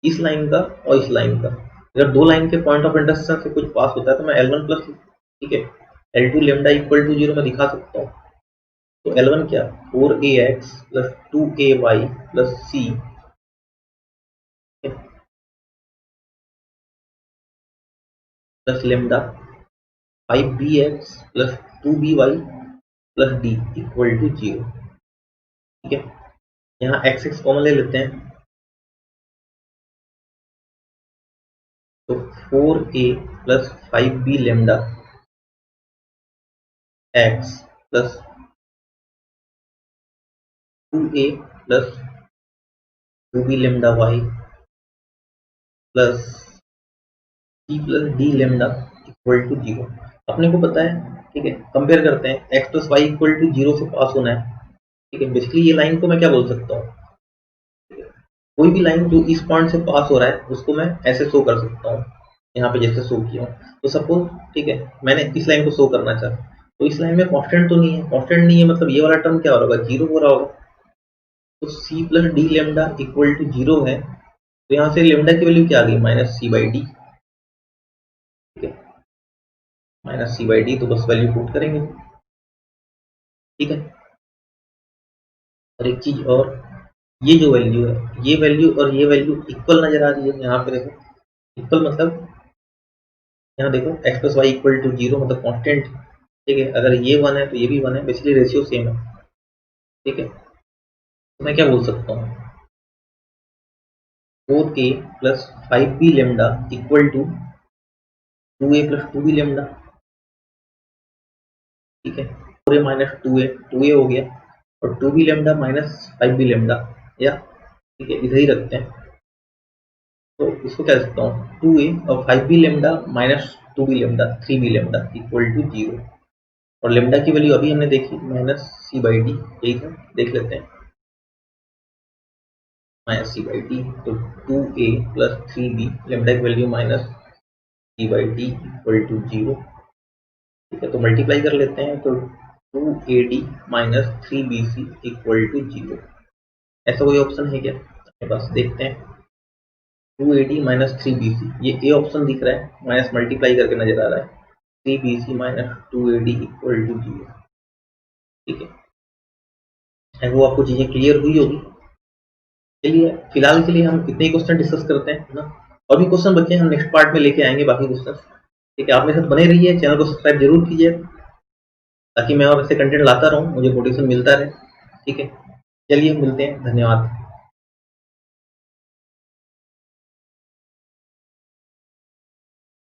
इस लाइन का और इस लाइन का। अगर दो लाइन के पॉइंट ऑफ इंटरसेक्शन से कुछ पास होता है तो मैं L1 प्लस ठीक है L2 लेमडा इक्वल टू 0 मैं दिखा सकता हूँ। तो L1 क्या 4ax plus 2ay plus c plus lambda 5bx plus 2by plus d equal to 0। ठीक है, यहाँ x कॉमन ले लेते हैं तो 4a plus 5b lambda x plus 2a plus 2b lambda y plus c plus d lambda equal to 0। अपने को पता है ठीक है, कंपेयर करते हैं x plus Y equal to 0 से पास होना है। ठीक है, बेसिकली ये लाइन को मैं क्या बोल सकता हूँ, कोई भी लाइन जो इस पॉइंट से पास हो रहा है उसको मैं ऐसे शो कर सकता हूँ, यहाँ पे जैसे शो किया हूँ। तो सपोज ठीक है मैंने इस लाइन को शो करना चाहा तो इस लाइन में कांस्टेंट तो नहीं है, कांस्टेंट नहीं है मतलब ये वाला टर्म क्या हो रहा होगा 0 हो रहा होगा। तो c plus d lambda equal to 0 है तो यहाँ से लेमडा की वैल्यू क्या आ गई माइनस सी बाई डी। ठीक है, माइनस सी बाई डी तो बस वैल्यू पुट करेंगे। ठीक है, और एक चीज और, ये जो वैल्यू है ये वैल्यू और ये वैल्यू इक्वल नजर आ रही है। यहाँ पे देखो इक्वल मतलब यहाँ देखो x plus Y equal to 0 मतलब कांस्टेंट। ठीक है, अगर ये 1 है तो ये भी 1 है, बेसिकली रेशियो सेम है। ठीक है, तो मैं क्या बोल सकता हूँ 4a plus 5b lambda equal to 2a plus 2b lambda. ठीक है, 4a माइनस 2a हो गया और 2b lambda minus 5b lambda, या ठीक है इधर ही रखते हैं तो इसको क्या सकता हूँ 2a और 5b lambda minus 2b lambda 3b lambda equal to 0। और लेमडा की वैल्यू अभी हमने देखी माइनस सी बाई डी, यही था देख लेते हैं माइनस सी बाई डी। तो 2a प्लस 3b लेमडा की value minus C by D equal to 0। ठीक है, तो मल्टीप्लाई कर लेते हैं तो 2ad minus 3bc equal to 0। ऐसा कोई ऑप्शन है क्या अपने पास, देखते हैं 2ad माइनस 3bc, ये ए ऑप्शन दिख रहा है, माइनस मल्टीप्लाई करके नजर आ रहा है 3bc minus 2ad equal to 0। ठीक है, वो आपको चीजें क्लियर हुई होगी। चलिए फिलहाल के लिए हम इतने ही क्वेश्चन डिस्कस करते हैं ना, और भी क्वेश्चन बचे हम नेक्स्ट पार्ट में लेके आएंगे बाकी क्वेश्चन। ठीक है, आप मेरे साथ बने रहिए, चैनल को सब्सक्राइब जरूर कीजिए ताकि मैं और ऐसे कंटेंट लाता रहूं, मुझे मोटिवेशन मिलता रहे। ठीक है, चलिए मिलते हैं, धन्यवाद।